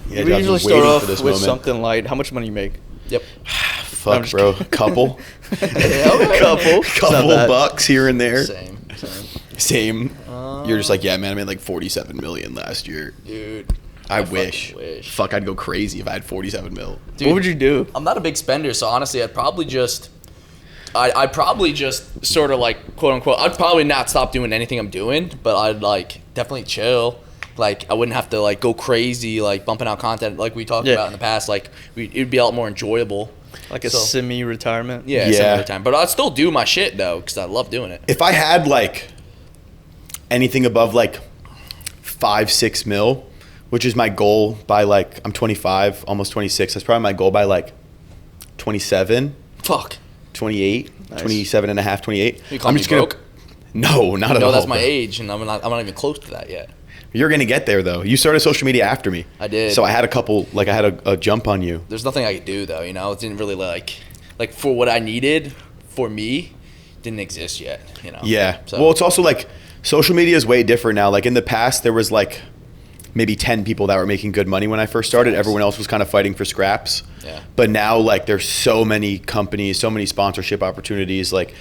Yeah, we I've usually been start waiting off for this with moment. something light. How much money you make? Yep. Fuck, bro. A couple Couple bucks here and there. Same. You're just like, yeah, man, I made like 47 million last year. Dude. I wish. Fuck, I'd go crazy if I had 47 mil. Dude, what would you do? I'm not a big spender, so honestly, I'd probably just sort of like, quote unquote, I'd probably not stop doing anything I'm doing, but I'd like definitely chill. Like, I wouldn't have to like go crazy, like bumping out content like we talked about in the past. Like, it'd be a lot more enjoyable. Like a semi-retirement? Yeah, semi-retirement. But I'd still do my shit though, because I love doing it. If I had like anything above like 5-6 mil, which is my goal by like, I'm 25, almost 26. That's probably my goal by like 27. Fuck. 28, nice. 27 and a half, 28. You call me broke? No, not at all. No, that's my age, and I'm not even close to that yet. You're going to get there, though. You started social media after me. I did. So I had I had a jump on you. There's nothing I could do, though, you know? It didn't really, like for what I needed, for me, didn't exist yet, you know? Yeah. So. Well, it's also, like, social media is way different now. Like, in the past, there was, like, maybe 10 people that were making good money when I first started. Nice. Everyone else was kind of fighting for scraps. Yeah. But now, like, there's so many companies, so many sponsorship opportunities. Like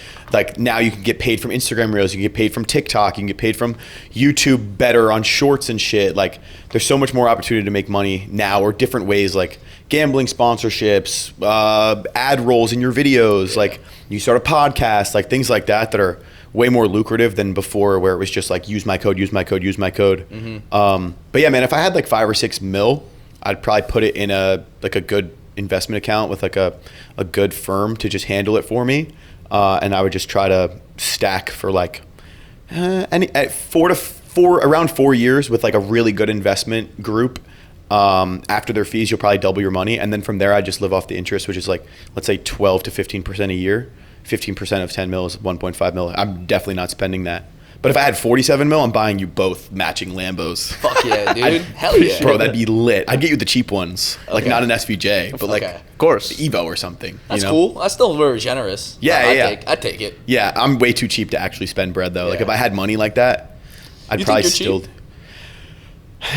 now you can get paid from Instagram Reels, you can get paid from TikTok, you can get paid from YouTube better on shorts and shit. Like, there's so much more opportunity to make money now, or different ways, like gambling sponsorships, ad rolls in your videos. Yeah. Like, you start a podcast, like things like that are way more lucrative than before, where it was just like use my code. Mm-hmm. But yeah, man, if I had like 5 or 6 mil, I'd probably put it in a good investment account with like a good firm to just handle it for me, and I would just try to stack for like around 4 years with like a really good investment group. After their fees, you'll probably double your money, and then from there I just live off the interest, which is like, let's say 12 to 15% a year. 15% of 10 mil is 1.5 mil. I'm definitely not spending that. But if I had 47 mil, I'm buying you both matching Lambos. Fuck yeah, dude. Hell yeah. Bro, that'd be lit. I'd get you the cheap ones. Okay. Like, not an SVJ, but like, of course, the Evo or something. That's cool. That's still very generous. Yeah, I'd take it. Yeah, I'm way too cheap to actually spend bread, though. Yeah. Like, if I had money like that, I'd probably still... Cheap?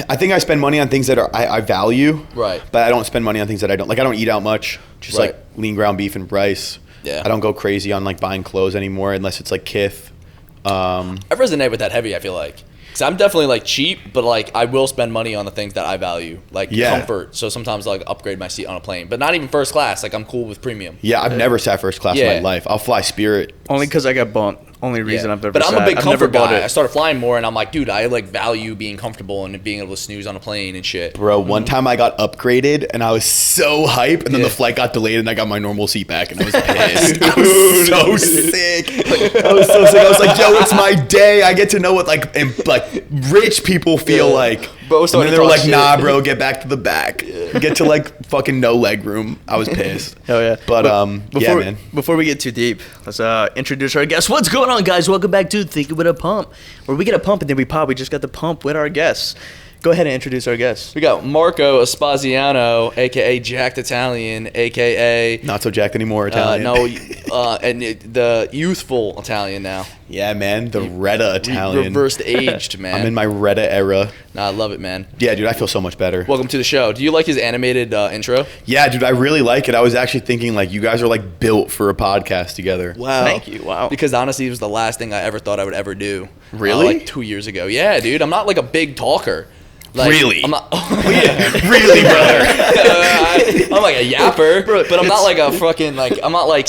I think I spend money on things that I value. Right. But I don't spend money on things that I don't. Like, I don't eat out much. Just like lean ground beef and rice. Yeah. I don't go crazy on like buying clothes anymore unless it's like Kith. I resonate with that heavy, I feel like. Because I'm definitely like cheap, but like I will spend money on the things that I value. Like comfort. So sometimes I'll like upgrade my seat on a plane. But not even first class. Like, I'm cool with premium. Yeah, I've never sat first class in my life. I'll fly Spirit. Only because I got bumped. Only reason I've ever But I'm a big comfort guy. It. I started flying more, and I'm like, dude, I like value being comfortable and being able to snooze on a plane and shit. Bro, one time I got upgraded, and I was so hype, and then the flight got delayed, and I got my normal seat back, and I was pissed. I was so sick. I was so sick. I was like, yo, it's my day. I get to know what like rich people feel like. And then they were like, nah, bro, get back to the back. Get to like fucking no leg room. I was pissed. Hell yeah. But yeah, man. Before we get too deep, let's introduce our guest. What's going on, guys? Welcome back to Think With a Pump, where we get a pump and then we pop. We just got the pump with our guests. Go ahead and introduce our guests. We got Marco Spasiano, a.k.a. Jacked Italian, a.k.a. Not so jacked anymore Italian. And the youthful Italian now. Yeah, man. The Retta Italian. Reversed aged, man. I'm in my Retta era. Nah, I love it, man. Yeah, dude, I feel so much better. Welcome to the show. Do you like his animated intro? Yeah, dude, I really like it. I was actually thinking, like, you guys are, like, built for a podcast together. Wow. Thank you. Wow. Because, honestly, it was the last thing I ever thought I would ever do. Really? Like 2 years ago. Yeah, dude. I'm not, like, a big talker. Like, really? I'm not, really, brother? I'm like a yapper, but I'm not like a fucking, like, I'm not like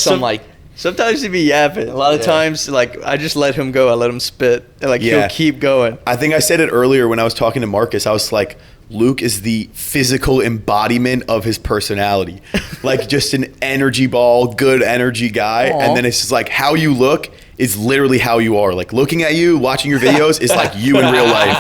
Sometimes he'd be yapping. A lot of times, like, I just let him go. I let him spit. And, like, he'll keep going. I think I said it earlier when I was talking to Marcus. I was like, Luke is the physical embodiment of his personality. Like, just an energy ball, good energy guy. Aww. And then it's just like, how you look is literally how you are. Like, looking at you, watching your videos is like you in real life.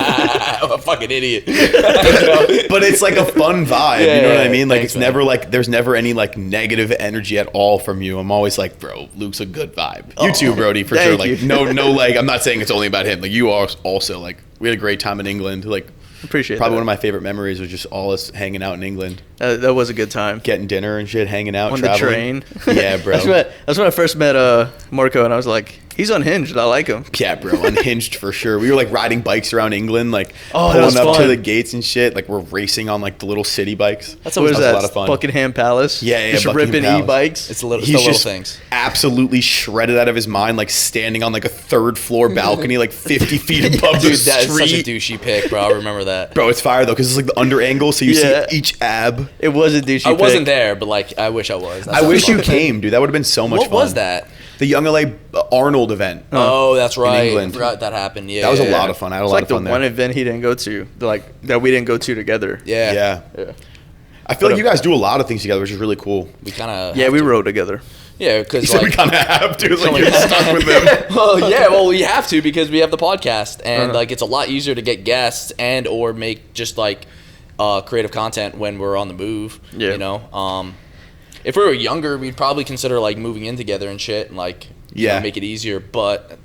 I'm a fucking idiot. But it's like a fun vibe. You know what I mean? Like, thanks, it's never like, there's never any like negative energy at all from you. I'm always like, bro, Luke's a good vibe. You too, Brodie, for sure. Like, no, like, I'm not saying it's only about him. Like, you are also, like, we had a great time in England. Like, appreciate probably that. One of my favorite memories was just all us hanging out in England. That was a good time. Getting dinner and shit, hanging out, on traveling. the train. Yeah, bro. That's when I first met Marco, and I was like, He's unhinged. I like him. Yeah, bro, unhinged for sure. We were like riding bikes around England, like Oh, that was pulling up fun. to the gates and shit. Like we're racing on like the little city bikes. What That is was that? a lot of fun. Buckingham Palace. Yeah, Just Buckingham ripping Palace. e-bikes. It's the little He's little just things. absolutely shredded out of his mind, like standing on like a 3rd floor balcony, like 50 feet above the Dude, that is such a street. douchey pick, bro. I remember that. Bro, it's fire though, because it's like the under angle, so you Yeah. see each ab. It was a douchey I wasn't pick. there, but like I wish I was. That I sounds wish you fun. came, dude. That would have been so much What fun. was that? The Young LA Arnold event. Oh, that's right. I England. forgot that happened. Yeah, That was a yeah, lot yeah. of fun. I had a It's lot like of the fun one there. event he didn't go to, like that we didn't go to together. Yeah, Yeah. Yeah. I feel like you guys do a lot of things together, which is really cool. We kind of Yeah, we rode together. Yeah, You because said we like, kind of have to. It's like you're stuck with them. well, we have to because we have the podcast, and Uh-huh. like it's a lot easier to get guests and or make just like creative content when we're on the move. Yeah. You know, if we were younger, we'd probably consider like moving in together and shit, and like you know, Yeah. make it easier. But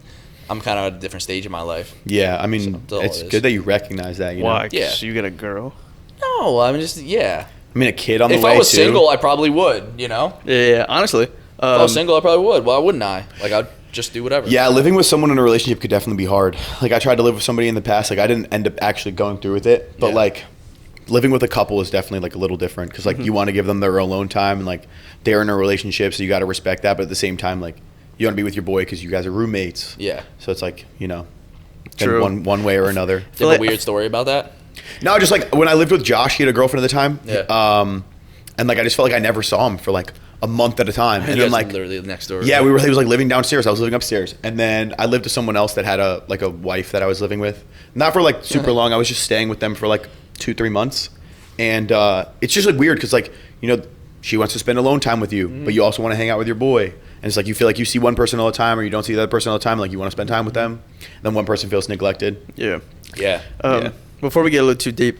I'm kind of at a different stage in my life. Yeah, I mean, That's all it's it is. good that you recognize that. You know? Why? Yeah. 'Cause you get a girl. No, I mean just yeah. I mean, a kid on the If way I was too. single, I probably would. You know, Yeah, honestly. if I was single, I probably would. Why wouldn't I? Like I'd just do whatever. Yeah, living with someone in a relationship could definitely be hard. Like I tried to live with somebody in the past. Like I didn't end up actually going through with it, but Yeah. like living with a couple is definitely like a little different because like you want to give them their alone time and like they're in a relationship, so you got to respect that. But at the same time, like you want to be with your boy because you guys are roommates. Yeah. So it's like then True. one way or another. Do you have a Like- weird story about that? No, just like when I lived with Josh, he had a girlfriend at the time. Yeah. And like I just felt like I never saw him for like a month at a time, and You then guys like literally next door. yeah, he was like living downstairs. I was living upstairs, and then I lived with someone else that had a wife that I was living with. Not for like super long. I was just staying with them for like 2-3 months, and it's just like weird because like she wants to spend alone time with you, but you also want to hang out with your boy, and it's like you feel like you see one person all the time, or you don't see the other person all the time. Like you want to spend time with them, and then one person feels neglected. Yeah. Yeah. Yeah. Before we get a little too deep,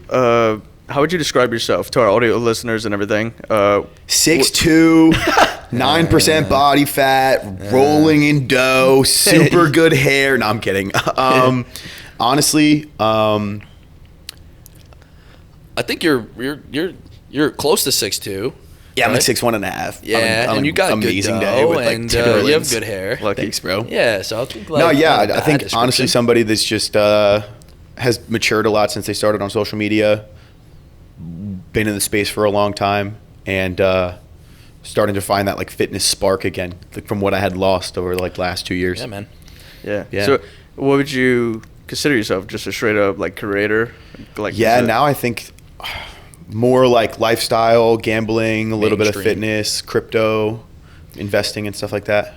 how would you describe yourself to our audio listeners and everything? 6'2", 9% body fat, rolling in dough, super good hair. No, I'm kidding. Honestly, I think you're close to 6'2". yeah, I'm like right? 6'1.5". Yeah, on and you got amazing good day dough, with like and 10 you have millions. good hair. Lucky. Thanks, bro. Yeah, so I think like No, yeah, not a I bad think description. honestly somebody that's just has matured a lot since they started on social media, been in the space for a long time, and starting to find that like fitness spark again, like from what I had lost over like last 2 years. Yeah, man. Yeah. Yeah. So, what would you consider yourself? Just a straight up like creator? Like Yeah, is it- now I think more like lifestyle, gambling, a little bit of Mainstream. fitness, crypto, investing and stuff like that.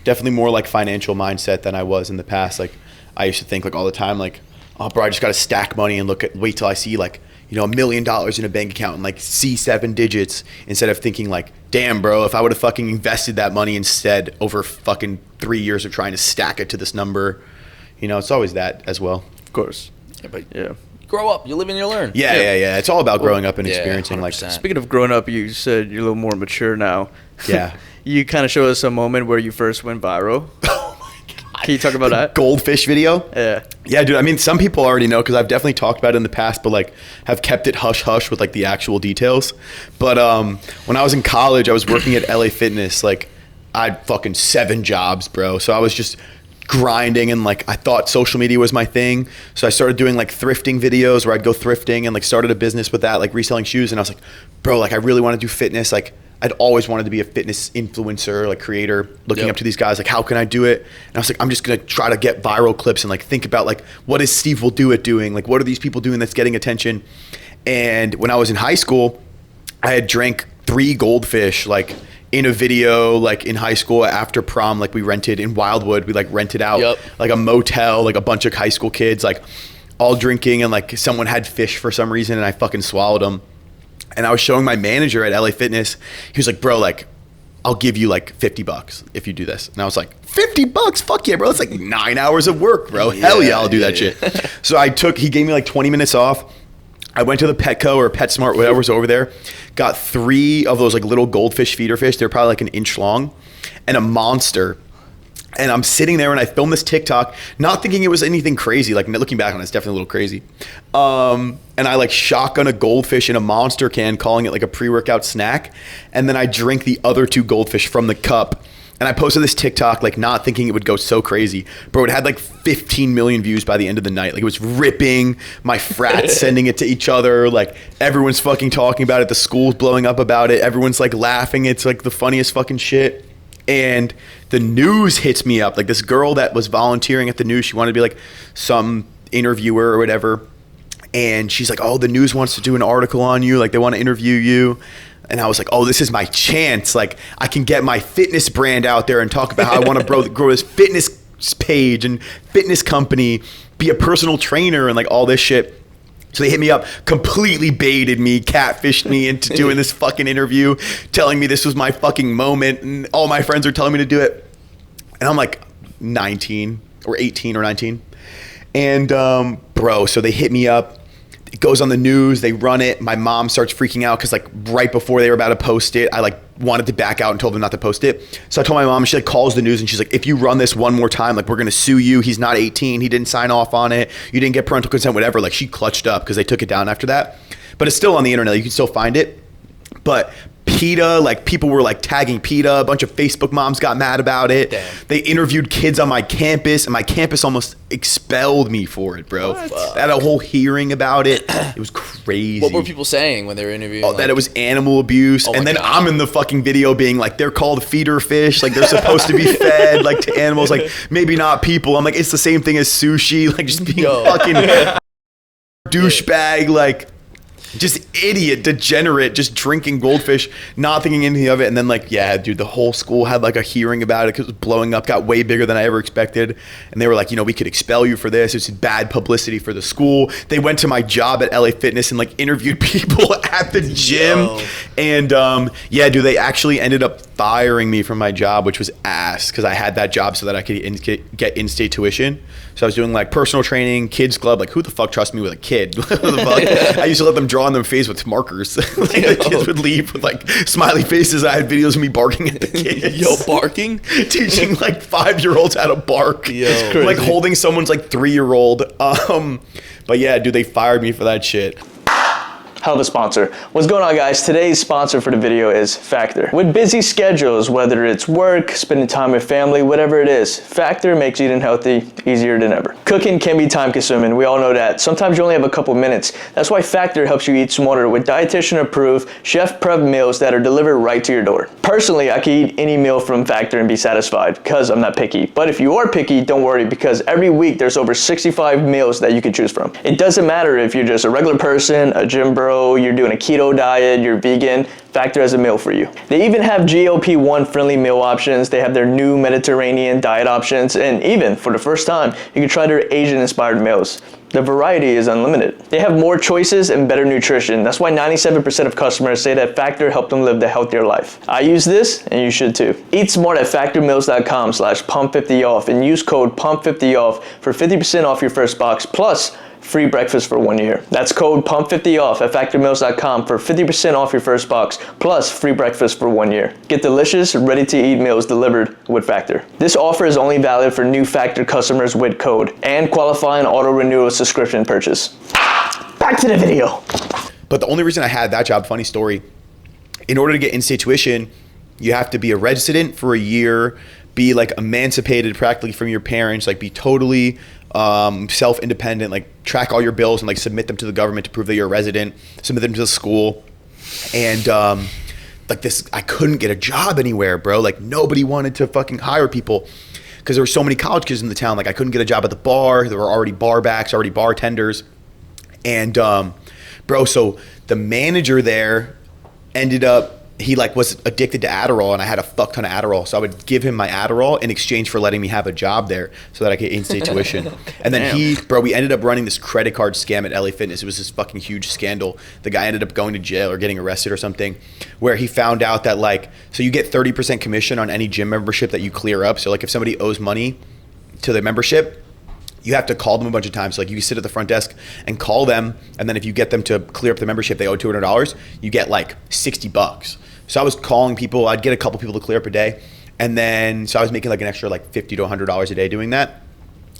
Definitely more like financial mindset than I was in the past. Like I used to think like all the time like, oh bro, I just got to stack money and wait till I see like, $1 million in a bank account and like see 7 digits, instead of thinking like, damn bro, if I would have fucking invested that money instead over fucking 3 years of trying to stack it to this number, it's always that as well. Of course. Yeah, but Yeah. grow up. You live and you learn. Yeah. It's all about growing up and yeah, experiencing. Like, 100%. Speaking of growing up, you said you're a little more mature now. Yeah. You kind of show us a moment where you first went viral. oh my God. Can you talk about that? Goldfish video? Yeah. Yeah, dude. I mean, some people already know because I've definitely talked about it in the past, but like have kept it hush hush with like the actual details. But when I was in college, I was working at LA Fitness. Like I had fucking 7 jobs, bro. So I was just grinding, and like I thought social media was my thing. So I started doing like thrifting videos where I'd go thrifting and like started a business with that, like reselling shoes. And I was like, bro, like I really want to do fitness. Like I'd always wanted to be a fitness influencer, like creator, looking Yep. up to these guys, like how can I do it? And I was like, I'm just gonna try to get viral clips and like think about like what is Steve will do it doing? Like what are these people doing that's getting attention? And when I was in high school, I had drank 3 goldfish like in a video, like in high school after prom. Like we rented in Wildwood, we like rented out Yep. like a motel, like a bunch of high school kids, like all drinking, and like someone had fish for some reason and I fucking swallowed them. And I was showing my manager at LA Fitness. He was like, bro, like, I'll give you like $50 if you do this. And I was like, $50? Fuck yeah, bro. It's like 9 hours of work, bro. Hell yeah, I'll do that shit. So he gave me like 20 minutes off. I went to the Petco or PetSmart, whatever was over there, got 3 of those like little goldfish feeder fish. They're probably like an inch long, and a monster. And I'm sitting there and I filmed this TikTok, not thinking it was anything crazy. Like looking back on it, it's definitely a little crazy. And I like shotgun a goldfish in a Monster can, calling it like a pre-workout snack. And then I drink the other 2 goldfish from the cup. And I posted this TikTok, like not thinking it would go so crazy. Bro, it had like 15 million views by the end of the night. Like it was ripping. My frats sending it to each other. Like everyone's fucking talking about it. The school's blowing up about it. Everyone's like laughing. It's like the funniest fucking shit. And the news hits me up. Like this girl that was volunteering at the news, she wanted to be like some interviewer or whatever. And she's like, oh, the news wants to do an article on you. Like they want to interview you. And I was like, oh, this is my chance. Like I can get my fitness brand out there and talk about how I want to grow this fitness page and fitness company, be a personal trainer and like all this shit. So they hit me up, completely baited me, catfished me into doing this fucking interview, telling me this was my fucking moment. And all my friends are telling me to do it. And I'm like 19 or 18 or 19. And bro, so they hit me up. It goes on the news, they run it. My mom starts freaking out because like right before they were about to post it, I like wanted to back out and told them not to post it. So I told my mom, she like calls the news and she's like, if you run this one more time, like we're gonna sue you. He's not 18, he didn't sign off on it, you didn't get parental consent, whatever. Like she clutched up because they took it down after that. But it's still on the internet, you can still find it. But PETA, like people were like tagging PETA, a bunch of Facebook moms got mad about it. Damn. They interviewed kids on my campus and my campus almost expelled me for it, bro. They had a whole hearing about it. It was crazy. What were people saying when they were interviewing? Oh, like, that it was animal abuse. And then I'm in the fucking video being like, they're called feeder fish. Like they're supposed to be fed like to animals, like maybe not people. I'm like, it's the same thing as sushi. Like just being fucking douchebag, like just idiot, degenerate, just drinking goldfish, not thinking anything of it. And then like, yeah, dude, the whole school had like a hearing about it because it was blowing up, got way bigger than I ever expected. And they were like, you know, we could expel you for this. It's bad publicity for the school. They went to my job at LA Fitness and like interviewed people at the gym. Yo. And yeah, dude, they actually ended up firing me from my job, which was ass because I had that job so that I could get in-state tuition. So I was doing like personal training, kids club. Like who the fuck trusts me with a kid? I used to let them draw on their face with markers. Like, the kids would leave with like smiley faces. I had videos of me barking at the kids. Yo, barking? Teaching like 5-year-olds how to bark. Yo, like holding someone's like 3-year-old. But yeah, dude, they fired me for that shit. Hell of a sponsor. What's going on, guys? Today's sponsor for the video is Factor. With busy schedules, whether it's work, spending time with family, whatever it is, Factor makes eating healthy easier than ever. Cooking can be time consuming. We all know that. Sometimes you only have a couple minutes. That's why Factor helps you eat smarter with dietitian approved, chef prep meals that are delivered right to your door. Personally, I can eat any meal from Factor and be satisfied because I'm not picky. But if you are picky, don't worry, because every week there's over 65 meals that you can choose from. It doesn't matter if you're just a regular person, a GYMBRO, you're doing a keto diet, you're vegan, Factor has a meal for you. They even have GLP-1 friendly meal options. They have their new Mediterranean diet options, and even for the first time, you can try their Asian inspired meals. The variety is unlimited. They have more choices and better nutrition. That's why 97% of customers say that Factor helped them live the healthier life. I use this, and you should too. Eat smart at factormeals.com/pump50off and use code pump50off for 50% off your first box plus free breakfast for 1 year. That's code pump50off at factormeals.com for 50% off your first box plus free breakfast for 1 year. Get delicious, ready-to-eat meals delivered with Factor. This offer is only valid for new Factor customers with code and qualifying auto-renewal subscription purchase. Back to the video. But the only reason I had that job, funny story, in order to get in-state tuition, you have to be a resident for a year, be like emancipated practically from your parents, like be totally self-independent, like track all your bills and like submit them to the government to prove that you're a resident, submit them to the school. And like this, I couldn't get a job anywhere, bro. Like nobody wanted to fucking hire people because there were so many college kids in the town. Like I couldn't get a job at the bar. There were already bar backs, already bartenders. And bro, so the manager there ended up, he like was addicted to Adderall, and I had a fuck ton of Adderall. So I would give him my Adderall in exchange for letting me have a job there so that I could in-state tuition. And then we ended up running this credit card scam at LA Fitness. It was this fucking huge scandal. The guy ended up going to jail or getting arrested or something, where he found out that like, so you get 30% commission on any gym membership that you clear up. So like if somebody owes money to the membership, you have to call them a bunch of times. So like you sit at the front desk and call them, and then if you get them to clear up the membership, they owe $200, you get like $60. So I was calling people, I'd get a couple people to clear up a day. And then, so I was making like an extra like $50 to $100 a day doing that.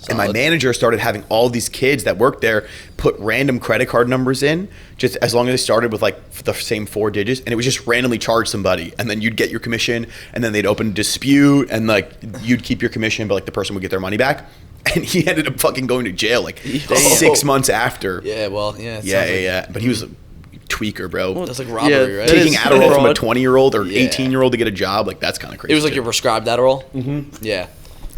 And my manager started having all these kids that worked there put random credit card numbers in, just as long as they started with like the same 4 digits, and it was just randomly charge somebody, and then you'd get your commission, and then they'd open a dispute, and like you'd keep your commission, but like the person would get their money back. And he ended up fucking going to jail like 6 months after. Yeah, well, yeah. Yeah. But he was a tweaker, bro. Well, that's like robbery, right? Taking Adderall from a 20-year-old or 18-year-old to get a job, like that's kind of crazy. It was like your prescribed Adderall? Mm-hmm. Yeah.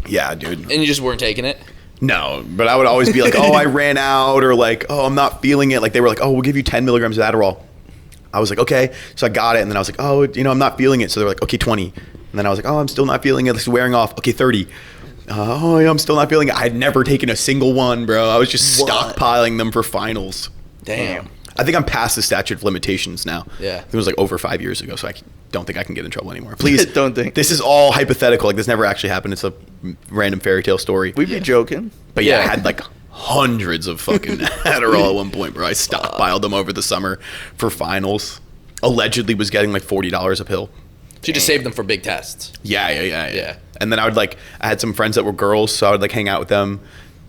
Yeah, dude. And you just weren't taking it? No, but I would always be like, oh, I ran out, or like, oh, I'm not feeling it. Like they were like, oh, we'll give you 10 milligrams of Adderall. I was like, okay. So I got it, and then I was like, oh, I'm not feeling it. So they were like, okay, 20. And then I was like, oh, I'm still not feeling it. This is wearing off. Okay, 30. Oh, yeah, I'm still not feeling it. I had never taken a single one, bro. I was just stockpiling them for finals. Damn. I think I'm past the statute of limitations now. Yeah. It was like over 5 years ago, so I don't think I can get in trouble anymore. Please don't think. This is all hypothetical. Like this never actually happened. It's a random fairy tale story. We'd be joking. But yeah, I had like hundreds of fucking Adderall at one point, bro. I stockpiled them over the summer for finals. Allegedly was getting like $40 a pill. So you just saved them for big tests. Yeah. And then I had some friends that were girls, so I would like hang out with them.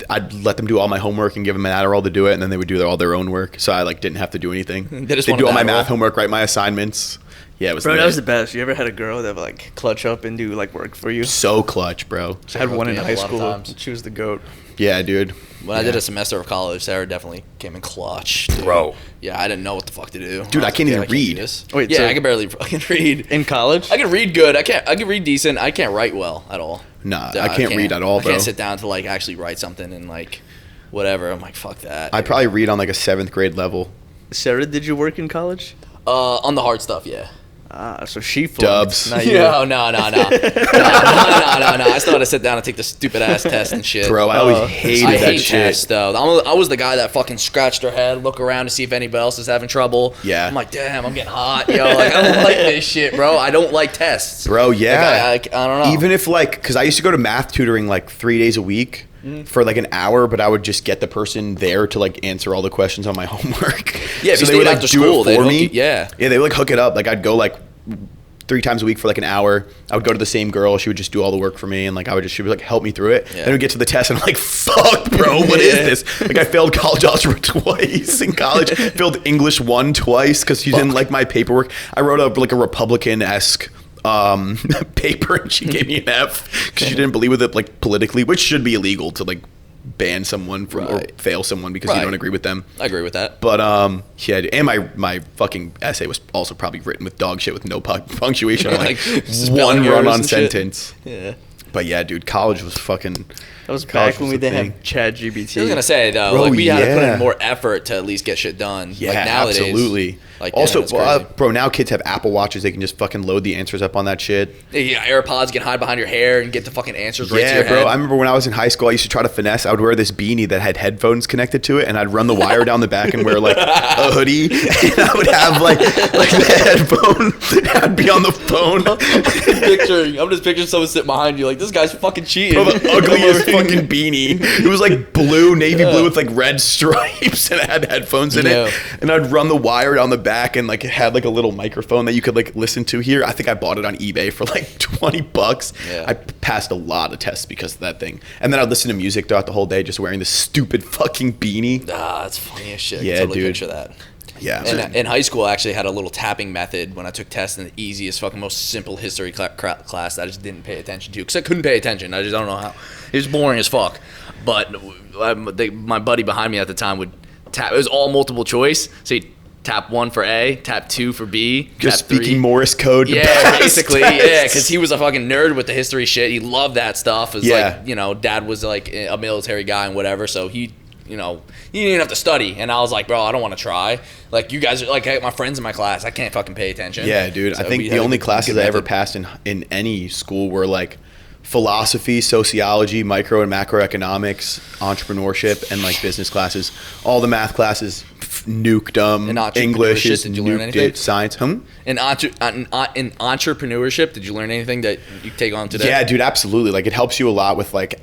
I'd let them do all my homework and give them an Adderall to do it, and then they would do all their own work. So I like didn't have to do anything. They'd do all my math homework, write my assignments. Yeah, it was. Bro, that was the best. You ever had a girl that would like clutch up and do like work for you? So clutch, bro. I had one in high school. She was the GOAT. Yeah, dude. When I did a semester of college, Sarah definitely came in clutch, dude. Bro. Yeah, I didn't know what the fuck to do. Dude, I can't even read. Wait, yeah, so I can barely fucking read. In college? I can read good. I can read decent. I can't write well at all. Nah, I can't read at all, bro. I can't sit down to like actually write something and like whatever. I'm like, fuck that. I probably read on like a 7th grade level. Sarah, did you work in college? On the hard stuff, yeah. So she flunked. Dubs. No. I still had to sit down and take the stupid ass test and shit. Bro, I always hated that hate shit. tests, though. I was the guy that fucking scratched her head, look around to see if anybody else is having trouble. Yeah. I'm like, damn, I'm getting hot, yo. Like, I don't like this shit, bro. I don't like tests. Bro, yeah. Like, I don't know. Even if like, because I used to go to math tutoring like 3 days a week. For like an hour, but I would just get the person there to like answer all the questions on my homework. Yeah, so they would like do it for me. Yeah, they would like hook it up. Like I'd go like 3 times a week for like an hour. I would go to the same girl. She would just do all the work for me, and like she would like help me through it. Yeah. Then we'd get to the test, and I'm like, "Fuck, bro, what is this?" Like I failed college algebra twice in college. Failed English 1 twice because she didn't like my paperwork. I wrote up like a Republican-esque paper, and she gave me an F because she didn't believe with it like politically, which should be illegal to like ban someone from or fail someone because you don't agree with them. I agree with that. But yeah, and my fucking essay was also probably written with dog shit with no punctuation, like one run-on sentence. Yeah. But yeah, dude, college was fucking. That was back when we didn't have ChatGPT. I was gonna say though, Bro, like we had to put in more effort to at least get shit done. Yeah, like nowadays, absolutely. Like also, crazy. bro, now kids have Apple Watches. They can just fucking load the answers up on that shit. Yeah, AirPods, you can hide behind your hair and get the fucking answers right to your bro. head. I remember when I was in high school, I used to try to finesse. I would wear this beanie that had headphones connected to it, and I'd run the wire down the back and wear like a hoodie, and I would have like the headphone. I'd be on the phone. I'm just picturing someone sitting behind you like, this guy's fucking cheating. Bro, the ugliest fucking beanie. It was like navy blue with like red stripes, and it had headphones in it. And I'd run the wire down the back, and like it had like a little microphone that you could like listen to here. I think I bought it on eBay for like $20. Yeah. I passed a lot of tests because of that thing. And then I'd listen to music throughout the whole day just wearing this stupid fucking beanie. That's funny as shit. Yeah, I can totally dude. picture that. Yeah. And in high school, I actually had a little tapping method when I took tests in the easiest, fucking most simple history class that I just didn't pay attention to because I couldn't pay attention. I just don't know how. It was boring as fuck. But my buddy behind me at the time would tap. It was all multiple choice. So he'd tap 1 for A, tap 2 for B, Just tap 3. speaking Morse code to Yeah, pass basically, tests. yeah, because he was a fucking nerd with the history shit. He loved that stuff. It's Yeah. like, you know, dad was like a military guy and whatever, so he, you know, he didn't have to study. And I was like, bro, I don't want to try. Like, you guys are like my friends in my class. I can't fucking pay attention. Yeah, dude. So I think the only classes I ever passed in any school were like philosophy, sociology, micro and macroeconomics, entrepreneurship, and like business classes. All the math classes nuked them. In English entrepreneurship, is did you learn nuked anything? it. Science, In entrepreneurship, did you learn anything that you take on today? Yeah, dude, absolutely. Like it helps you a lot with like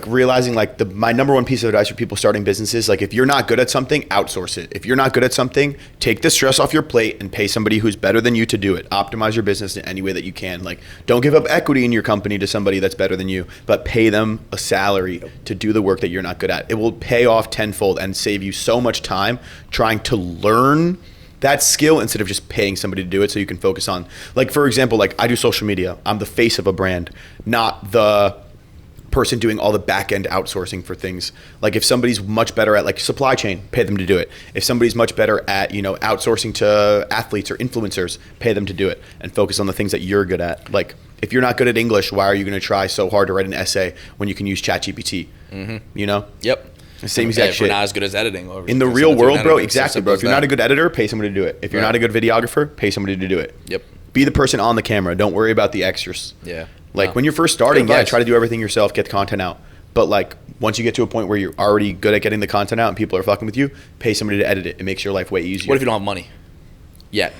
realizing like my number one piece of advice for people starting businesses, like if you're not good at something, outsource it. If you're not good at something, take the stress off your plate and pay somebody who's better than you to do it. Optimize your business in any way that you can. Like don't give up equity in your company to somebody that's better than you, but pay them a salary to do the work that you're not good at. It will pay off tenfold and save you so much time trying to learn that skill instead of just paying somebody to do it, so you can focus on, like, for example, like I do social media. I'm the face of a brand, not the person doing all the back end outsourcing for things. Like if somebody's much better at like supply chain, pay them to do it. If somebody's much better at, outsourcing to athletes or influencers, pay them to do it and focus on the things that you're good at. Like if you're not good at English, why are you going to try so hard to write an essay when you can use ChatGPT? Yep. Same exact if shit. We're not as good as editing. In the real world, bro, exactly, bro. If you're not a good editor, pay somebody to do it. If you're not a good videographer, pay somebody to do it. Yep. Be the person on the camera. Don't worry about the extras. Yeah. Like when you're first starting, try to do everything yourself, get the content out. But like once you get to a point where you're already good at getting the content out and people are fucking with you, pay somebody to edit it. It makes your life way easier. What if you don't have money yet?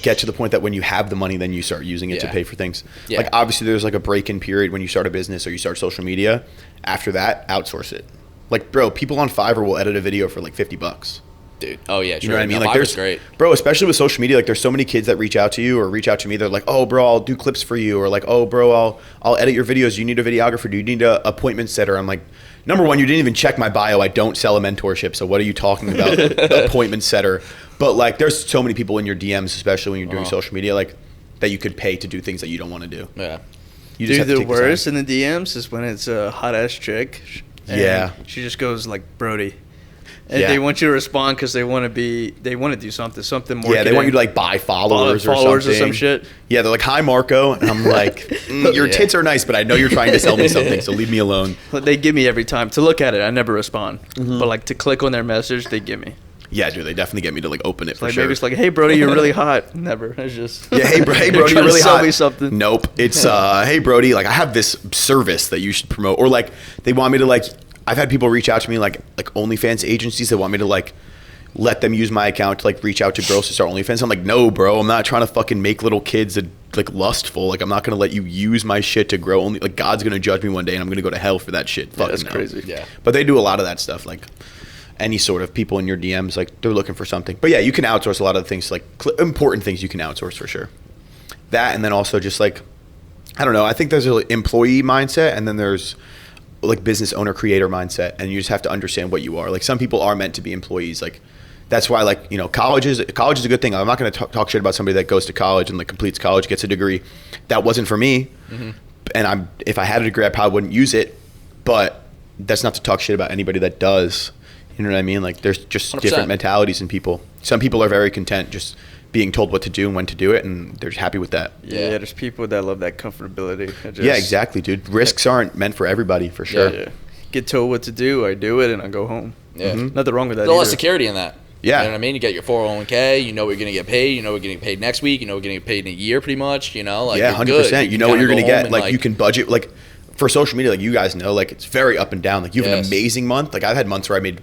Get to the point that when you have the money, then you start using it to pay for things. Yeah. Like obviously there's like a break-in period when you start a business or you start social media. After that, outsource it. Like, bro, people on Fiverr will edit a video for like $50. Dude. Oh yeah, You know what I mean? No, Like Fiverr's great. Bro, especially with social media, like there's so many kids that reach out to you or reach out to me. They're like, oh bro, I'll do clips for you. Or like, oh bro, I'll edit your videos. You need a videographer. Do you need a appointment setter? I'm like, number one, you didn't even check my bio. I don't sell a mentorship. So what are you talking about? Appointment setter. But like there's so many people in your DMs, especially when you're doing social media, like that you could pay to do things that you don't want to do. Yeah. You just Dude, have to the take worst in the DMs is when it's a hot ass chick. And Yeah. she just goes like Brodie. And Yeah. they want you to respond because they want to do something more. Yeah, they want you to like buy followers or something. or some shit. Yeah, they're like, hi Marco. And I'm like, your tits are nice, but I know you're trying to sell me something, so leave me alone. They give me every time to look at it. I never respond, but like to click on their message, they give me. Yeah, dude, they definitely get me to like open it for Like sure. maybe it's like, hey Brodie, you're really hot. Never. It's just Yeah, hey Brody, trying you're to really sell hot. me something. Nope. It's hey Brody, like I have this service that you should promote, or like they want me to like. I've had people reach out to me like OnlyFans agencies that want me to like let them use my account to like reach out to girls to start OnlyFans. I'm like, no, bro, I'm not trying to fucking make little kids like lustful. Like I'm not gonna let you use my shit to grow. Only like God's gonna judge me one day and I'm gonna go to hell for that shit. Yeah, Fucking that's no. crazy. Yeah. But they do a lot of that stuff. Like any sort of people in your DMs, like they're looking for something. But yeah, you can outsource a lot of the things, like important things you can outsource for sure. That, and then also just like, I don't know, I think there's an employee mindset and then there's like business owner creator mindset, and you just have to understand what you are. Like some people are meant to be employees. Like that's why, like, college is a good thing. I'm not going to talk shit about somebody that goes to college and like completes college, gets a degree. That wasn't for me. And if I had a degree, I probably wouldn't use it, but that's not to talk shit about anybody that does. You know what I mean? Like there's just 100%. different mentalities in people. Some people are very content just being told what to do and when to do it, and they're happy with that. Yeah, there's people that love that comfortability. Yeah, exactly, dude. Risks aren't meant for everybody, for sure. Yeah. Get told what to do, I do it, and I go home. Yeah. Nothing wrong with that. There's a lot of either. security in that. Yeah. You know what I mean? You get your 401k, you know what you're going to get paid, you know what you're getting paid next week, you know what you're getting paid in a year pretty much, like yeah, you're 100%. good. You know what you're going to kinda get. go home Like and, you can budget, like for social media, like you guys know, like it's very up and down. Like you have an amazing month. Like I've had months where I made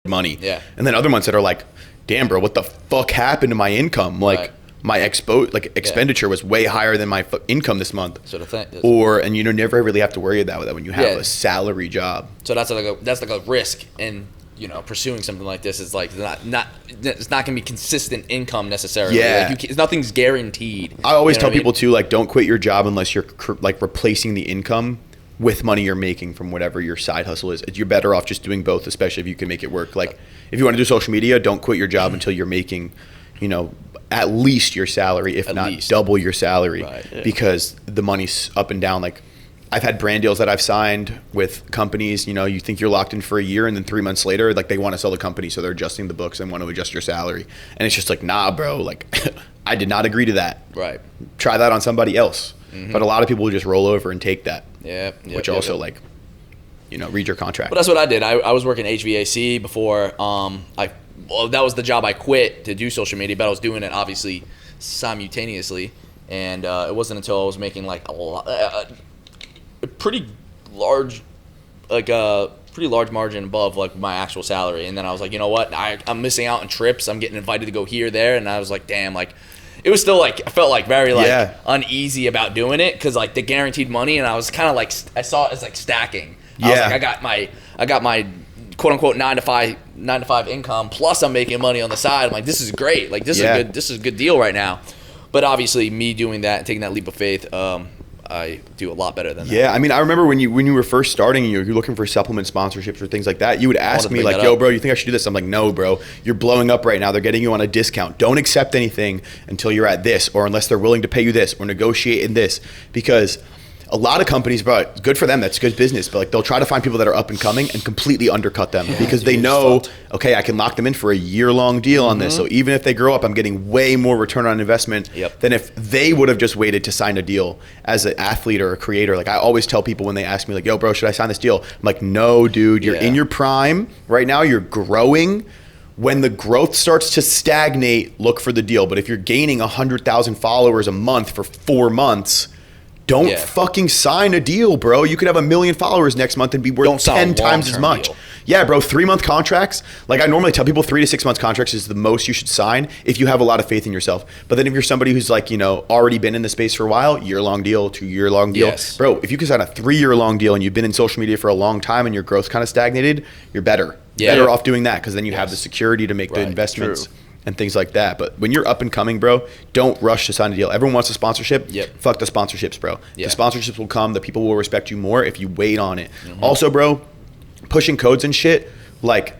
money. Yeah. And then other months that are like, damn, bro, what the fuck happened to my income? Like Right. my expenditure was way higher than my income this month. sort of thing. And you never really have to worry about that when you have Yeah. a salary job. So that's like a risk in pursuing something like this. It's like it's not gonna be consistent income necessarily. Yeah. Like nothing's guaranteed. I always You know tell what I mean? people too, like, don't quit your job unless you're like replacing the income with money you're making from whatever your side hustle is. You're better off just doing both, especially if you can make it work. Like if you want to do social media, don't quit your job until you're making, at least your salary, if not double your salary, Right, yeah. because the money's up and down. Like I've had brand deals that I've signed with companies, you think you're locked in for a year and then 3 months later, like they want to sell the company. So they're adjusting the books and want to adjust your salary. And it's just like, nah, bro, like I did not agree to that. Right. Try that on somebody else. But a lot of people will just roll over and take that. Yeah. Which also like, read your contract. But that's what I did. I was working HVAC before. That was the job I quit to do social media, but I was doing it obviously simultaneously, and it wasn't until I was making like a pretty large margin above like my actual salary, and then I was like, you know what? I'm missing out on trips. I'm getting invited to go here, there, and I was like, damn, like. It was still like I felt like very uneasy about doing it because like the guaranteed money, and I was kind of like I saw it as like stacking. I was like, I got my quote unquote 9 to 5 income plus I'm making money on the side. I'm like, this is great. Like this is a good deal right now. But obviously, me doing that and taking that leap of faith, I do a lot better than that. Yeah, I mean, I remember when you were first starting and you're looking for supplement sponsorships or things like that, you would ask me like, yo, bro, you think I should do this? I'm like, no, bro, you're blowing up right now. They're getting you on a discount. Don't accept anything until you're at this, or unless they're willing to pay you this or negotiate in this, because a lot of companies, bro, it's good for them. That's good business. But like, they'll try to find people that are up and coming and completely undercut them because they know, okay, I can lock them in for a year-long deal on this. So even if they grow up, I'm getting way more return on investment than if they would have just waited to sign a deal as an athlete or a creator. Like I always tell people when they ask me like, yo, bro, should I sign this deal? I'm like, no, dude, you're in your prime right now. You're growing. When the growth starts to stagnate, look for the deal. But if you're gaining 100,000 followers a month for 4 months, don't fucking sign a deal, bro. You could have 1 million followers next month and be worth 10 times as much. Deal. Yeah, bro, 3-month contracts. Like I normally tell people 3 to 6 months contracts is the most you should sign if you have a lot of faith in yourself. But then if you're somebody who's like, you know, already been in the space for a while, year-long deal, 2-year-long deal. Yes. Bro, if you can sign a 3-year-long deal and you've been in social media for a long time and your growth kind of stagnated, you're better. Better off doing that because then you have the security to make the investments. True. And things like that. But when you're up and coming, bro, don't rush to sign a deal. Everyone wants a sponsorship. Fuck the sponsorships, bro. The sponsorships will come. The people will respect you more if you wait on it. Also, bro, pushing codes and shit, like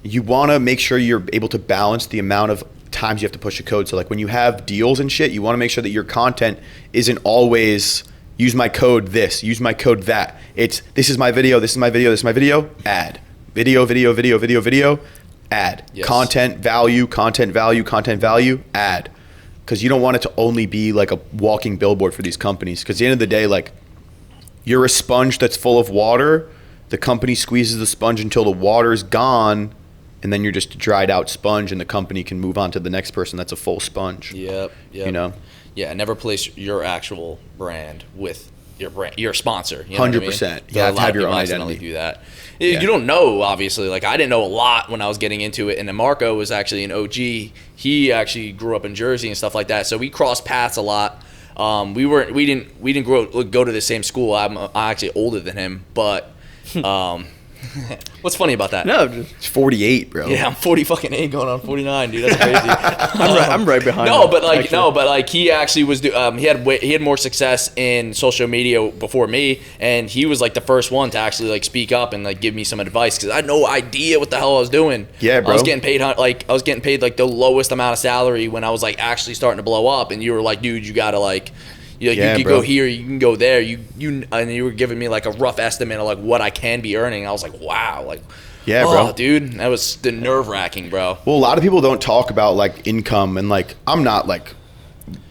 you want to make sure you're able to balance the amount of times you have to push a code. So like when you have deals and shit, you want to make sure that your content isn't always use my code this, use my code that. It's this is my video, this is my video, this is my video, ad. Video, video, video, video, video. Ad. Content value, content value, content value, ad. Because you don't want it to only be like a walking billboard for these companies. Because at the end of the day, like you're a sponge that's full of water. The company squeezes the sponge until the water's gone, and then you're just a dried out sponge, and the company can move on to the next person that's a full sponge. You know? Yeah, never place your actual brand with your sponsor. You know 100%. I mean? You have to have your own identity. Do that. You don't know, obviously. Like I didn't know a lot when I was getting into it, and then Marco was actually an OG. He actually grew up in Jersey and stuff like that, so we crossed paths a lot. We didn't go to the same school. I'm actually older than him, but what's funny about that? No, it's 48, bro. Yeah, I'm 48 going on 49, dude. That's crazy. I'm right behind. But he actually was. He had more success in social media before me, and he was like the first one to actually like speak up and like give me some advice because I had no idea what the hell I was doing. Yeah, bro. I was getting paid like the lowest amount of salary when I was like actually starting to blow up, and you were like, dude, you gotta like. You can go here, you can go there. And you were giving me like a rough estimate of like what I can be earning. I was like, wow, like, bro, dude, that was the nerve wracking, bro. Well, a lot of people don't talk about like income, and like I'm not like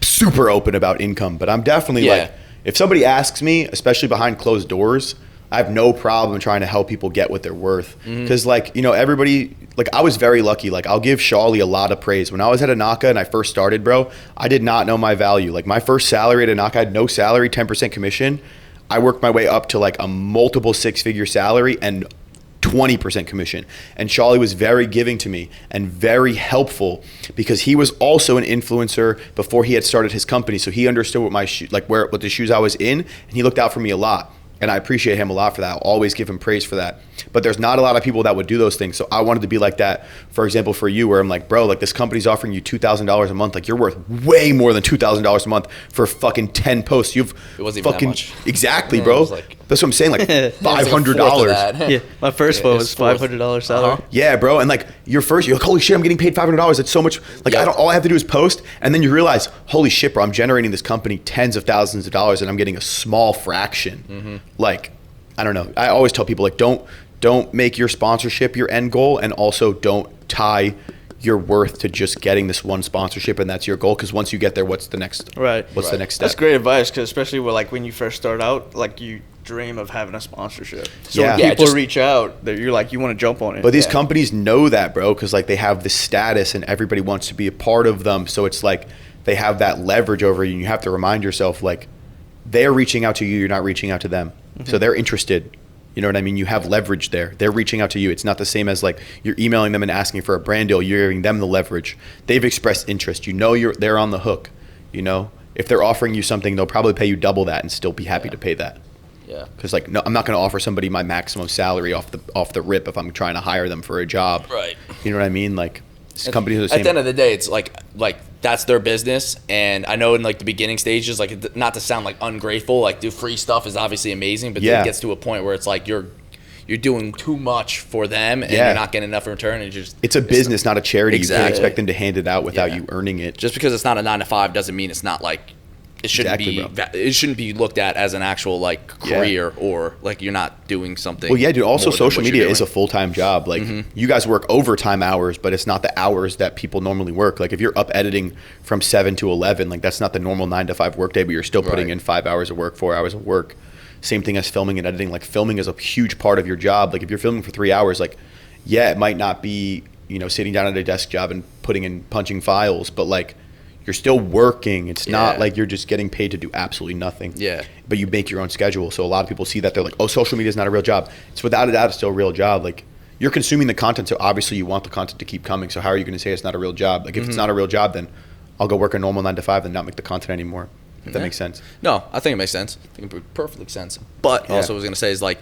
super open about income, but I'm definitely like if somebody asks me, especially behind closed doors, I have no problem trying to help people get what they're worth. Because like, you know, everybody, like I was very lucky. Like I'll give Shawley a lot of praise. When I was at Anaka and I first started, bro, I did not know my value. Like my first salary at Anaka, I had no salary, 10% commission. I worked my way up to like a multiple 6-figure salary and 20% commission. And Shawley was very giving to me and very helpful because he was also an influencer before he had started his company. So he understood what my what the shoes I was in, and he looked out for me a lot. And I appreciate him a lot for that. I'll always give him praise for that. But there's not a lot of people that would do those things. So I wanted to be like that, for example, for you, where I'm like, bro, like this company's offering you $2,000 a month. Like you're worth way more than $2,000 a month for fucking 10 posts. It wasn't even that much. Exactly, bro. Like, that's what I'm saying. Like $500. Yeah, my first one was $500 salary. Yeah, bro. And like you're like, holy shit, I'm getting paid $500. That's so much. Like all I have to do is post. And then you realize, holy shit, bro, I'm generating this company tens of thousands of dollars and I'm getting a small fraction. Like, I don't know. I always tell people like, don't make your sponsorship your end goal, and also don't tie your worth to just getting this one sponsorship and that's your goal. Because once you get there, what's the next? What's the next step? That's great advice, because especially when you first start out, like you dream of having a sponsorship. So when people reach out, you're like, you want to jump on it. But these companies know that, bro, because like they have the status and everybody wants to be a part of them. So it's like they have that leverage over you, and you have to remind yourself like they're reaching out to you, you're not reaching out to them. So they're interested. You know what I mean? You have leverage there. They're reaching out to you. It's not the same as like you're emailing them and asking for a brand deal. You're giving them the leverage. They've expressed interest. You know they're on the hook. You know, if they're offering you something, they'll probably pay you double that and still be happy to pay that. Yeah. Because like, no, I'm not going to offer somebody my maximum salary off the rip if I'm trying to hire them for a job. Right. You know what I mean? Like companies are the same. At the end of the day, it's like that's their business. And I know in like the beginning stages, like not to sound like ungrateful, like the free stuff is obviously amazing, but then it gets to a point where it's like you're doing too much for them and you're not getting enough in return. And it's a business, not a charity. Exactly. You can't expect them to hand it out without you earning it. Just because it's not a 9 to 5 doesn't mean it's not like it shouldn't it shouldn't be looked at as an actual like career or like you're not doing something. Well, yeah, dude. Also, social media is a full-time job. Like you guys work overtime hours, but it's not the hours that people normally work. Like if you're up editing from 7 to 11, like that's not the normal 9 to 5 workday, but you're still putting in 5 hours of work, 4 hours of work. Same thing as filming and editing. Like filming is a huge part of your job. Like if you're filming for 3 hours, like it might not be, sitting down at a desk job and punching files, but like you're still working. It's not like you're just getting paid to do absolutely nothing. Yeah. But you make your own schedule. So a lot of people see that they're like, oh, social media is not a real job. It's without a doubt still a real job. Like you're consuming the content, so obviously you want the content to keep coming. So how are you going to say it's not a real job? Like if it's not a real job, then I'll go work a normal 9 to 5 and not make the content anymore. If that makes sense. No, I think it makes sense. I think it makes perfect sense. But also what I was going to say is like,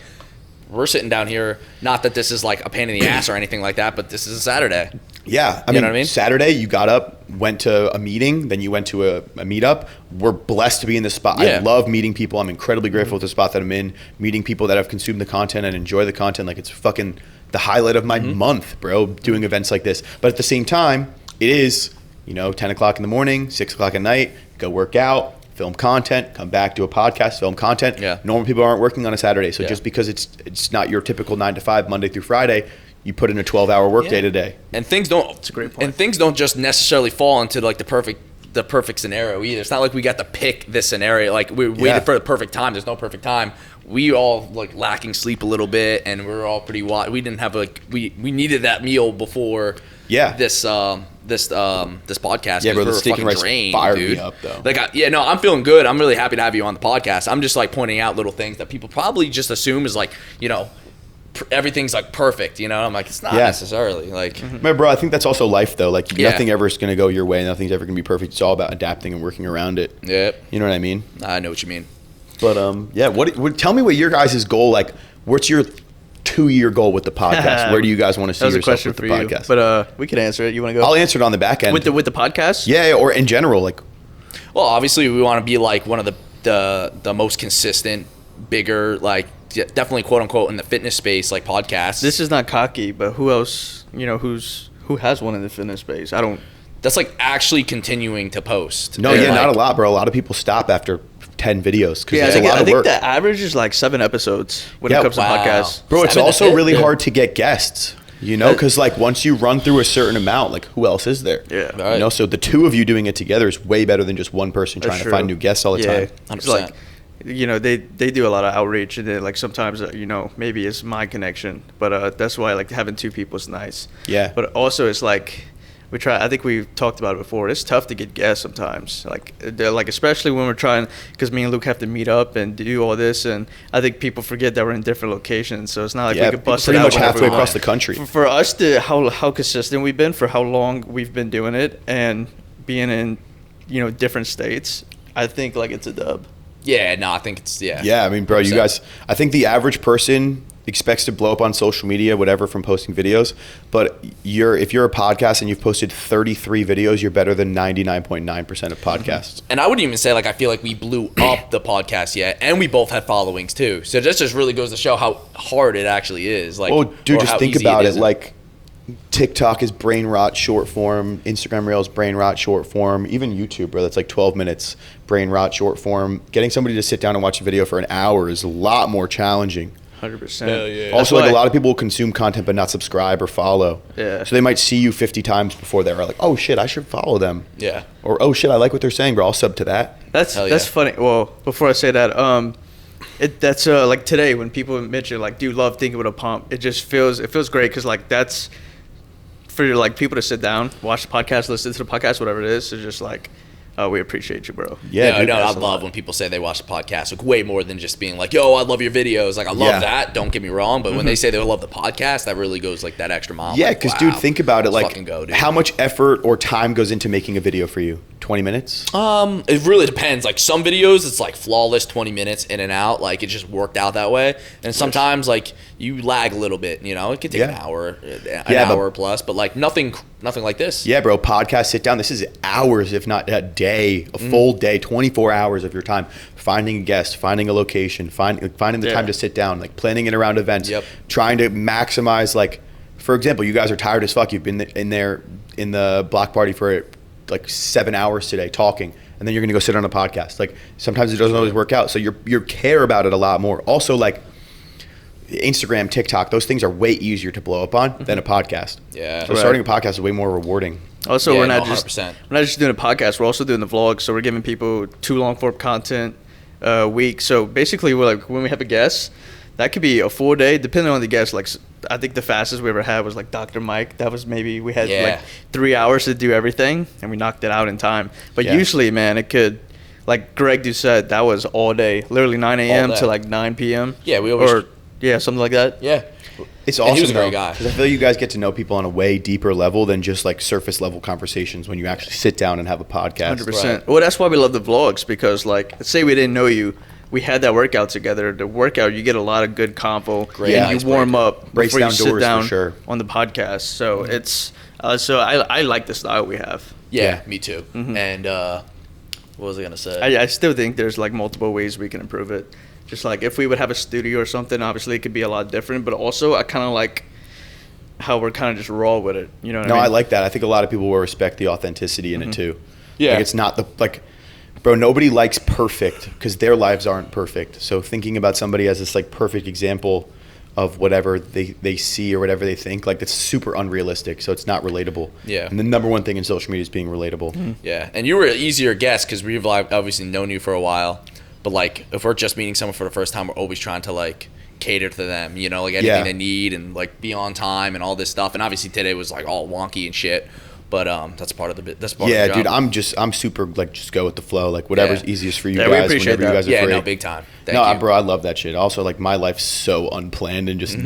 we're sitting down here, not that this is like a pain in the ass or anything like that, but this is a Saturday. Yeah. I mean, Saturday you got up, went to a meeting, then you went to a meetup. We're blessed to be in this spot. I love meeting people. I'm incredibly grateful with the spot that I'm in, meeting people that have consumed the content and enjoy the content. Like it's fucking the highlight of my month, bro, doing events like this. But at the same time, it is, 10 o'clock in the morning, 6 o'clock at night, go work out, film content, come back, do a podcast, film content. Yeah. Normal people aren't working on a Saturday. So just because it's not your typical 9 to 5, Monday through Friday, you put in a 12-hour workday today. And things don't. That's a great point. And things don't just necessarily fall into like the perfect scenario either. It's not like we got to pick this scenario. Like we waited for the perfect time. There's no perfect time. We all like lacking sleep a little bit, and we're all pretty wild. We didn't have we needed that meal before. This podcast. Yeah, bro, the steak and rice fired me up, though. Like, I'm feeling good. I'm really happy to have you on the podcast. I'm just like pointing out little things that people probably just assume is like, everything's like perfect. I'm like, it's not necessarily like. Man, bro, I think that's also life, though. Like, nothing ever is gonna go your way. Nothing's ever gonna be perfect. It's all about adapting and working around it. Yep. You know what I mean? I know what you mean. But tell me what your guys' goal, like, what's your 2-year goal with the podcast? Where do you guys want to see yourself with the podcast? But we could answer it. You want to go? I'll answer it on the back end. With the podcast? Yeah, or in general, like. Well, obviously we want to be like one of the most consistent, bigger, like definitely quote unquote in the fitness space, like podcasts. This is not cocky, but who else? Who has one in the fitness space? That's like actually continuing to post. No, not a lot, bro. A lot of people stop after 10 videos because it's a lot of work. I think the average is like 7 episodes when it comes to podcasts. Bro, it's also really hard to get guests, because like once you run through a certain amount, like who else is there? Yeah. Right. So the two of you doing it together is way better than just one person trying to find new guests all the time. 100%. Like, they do a lot of outreach, and then like sometimes maybe it's my connection, but that's why like having 2 people is nice. Yeah. But also it's like I think we've talked about it before. It's tough to get guests sometimes, like especially when we're trying, because me and Luke have to meet up and do all this, and I think people forget that we're in different locations, so it's not like we could bust it out pretty much halfway across the country. For us to how consistent we've been, for how long we've been doing it, and being in different states, I think like it's a dub. Yeah, no, I think it's Yeah, I mean, bro, 100%. You guys, I think the average person expects to blow up on social media, whatever, from posting videos. But if you're a podcast and you've posted 33 videos, you're better than 99.9% of podcasts. And I wouldn't even say like I feel like we blew up the podcast yet, and we both have followings too. So this just really goes to show how hard it actually is. Like, well, dude, just think about it. Like, TikTok is brain rot short form, Instagram Reels brain rot short form, even YouTube, bro, that's like 12 minutes brain rot short form. Getting somebody to sit down and watch a video for an hour is a lot more challenging. 100%. Also, like a lot of people will consume content but not subscribe or follow. Yeah. So they might see you 50 times before they're like, oh shit, I should follow them. Yeah. Or oh shit, I like what they're saying, bro. I'll sub to that. That's funny. Well, before I say that, that's like today when people mention like, do you love thinking with a pump? It feels great because like that's for like people to sit down, watch the podcast, listen to the podcast, whatever it is. It's just like, oh, we appreciate you, bro. Yeah, dude, I love when people say they watch the podcast. Like way more than just being like, yo, I love your videos. Like I love that. Don't get me wrong, but when they say they love the podcast, that really goes like that extra mile. Yeah, because dude, think about it. Like, how much effort or time goes into making a video for you? 20 minutes? It really depends. Like some videos, it's like flawless 20 minutes in and out. Like it just worked out that way. And sometimes like you lag a little bit, you know, it could take an hour plus, but like nothing like this. Yeah, bro. Podcast sit down. This is hours, if not a day, a full day, 24 hours of your time. Finding a guest, finding a location, finding the time to sit down, like planning it around events, trying to maximize. Like, for example, you guys are tired as fuck. You've been in the block party for like 7 hours today talking, and then you're gonna go sit on a podcast. Like sometimes it doesn't always work out, so you care about it a lot more. Also, like Instagram, TikTok, those things are way easier to blow up on than a podcast. Yeah. So starting a podcast is way more rewarding. Also, we're not just doing a podcast. We're also doing the vlogs. So we're giving people 2 long form content a week. So basically, we're like when we have a guest, that could be a full day, depending on the guest. Like I think the fastest we ever had was like Dr. Mike. That was maybe we had like 3 hours to do everything, and we knocked it out in time. But usually, man, it could, like Greg said, that was all day, literally 9 a.m. to like 9 p.m. Yeah, we always something like that. Yeah. It's awesome. He was a great guy. Because I feel you guys get to know people on a way deeper level than just like surface level conversations when you actually sit down and have a podcast. 100%. Right. Well, that's why we love the vlogs, because like, let's say we didn't know you. We had that workout together. The workout, you get a lot of good convo. Great and you warm up breaks before down you sit doors down for sure. on the podcast. So it's so I like the style we have. Yeah, me too. And what was I gonna say? I still think there's like multiple ways we can improve it. Just like if we would have a studio or something, obviously it could be a lot different. But also, I kind of like how we're kind of just raw with it. You know what I mean? I like that. I think a lot of people will respect the authenticity in it too. Yeah. Like it's not bro, nobody likes perfect because their lives aren't perfect. So thinking about somebody as this like perfect example of whatever they see or whatever they think, like that's super unrealistic. So it's not relatable. Yeah. And the number one thing in social media is being relatable. Yeah. And you were an easier guest because we've obviously known you for a while. But like if we're just meeting someone for the first time, we're always trying to like cater to them, you know, like anything they need and like be on time and all this stuff. And obviously today was like all wonky and shit. But that's part of the that's part of the job. Dude, I'm super like just go with the flow, like whatever's easiest for you guys. We appreciate whenever you guys are free. No, big time. Thank you. Bro, I love that shit. Also, like my life's so unplanned and just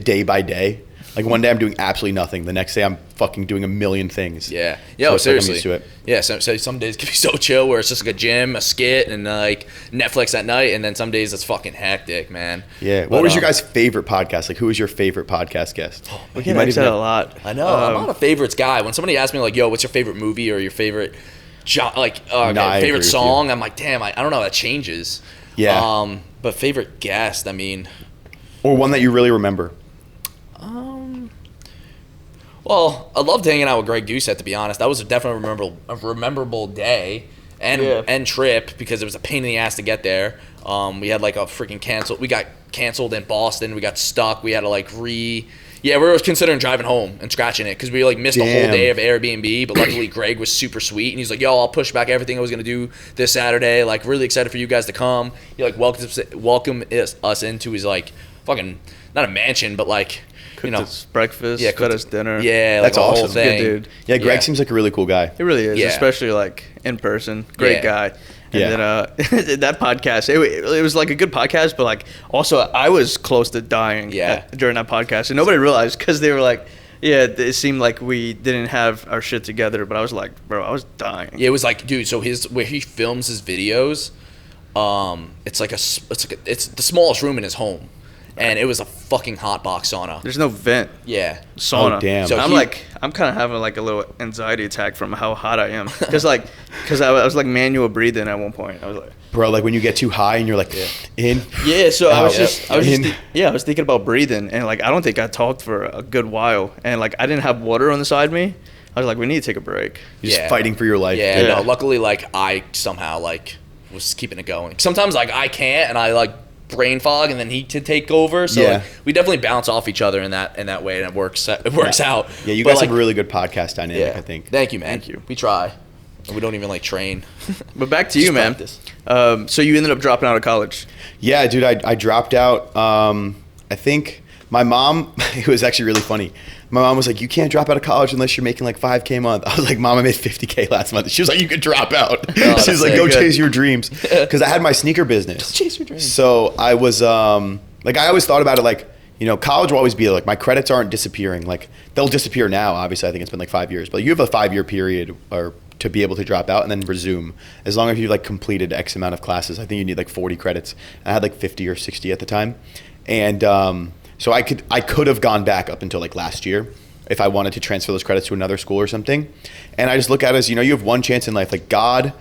day by day. Like one day I'm doing absolutely nothing. The next day I'm fucking doing a million things. Yeah. So Seriously. I'm used to it. Yeah. So some days can be so chill where it's just like a gym, a skit, and like Netflix at night, and then some days it's fucking hectic, man. Yeah. What was your guys' favorite podcast? Like, who was your favorite podcast guest? We get asked that a lot. I know. I'm not a favorites guy. When somebody asks me like, "Yo, what's your favorite movie or your favorite favorite song?" I'm like, damn, I don't know. That changes. Yeah. But favorite guest, I mean, or one that you really remember. Well, I loved hanging out with Greg Doucette, to be honest. That was definitely a memorable day and trip because it was a pain in the ass to get there. We had like a freaking cancel. We got canceled in Boston. We got stuck. We had to like we were considering driving home and scratching it because we like missed a whole day of Airbnb. But luckily, Greg was super sweet and he's like, "Yo, I'll push back everything I was gonna do this Saturday. Like, really excited for you guys to come." He like welcomed us into his like fucking not a mansion, but like. Cooked us breakfast, cooked us dinner. Yeah, that's like awesome. Whole thing. Good dude. Yeah, Greg seems like a really cool guy. He really is, Yeah. especially like in person. Great guy. And then that podcast, it was like a good podcast, but like also I was close to dying during that podcast, and nobody realized because they were like, it seemed like we didn't have our shit together, but I was like, bro, I was dying. Yeah, it was like, dude. So where he films his videos, it's the smallest room in his home. And it was a fucking hot box sauna. There's no vent. Yeah. Sauna. Oh, damn. So I'm kind of having like a little anxiety attack from how hot I am. Because I was like manual breathing at one point. I was like, bro, like when you get too high and you're like in. Yeah. So I was out, I was thinking about breathing, and like I don't think I talked for a good while, and like I didn't have water on the side of me. I was like, we need to take a break. You're just fighting for your life. Yeah. No, luckily, like I somehow like was keeping it going. Sometimes like I can't, and I like. Brain fog, and then he to take over. So like, we definitely bounce off each other in that way, and it works out. Yeah, you guys have a really good podcast dynamic. I think. Thank you, man. Thank you. We try. And we don't even like train. But back to you, man. Practice. So you ended up dropping out of college. Yeah, dude, I dropped out. I think my mom. It was actually really funny. My mom was like, "You can't drop out of college unless you're making like $5K a month." I was like, "Mom, I made $50K last month." She was like, "You could drop out." She was like, "Go chase your dreams," because I had my sneaker business. Chase your dreams. So I was like, I always thought about it like, you know, college will always be like my credits aren't disappearing. Like they'll disappear now. Obviously, I think it's been like 5 years, but you have a 5-year period or to be able to drop out and then resume. As long as you like completed X amount of classes, I think you need like 40 credits. I had like 50 or 60 at the time. And so I could have gone back up until like last year if I wanted to transfer those credits to another school or something. And I just look at it as, you know, you have one chance in life. Like God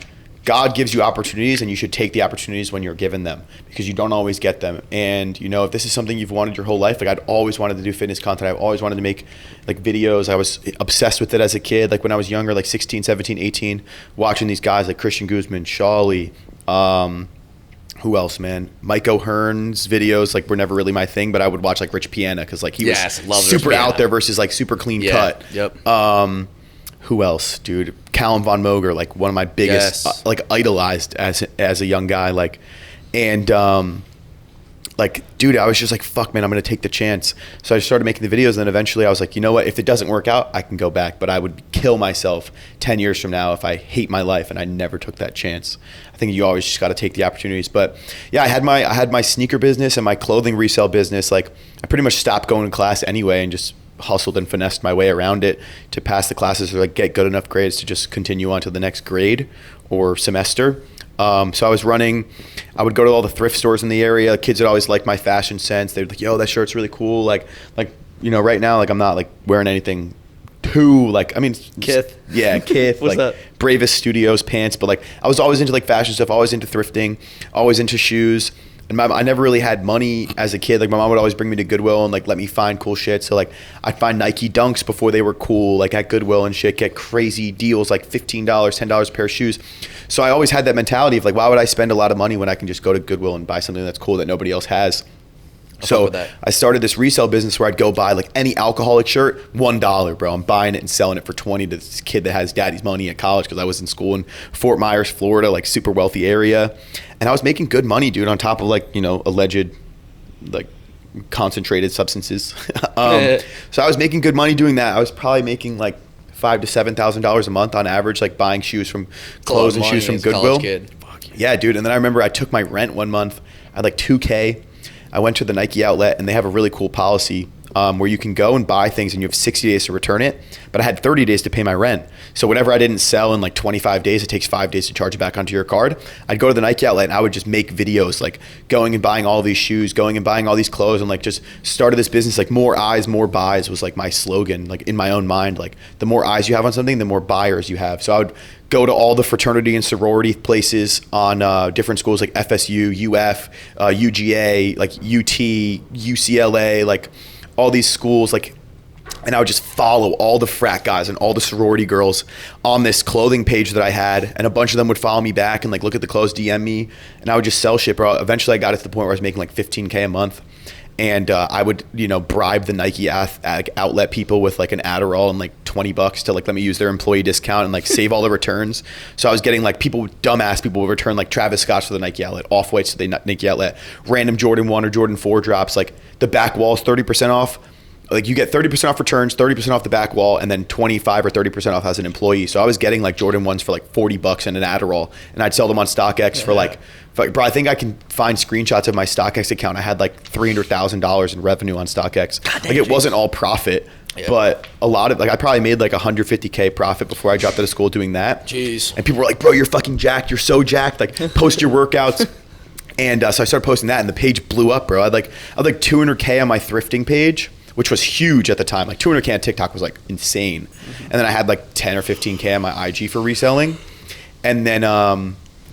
gives you opportunities, and you should take the opportunities when you're given them, because you don't always get them. And, you know, if this is something you've wanted your whole life, like I'd always wanted to do fitness content. I've always wanted to make like videos. I was obsessed with it as a kid. Like when I was younger, like 16, 17, 18, watching these guys like Christian Guzman, Shawley, who else, man? Mike O'Hearn's videos like were never really my thing, but I would watch like Rich Piana because like he was super out there versus like super clean cut. Yep. Who else, dude? Callum Von Moger, like one of my biggest, like idolized as a young guy, like, and like, dude, I was just like, fuck, man, I'm gonna take the chance. So I started making the videos, and then eventually I was like, you know what? If it doesn't work out, I can go back, but I would kill myself 10 years from now if I hate my life and I never took that chance. I think you always just got to take the opportunities. But yeah, I had my sneaker business and my clothing resale business. Like I pretty much stopped going to class anyway and just hustled and finessed my way around it to pass the classes or like get good enough grades to just continue on to the next grade or semester. So I would go to all the thrift stores in the area. Kids would always like my fashion sense. They'd be like, yo, that shirt's really cool. Like, you know, right now, like I'm not like wearing anything too, like, I mean, Kith. Yeah, Kith. What's like that? Bravest Studios pants. But like, I was always into like fashion stuff, always into thrifting, always into shoes. And I never really had money as a kid. Like my mom would always bring me to Goodwill and like let me find cool shit. So like I'd find Nike Dunks before they were cool, like at Goodwill and shit, get crazy deals, like $15, $10 a pair of shoes. So I always had that mentality of like, why would I spend a lot of money when I can just go to Goodwill and buy something that's cool that nobody else has? So I started this resale business where I'd go buy like any alcoholic shirt, $1, bro. I'm buying it and selling it for 20 to this kid that has daddy's money at college, because I was in school in Fort Myers, Florida, like super wealthy area. And I was making good money, dude, on top of like, you know, alleged like concentrated substances. So I was making good money doing that. I was probably making like $5,000 to $7,000 a month on average, like buying shoes from clothes and shoes from Goodwill. Yeah, dude. And then I remember I took my rent one month. I had like $2K. I went to the Nike outlet, and they have a really cool policy where you can go and buy things and you have 60 days to return it. But I had 30 days to pay my rent. So whatever I didn't sell in like 25 days, it takes 5 days to charge it back onto your card. I'd go to the Nike outlet and I would just make videos, like going and buying all these shoes, going and buying all these clothes, and like just started this business. Like more eyes, more buys was like my slogan, like in my own mind. Like the more eyes you have on something, the more buyers you have. So I would go to all the fraternity and sorority places on different schools like FSU, UF, UGA, like UT, UCLA, like all these schools, like, and I would just follow all the frat guys and all the sorority girls on this clothing page that I had, and a bunch of them would follow me back and like look at the clothes, DM me, and I would just sell shit, bro. Eventually I got it to the point where I was making like $15K a month. And I would, you know, bribe the Nike outlet people with like an Adderall and like $20 to like let me use their employee discount and like save all the returns. So I was getting like dumbass people would return like Travis Scott's to the Nike outlet, Off-Whites to the Nike outlet, random Jordan 1 or Jordan 4 drops, like the back wall's 30% off. Like you get 30% off returns, 30% off the back wall, and then 25 or 30% off as an employee. So I was getting like Jordan 1s for like $40 and an Adderall, and I'd sell them on StockX for like, bro, I think I can find screenshots of my StockX account. I had like $300,000 in revenue on StockX. Like it wasn't all profit, but a lot of, like I probably made like $150K profit before I dropped out of school doing that. Jeez. And people were like, bro, you're fucking jacked. You're so jacked. Like post your workouts. And so I started posting that, and the page blew up, bro. I had like 200K on my thrifting page, which was huge at the time. Like 200K on TikTok was like insane. And then I had like 10 or 15K on my IG for reselling. And then,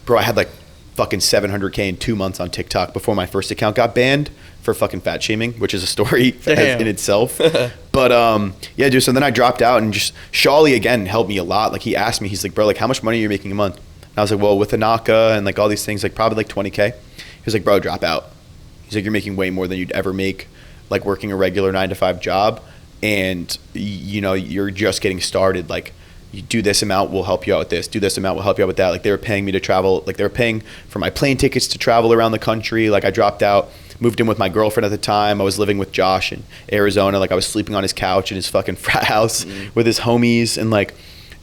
bro, I had like fucking 700K in 2 months on TikTok before my first account got banned for fucking fat shaming, which is a story in itself. But yeah, dude, so then I dropped out, and just Shawley again helped me a lot. Like he asked me, he's like, bro, like how much money are you making a month? And I was like, well, with Anaka and like all these things, like probably like 20K. He was like, bro, drop out. He's like, you're making way more than you'd ever make like working a regular 9-to-5 job, and you know, you're just getting started. Like you do this amount, we'll help you out with this, do this amount, we'll help you out with that. Like they were paying me to travel, like they were paying for my plane tickets to travel around the country. Like I dropped out, moved in with my girlfriend at the time. I was living with Josh in Arizona. Like I was sleeping on his couch in his fucking frat house with his homies, and like,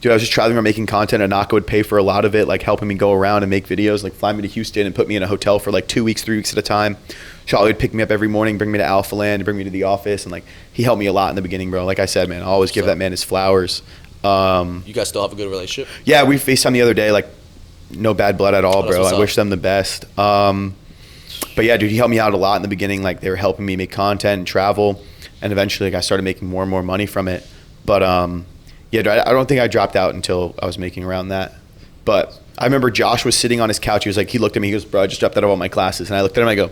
dude, I was just traveling around making content. Anaka would pay for a lot of it, like helping me go around and make videos, like fly me to Houston and put me in a hotel for like 2 weeks, 3 weeks at a time. Charlie would pick me up every morning, bring me to Alpha Land, bring me to the office, and like he helped me a lot in the beginning, bro. Like I said, man, I always give that man his flowers. You guys still have a good relationship? Yeah, we FaceTime the other day, like no bad blood at all, bro. I wish them the best. But yeah, dude, he helped me out a lot in the beginning. Like they were helping me make content and travel, and eventually like, I started making more and more money from it. But yeah, dude, I don't think I dropped out until I was making around that. But I remember Josh was sitting on his couch. He looked at me. He goes, bro, I just dropped out of all my classes. And I looked at him. I go,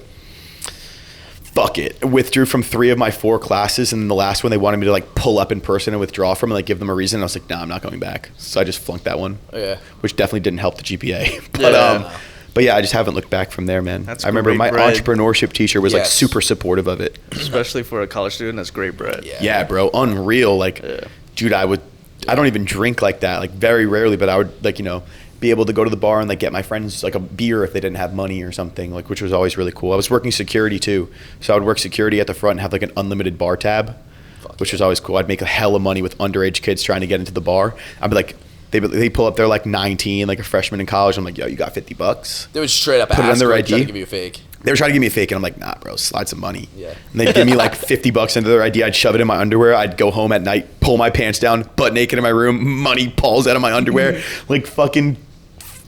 fuck it. I withdrew from 3 of my 4 classes. And the last one, they wanted me to like pull up in person and withdraw from and like give them a reason. And I was like, nah, I'm not going back. So I just flunked that one. Yeah. Which definitely didn't help the GPA. Yeah. But yeah, I just haven't looked back from there, man. That's I remember my bread. entrepreneurship teacher was like super supportive of it. Especially for a college student, that's great bread. Yeah, bro. Unreal. Like, dude, I don't even drink like that. Like very rarely, but I would like, be able to go to the bar and like get my friends like a beer if they didn't have money or something, like, which was always really cool. I was working security too. So I would work security at the front and have like an unlimited bar tab, which was always cool. I'd make a hell of money with underage kids trying to get into the bar. I'd be like, they pull up, they're like 19, like a freshman in college. I'm like, yo, you got $50? They would straight up put it on their ID. try to give you a fake. They were trying to give me a fake, and I'm like, nah, bro, slide some money. Yeah. And they'd give me like $50 into their ID. I'd shove it in my underwear. I'd go home at night, pull my pants down, butt naked in my room, money falls out of my underwear, like fucking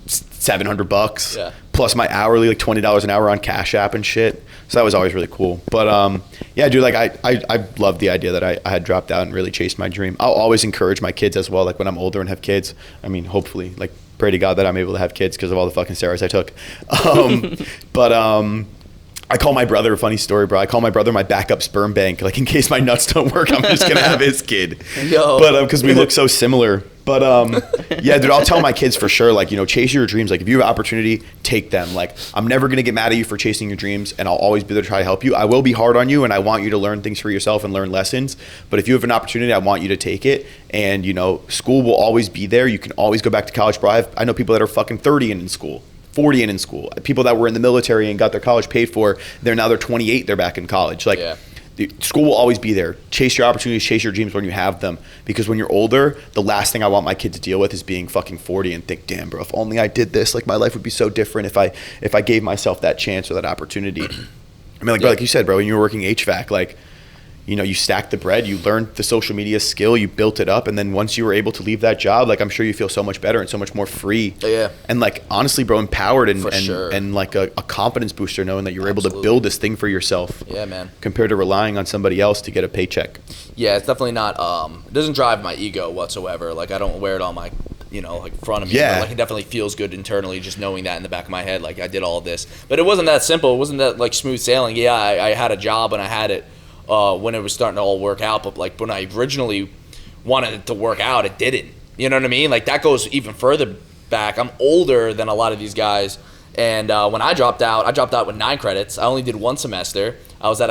$700. Yeah. Plus my hourly, like $20 an hour on Cash App and shit. So that was always really cool. But yeah, dude, like I love the idea that I had dropped out and really chased my dream. I'll always encourage my kids as well. Like when I'm older and have kids, I mean, hopefully, like pray to God that I'm able to have kids because of all the fucking steroids I took. But I call my brother, a funny story, bro. I call my brother my backup sperm bank. Like in case my nuts don't work, I'm just gonna have his kid. Yo. But because we look so similar. But yeah, dude, I'll tell my kids for sure, like, chase your dreams. Like if you have an opportunity, take them. Like I'm never gonna get mad at you for chasing your dreams, and I'll always be there to try to help you. I will be hard on you, and I want you to learn things for yourself and learn lessons. But if you have an opportunity, I want you to take it. And school will always be there. You can always go back to college, bro. I know people that are fucking 30 and in school. 40 and in school. People that were in the military and got their college paid for, they're 28, they're back in college. Like, school will always be there. Chase your opportunities, chase your dreams when you have them. Because when you're older, the last thing I want my kid to deal with is being fucking 40 and think, damn, bro, if only I did this, like my life would be so different if I gave myself that chance or that opportunity. I mean, like, bro, like you said, bro, when you were working HVAC, like, you stacked the bread, you learned the social media skill, you built it up, and then once you were able to leave that job, like I'm sure you feel so much better and so much more free. Yeah. And like honestly, bro, empowered and sure. and like a confidence booster knowing that you were able to build this thing for yourself. Yeah, man. Compared to relying on somebody else to get a paycheck. Yeah, it's definitely not it doesn't drive my ego whatsoever. Like I don't wear it on my like front of me. Yeah. But, like it definitely feels good internally just knowing that in the back of my head, like I did all of this. But it wasn't that simple. It wasn't that like smooth sailing. Yeah, I had a job and I had it when it was starting to all work out, but like when I originally wanted it to work out, it didn't. You know what I mean? Like that goes even further back. I'm older than a lot of these guys, and when I dropped out with 9 credits. I only did 1 semester. I was at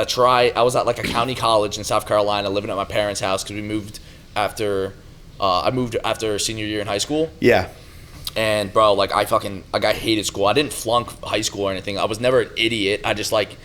like a county college in South Carolina, living at my parents' house because we moved after I moved after senior year in high school. Yeah. And bro, like I hated school. I didn't flunk high school or anything. I was never an idiot. I just like.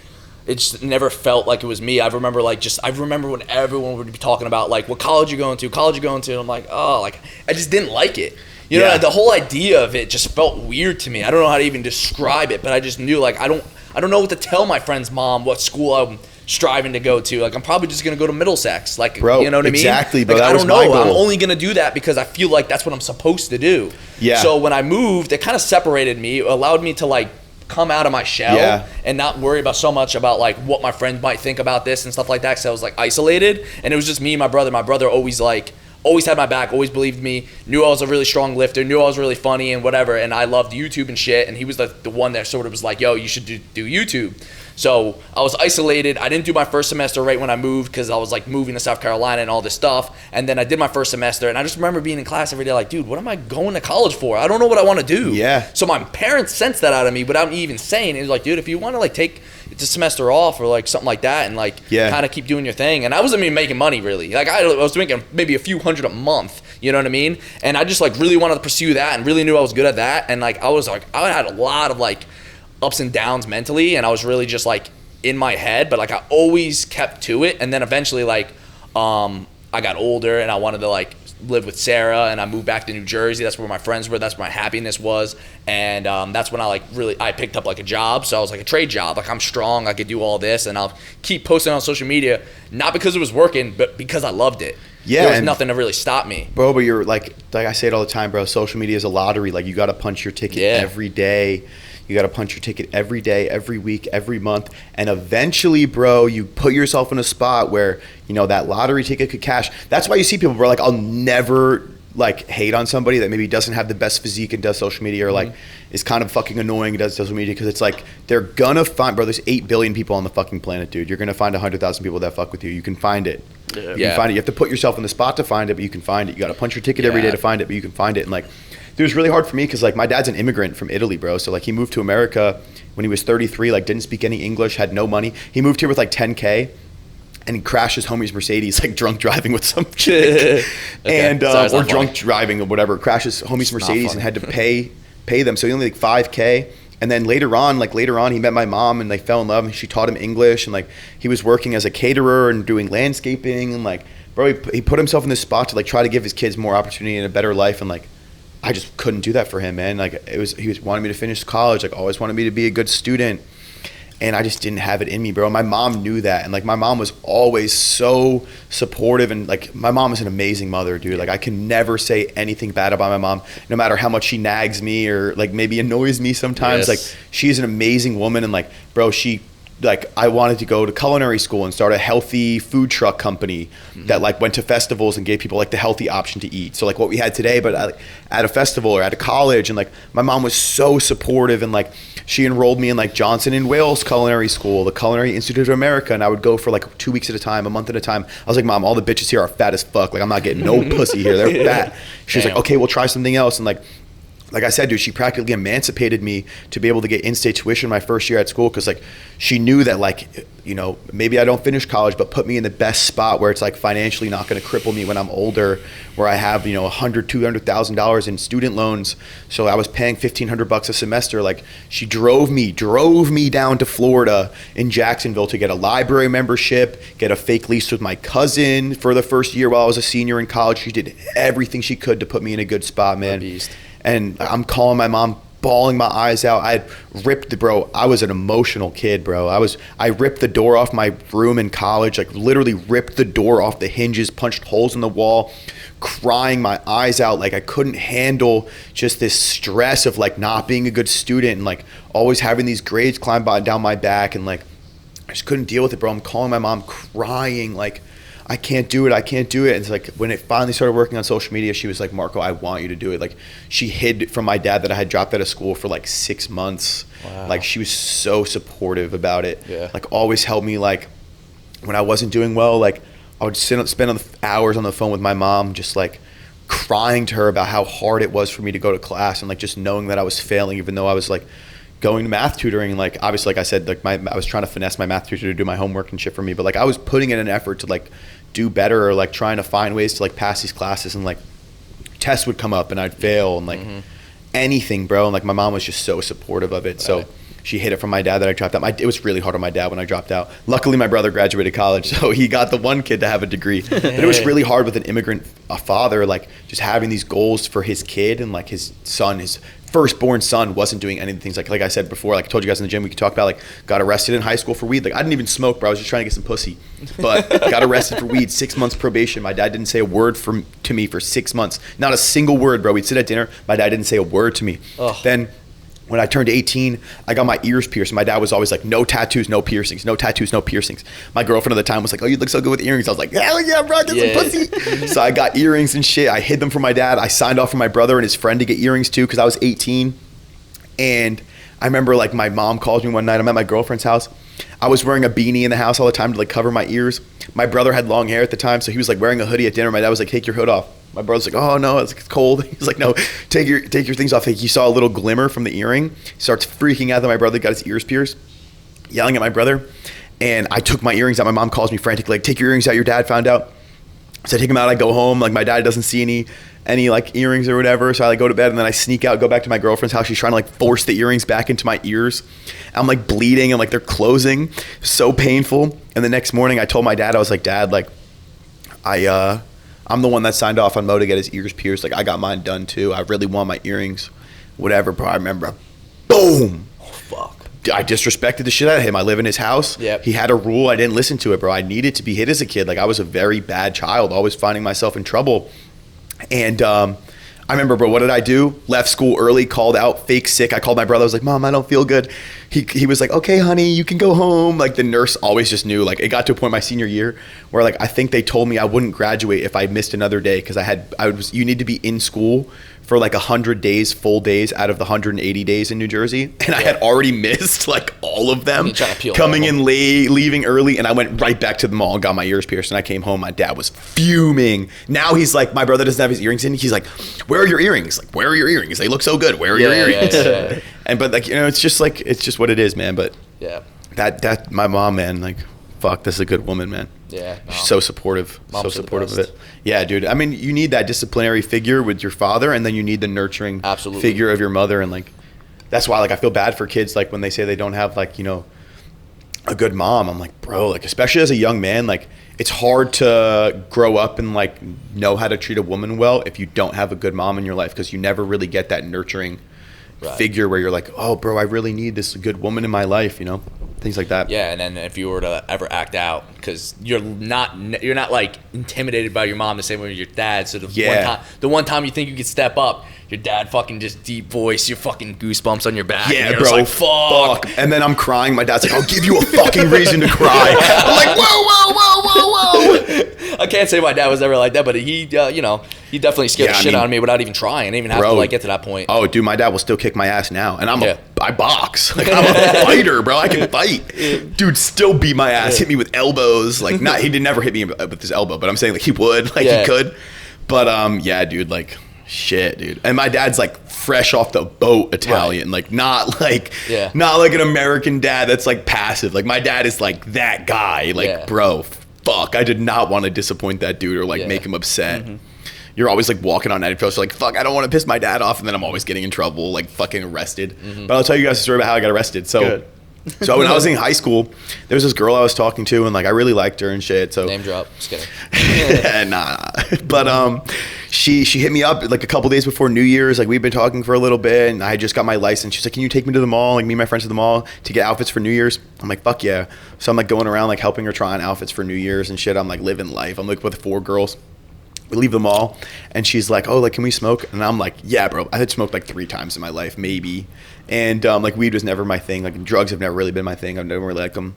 It just never felt like it was me. I remember when everyone would be talking about like what college you going to, and I'm like, oh, like I just didn't like it. You know, the whole idea of it just felt weird to me. I don't know how to even describe it, but I just knew like I don't know what to tell my friend's mom what school I'm striving to go to. Like I'm probably just gonna go to Middlesex. Like, bro, you know what I mean? Exactly, bro. Like, that I was don't my know. goal. I'm only gonna do that because I feel like that's what I'm supposed to do. Yeah. So when I moved, it kind of separated me, allowed me to like come out of my shell and not worry about so much about like what my friends might think about this and stuff like that, because I was like isolated and it was just me and my brother. My brother always had my back, always believed me, knew I was a really strong lifter, knew I was really funny and whatever, and I loved YouTube and shit, and he was the one that sort of was like, yo, you should do YouTube. So I was isolated. I didn't do my first semester right when I moved because I was like moving to South Carolina and all this stuff. And then I did my first semester, and I just remember being in class every day like, dude, what am I going to college for? I don't know what I want to do. Yeah. So my parents sensed that out of me without me even saying it. It was like, dude, if you want to like take the semester off or like something like that and like kind of keep doing your thing. And I wasn't even making money really. Like I was making maybe a few hundred a month. You know what I mean? And I just like really wanted to pursue that and really knew I was good at that. And like I had a lot of like ups and downs mentally, and I was really just like in my head, but like I always kept to it. And then eventually like I got older and I wanted to like live with Sarah, and I moved back to New Jersey. That's where my friends were, that's where my happiness was. And that's when I picked up like a job. So I was like a trade job, like I'm strong, I could do all this, and I'll keep posting on social media, not because it was working, but because I loved it. Yeah, there was and- nothing to really stop me. Bro, but you're like I say it all the time, bro. Social media is a lottery. Like, you got to punch your ticket every day. You got to punch your ticket every day, every week, every month. And eventually, bro, you put yourself in a spot where, you know, that lottery ticket could cash. That's why you see people, bro, like, I'll never like hate on somebody that maybe doesn't have the best physique and does social media, or like is kind of fucking annoying and does social media, because it's like they're gonna find, bro, there's 8 billion people on the fucking planet, dude. You're gonna find 100,000 people that fuck with you. You can find it. You can find it. You have to put yourself in the spot to find it, but you can find it. You got to punch your ticket every day to find it, but you can find it. And like, it was really hard for me because like my dad's an immigrant from Italy, bro. So like he moved to America when he was 33, like didn't speak any English, had no money. He moved here with like 10K. And he crashed his homie's Mercedes, like drunk driving with some chick, and or drunk driving or whatever. Crashed his homie's Mercedes and had to pay them. So he only like 5K. And then later on, he met my mom and they fell in love. And she taught him English, and like he was working as a caterer and doing landscaping, and like, bro, he put himself in this spot to like try to give his kids more opportunity and a better life. And like, I just couldn't do that for him, man. Like he was wanting me to finish college, like always wanted me to be a good student. And I just didn't have it in me, bro. My mom knew that. And like, my mom was always so supportive. And like, my mom is an amazing mother, dude. Like, I can never say anything bad about my mom, no matter how much she nags me or like maybe annoys me sometimes. Like, she's an amazing woman. And like, bro, I wanted to go to culinary school and start a healthy food truck company that like went to festivals and gave people like the healthy option to eat. So like what we had today, but at a festival or at a college. And like, my mom was so supportive, and like, she enrolled me in like Johnson and Wales Culinary School, the Culinary Institute of America. And I would go for like 2 weeks at a time, a month at a time. I was like, Mom, all the bitches here are fat as fuck. Like, I'm not getting no pussy here. They're fat. She was like, okay, we'll try something else. And like I said, dude, she practically emancipated me to be able to get in-state tuition my first year at school, because like she knew that like, you know, maybe I don't finish college, but put me in the best spot where it's like financially not going to cripple me when I'm older, where I have, you know, $200,000 in student loans. So I was paying $1,500 a semester. Like, she drove me down to Florida in Jacksonville to get a library membership, get a fake lease with my cousin for the first year while I was a senior in college. She did everything she could to put me in a good spot, man. And I'm calling my mom, bawling my eyes out. I had ripped I was an emotional kid, bro. I ripped the door off my room in college, like literally ripped the door off the hinges, punched holes in the wall, crying my eyes out. Like, I couldn't handle just this stress of like not being a good student and like always having these grades climb down my back. And like, I just couldn't deal with it, bro. I'm calling my mom crying, like, I can't do it. And it's like, when it finally started working on social media, she was like, Marco, I want you to do it. Like, she hid from my dad that I had dropped out of school for like 6 months. Wow. Like, she was so supportive about it. Yeah. Like, always helped me. Like, when I wasn't doing well, like, I would spend hours on the phone with my mom, just like crying to her about how hard it was for me to go to class, and like just knowing that I was failing, even though I was like going to math tutoring. Like, obviously, like I said, like I was trying to finesse my math tutor to do my homework and shit for me, but like I was putting in an effort to like do better, or like trying to find ways to like pass these classes, and like tests would come up and I'd fail, and like anything, bro. And like, my mom was just so supportive of it. So she hid it from my dad that I dropped out. It was really hard on my dad when I dropped out. Luckily, my brother graduated college, so he got the one kid to have a degree. But it was really hard with an immigrant father, like just having these goals for his kid, and like his firstborn son wasn't doing any of the things like I said before, like I told you guys in the gym, we could talk about, like, got arrested in high school for weed. Like, I didn't even smoke, bro. I was just trying to get some pussy, but got arrested for weed. 6 months probation. My dad didn't say a word to me for 6 months. Not a single word, bro. We'd sit at dinner. My dad didn't say a word to me. Ugh. Then when I turned 18, I got my ears pierced. My dad was always like, no tattoos, no piercings, no tattoos, no piercings. My girlfriend at the time was like, oh, you look so good with earrings. I was like, hell yeah, bro, get some pussy. So I got earrings and shit. I hid them from my dad. I signed off for my brother and his friend to get earrings too, because I was 18. And I remember, like, my mom called me one night. I'm at my girlfriend's house. I was wearing a beanie in the house all the time to like cover my ears. My brother had long hair at the time, so he was like wearing a hoodie at dinner. My dad was like, take your hood off. My brother's like, oh no, it's cold. He's like, no, take your things off. Like, he saw a little glimmer from the earring. He starts freaking out that my brother got his ears pierced, yelling at my brother. And I took my earrings out. My mom calls me frantically, like, take your earrings out. Your dad found out. So I take them out. I go home. Like, my dad doesn't see any like earrings or whatever. So I like go to bed, and then I sneak out, go back to my girlfriend's house. She's trying to like force the earrings back into my ears. I'm like bleeding, and like they're closing. So painful. And the next morning I told my dad, I was like, Dad, like I'm the one that signed off on Mo to get his ears pierced. Like, I got mine done too. I really want my earrings. Whatever, bro. I remember, boom. Oh, fuck. I disrespected the shit out of him. I live in his house. Yep. He had a rule. I didn't listen to it, bro. I needed to be hit as a kid. Like, I was a very bad child, always finding myself in trouble. And I remember, bro, what did I do? Left school early, called out, fake sick. I called my brother. I was like, Mom, I don't feel good. He was like, okay, honey, you can go home. Like, the nurse always just knew. Like, it got to a point my senior year where, like, I think they told me I wouldn't graduate if I missed another day, because you need to be in school for like 100 days, full days out of the 180 days in New Jersey. And I had already missed like all of them, coming in late, leaving early. And I went right back to the mall and got my ears pierced. And I came home, my dad was fuming. Now he's like, my brother doesn't have his earrings in. He's like, where are your earrings? Like, where are your earrings? They look so good. Where are your earrings? Yeah. And, but like, you know, it's just what it is, man. But yeah, that my mom, man, like, fuck, this is a good woman, man. Yeah. No. She's so supportive. So supportive of it. Yeah, dude. I mean, you need that disciplinary figure with your father, and then you need the nurturing figure of your mother. And like, that's why, like, I feel bad for kids, like, when they say they don't have, like, you know, a good mom. I'm like, bro, like, especially as a young man, like, it's hard to grow up and like know how to treat a woman well if you don't have a good mom in your life, because you never really get that nurturing figure where you're like, oh, bro, I really need this good woman in my life, you know, things like that. Yeah, and then if you were to ever act out, because you're not like intimidated by your mom the same way your dad. So the one time you think you could step up, your dad fucking just deep voice, your fucking goosebumps on your back. Yeah, and bro, like, fuck. And then I'm crying. My dad's like, I'll give you a fucking reason to cry. I'm like, whoa. I can't say my dad was ever like that, but he, you know, he definitely scared the shit out of me without even trying. I didn't even have to like get to that point. Oh, dude, my dad will still kick my ass now, and I box. Like, I'm a fighter, bro. I can fight. Dude, still beat my ass. Hit me with elbows. Like, he did never hit me with his elbow, but I'm saying like he would, like he could. But yeah, dude, like, shit, dude. And my dad's like fresh off the boat Italian, like not like an American dad that's like passive. Like, my dad is like that guy. Like, bro, fuck, I did not want to disappoint that dude or like make him upset. Mm-hmm. You're always like walking on night post, like, fuck, I don't want to piss my dad off, and then I'm always getting in trouble, like fucking arrested. Mm-hmm. But I'll tell you guys a story about how I got arrested. So so when I was in high school, there was this girl I was talking to, and like I really liked her and shit. So name drop, just kidding. Nah. But she hit me up like a couple days before New Year's. Like, we'd been talking for a little bit, and I had just got my license. She's like, can you take me to the mall? Like, me and my friends to the mall to get outfits for New Year's. I'm like, fuck yeah. So I'm like going around like helping her try on outfits for New Year's and shit. I'm like living life. I'm like with 4 girls. We leave the mall, and she's like, oh, like, can we smoke? And I'm like, yeah, bro. I had smoked like 3 times in my life, maybe. And like, weed was never my thing. Like, drugs have never really been my thing. I've never really liked them.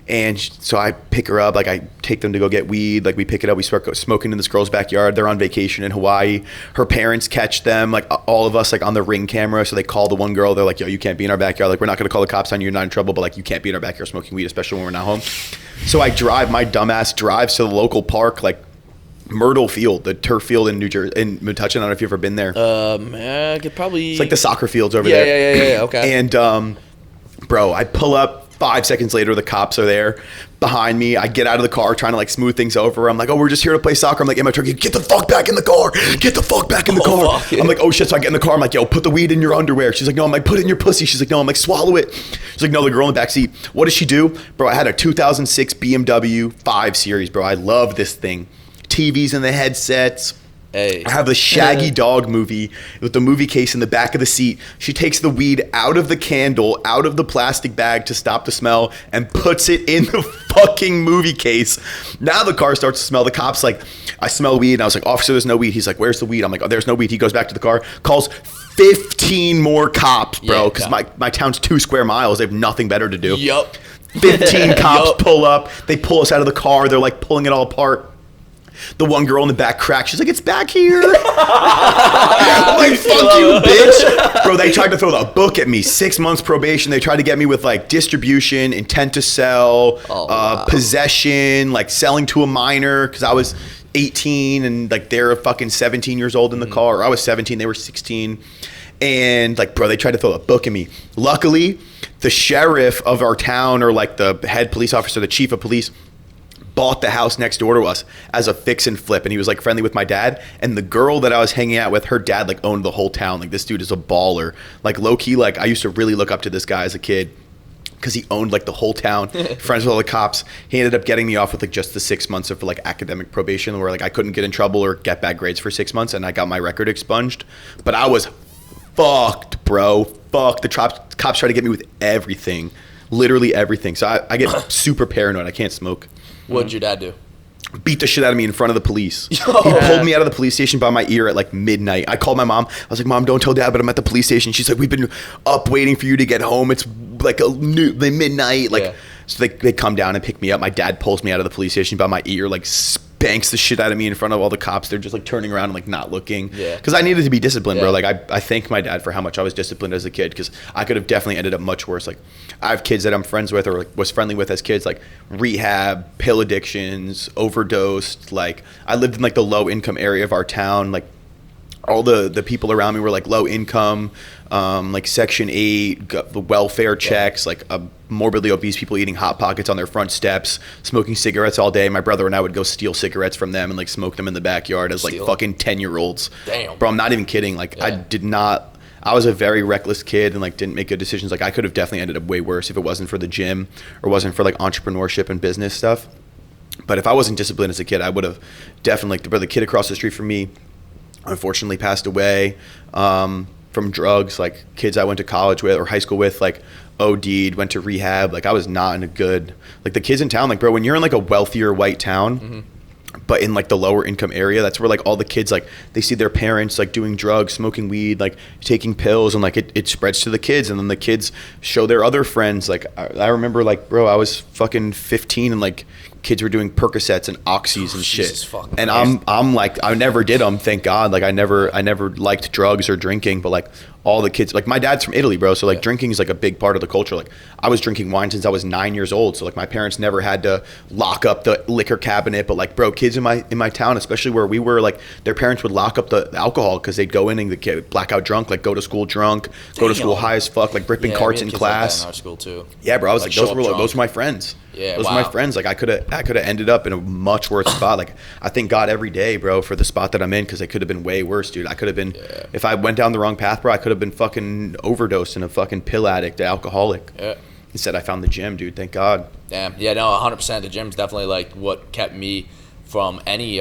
And so I pick her up, like, I take them to go get weed. Like, we pick it up, we start smoking in this girl's backyard. They're on vacation in Hawaii. Her parents catch them, like, all of us, like, on the Ring camera. So they call the one girl. They're like, yo, you can't be in our backyard. Like, we're not going to call the cops on you. You're not in trouble, but like, you can't be in our backyard smoking weed, especially when we're not home. So my dumbass drives to the local park, like Myrtle Field, the turf field in New Jersey, in Metuchen. I don't know if you've ever been there. I could probably. It's like the soccer fields over there. Yeah, okay. And bro, I pull up. 5 seconds later, the cops are there behind me. I get out of the car trying to like smooth things over. I'm like, oh, we're just here to play soccer. I'm like, in my truck, get the fuck back in the car. Get the fuck back in the car. Fuck, yeah. I'm like, oh shit. So I get in the car. I'm like, yo, put the weed in your underwear. She's like, no. I'm like, put it in your pussy. She's like, no. I'm like, swallow it. She's like, no, the girl in the backseat. What does she do? Bro, I had a 2006 BMW 5 Series, bro. I love this thing. TVs in the headsets. Hey. I have the Shaggy Dog movie with the movie case in the back of the seat. She takes the weed out of the candle, out of the plastic bag to stop the smell, and puts it in the fucking movie case. Now the car starts to smell. The cop's like, I smell weed. And I was like, officer, there's no weed. He's like, where's the weed? I'm like, oh, there's no weed. He goes back to the car, calls 15 more cops, bro, because my town's 2 square miles. They have nothing better to do. Yup. 15 cops pull up. They pull us out of the car. They're like pulling it all apart. The one girl in the back cracked. She's like, it's back here. I'm like, fuck you, bitch. Bro, they tried to throw the book at me. 6 months probation. They tried to get me with like distribution, intent to sell, possession, like selling to a minor, because I was 18 and like they're fucking 17 years old in the car. Or I was 17, they were 16. And like, bro, they tried to throw a book at me. Luckily, the sheriff of our town, or like the head police officer, the chief of police, bought the house next door to us as a fix and flip, and he was like friendly with my dad. And the girl that I was hanging out with, her dad like owned the whole town. Like, this dude is a baller. Like, low key, like I used to really look up to this guy as a kid because he owned like the whole town. Friends with all the cops. He ended up getting me off with like just the 6 months of like academic probation, where like I couldn't get in trouble or get bad grades for 6 months, and I got my record expunged. But I was fucked, bro. Fuck. The Cops try to get me with everything, literally everything. So I get super paranoid. I can't smoke. What did your dad do? Beat the shit out of me in front of the police. He pulled me out of the police station by my ear at like midnight. I called my mom. I was like, Mom, don't tell Dad, but I'm at the police station. She's like, we've been up waiting for you to get home. It's like midnight. Like, so they come down and pick me up. My dad pulls me out of the police station by my ear, like spanks the shit out of me in front of all the cops. They're just like turning around and like not looking. Yeah. Because I needed to be disciplined, bro. Like I thank my dad for how much I was disciplined as a kid, because I could have definitely ended up much worse. Like I have kids that I'm friends with or like was friendly with as kids, like rehab, pill addictions, overdosed. Like I lived in like the low income area of our town. Like all the people around me were like low income, like Section 8, the welfare checks, like morbidly obese people eating Hot Pockets on their front steps, smoking cigarettes all day. My brother and I would go steal cigarettes from them and like smoke them in the backyard as like fucking 10-year-olds. Damn. Bro, I'm not even kidding. Like I was a very reckless kid and like didn't make good decisions. Like I could have definitely ended up way worse if it wasn't for the gym or wasn't for like entrepreneurship and business stuff. But if I wasn't disciplined as a kid, I would have definitely, like the kid across the street from me unfortunately passed away from drugs. Like kids I went to college with or high school with, like OD'd, went to rehab. Like I was not in a good, like the kids in town, like bro, when you're in like a wealthier white town, but in like the lower income area, that's where like all the kids, like they see their parents like doing drugs, smoking weed, like taking pills, and like it spreads to the kids, and then the kids show their other friends. Like I remember, like bro, I was fucking 15 and like kids were doing Percocets and Oxys and shit. And I'm like, I never did them, thank God. Like I never liked drugs or drinking, but like all the kids, like my dad's from Italy, bro. So like drinking is like a big part of the culture. Like I was drinking wine since I was 9 years old. So like my parents never had to lock up the liquor cabinet, but like bro, kids in my town, especially where we were, like their parents would lock up the alcohol because they'd go in and get blackout drunk, like go to school drunk, go to school high as fuck, like ripping carts in class. Like in our school too. Yeah, bro. I was like those were my friends. Yeah, those are my friends. Like I could have ended up in a much worse spot. Like I thank God every day, bro, for the spot that I'm in, because it could have been way worse, dude. I could have been, if I went down the wrong path, bro, I could have been fucking overdosed and a fucking pill addict, an alcoholic. Yeah. Instead, I found the gym, dude. Thank God. Damn. Yeah, no, 100%. The gym's definitely like what kept me from any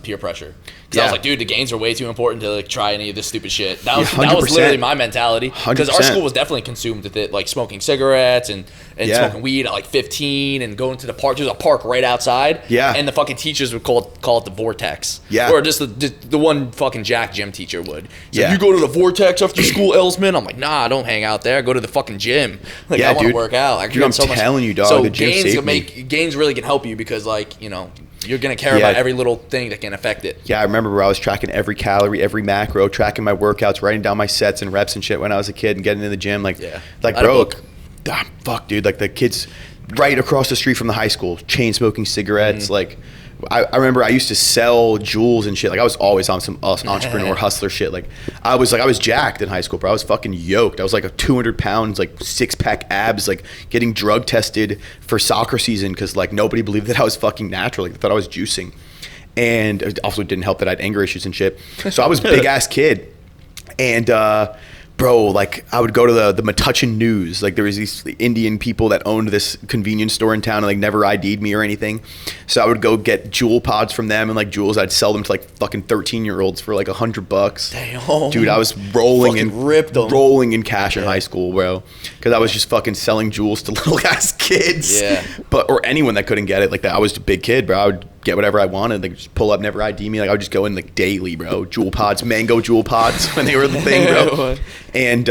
peer pressure. Because I was like, dude, the gains are way too important to like try any of this stupid shit. That was literally my mentality. Because our school was definitely consumed with it, like smoking cigarettes and smoking weed at like 15 and going to the park. There's a park right outside. Yeah. And the fucking teachers would call it the Vortex. Yeah. Or just the one fucking jack gym teacher would. So you go to the Vortex after school, Elsman? I'm like, nah, I don't hang out there. I go to the fucking gym. Like, I want to work out. Dude, I'm telling you, dog. So the gym gains really can help you because, like, you know, you're going to care about every little thing that can affect it. Yeah, I remember where I was tracking every calorie, every macro, tracking my workouts, writing down my sets and reps and shit when I was a kid and getting in the gym. Like, bro, fuck, dude. Like, the kids right across the street from the high school, chain smoking cigarettes. Like, I remember I used to sell jewels and shit. Like I was always on some entrepreneur hustler shit. Like I was jacked in high school, bro. I was fucking yoked. I was like a 200 pounds, like 6-pack abs, like getting drug tested for soccer season because like nobody believed that I was fucking natural. Like they thought I was juicing, and it also didn't help that I had anger issues and shit. So I was a big ass kid, and bro, like I would go to the Metuchen News. Like there was these Indian people that owned this convenience store in town and like never ID'd me or anything. So I would go get jewel pods from them and like jewels. I'd sell them to like fucking 13-year-olds for like $100. Damn. Dude, I was rolling in cash in high school, bro. Because I was just fucking selling jewels to little ass kids. Yeah. Or anyone that couldn't get it. Like that, I was a big kid, bro. I would get whatever I wanted. Like just pull up, never ID me. Like I would just go in like daily, bro. Jewel pods, mango jewel pods when they were the thing, bro. And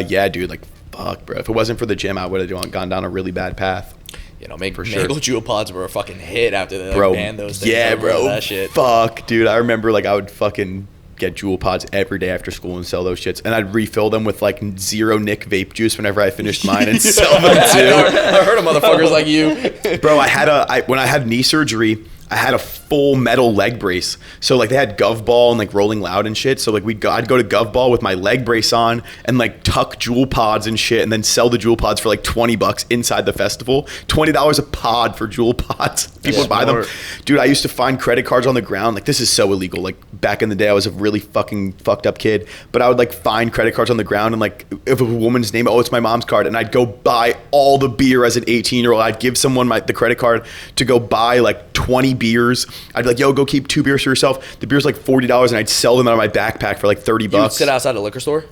yeah, dude, like fuck, bro. If it wasn't for the gym, I would have gone down a really bad path. You know, mango jewel pods were a fucking hit after they like, banned those things. Yeah, bro. That shit. Fuck, dude. I remember like I would fucking get jewel pods every day after school and sell those shits, and I'd refill them with like zero Nick vape juice whenever I finished mine and sell them too. I heard of motherfuckers like you, bro. When I had knee surgery, I had a full metal leg brace. So like they had Gov Ball and like Rolling Loud and shit. So like I'd go to Gov Ball with my leg brace on and like tuck jewel pods and shit, and then sell the jewel pods for like $20 inside the festival. $20 a pod for jewel pods. People would buy them. Dude, I used to find credit cards on the ground. Like this is so illegal. Like back in the day, I was a really fucking fucked up kid. But I would like find credit cards on the ground and like if a woman's name, oh, it's my mom's card, and I'd go buy all the beer as an 18-year-old. I'd give someone the credit card to go buy like 20 beers. I'd be like, yo, go keep 2 beers for yourself. The beer's like $40 and I'd sell them out of my backpack for like $30. You would sit outside a liquor store?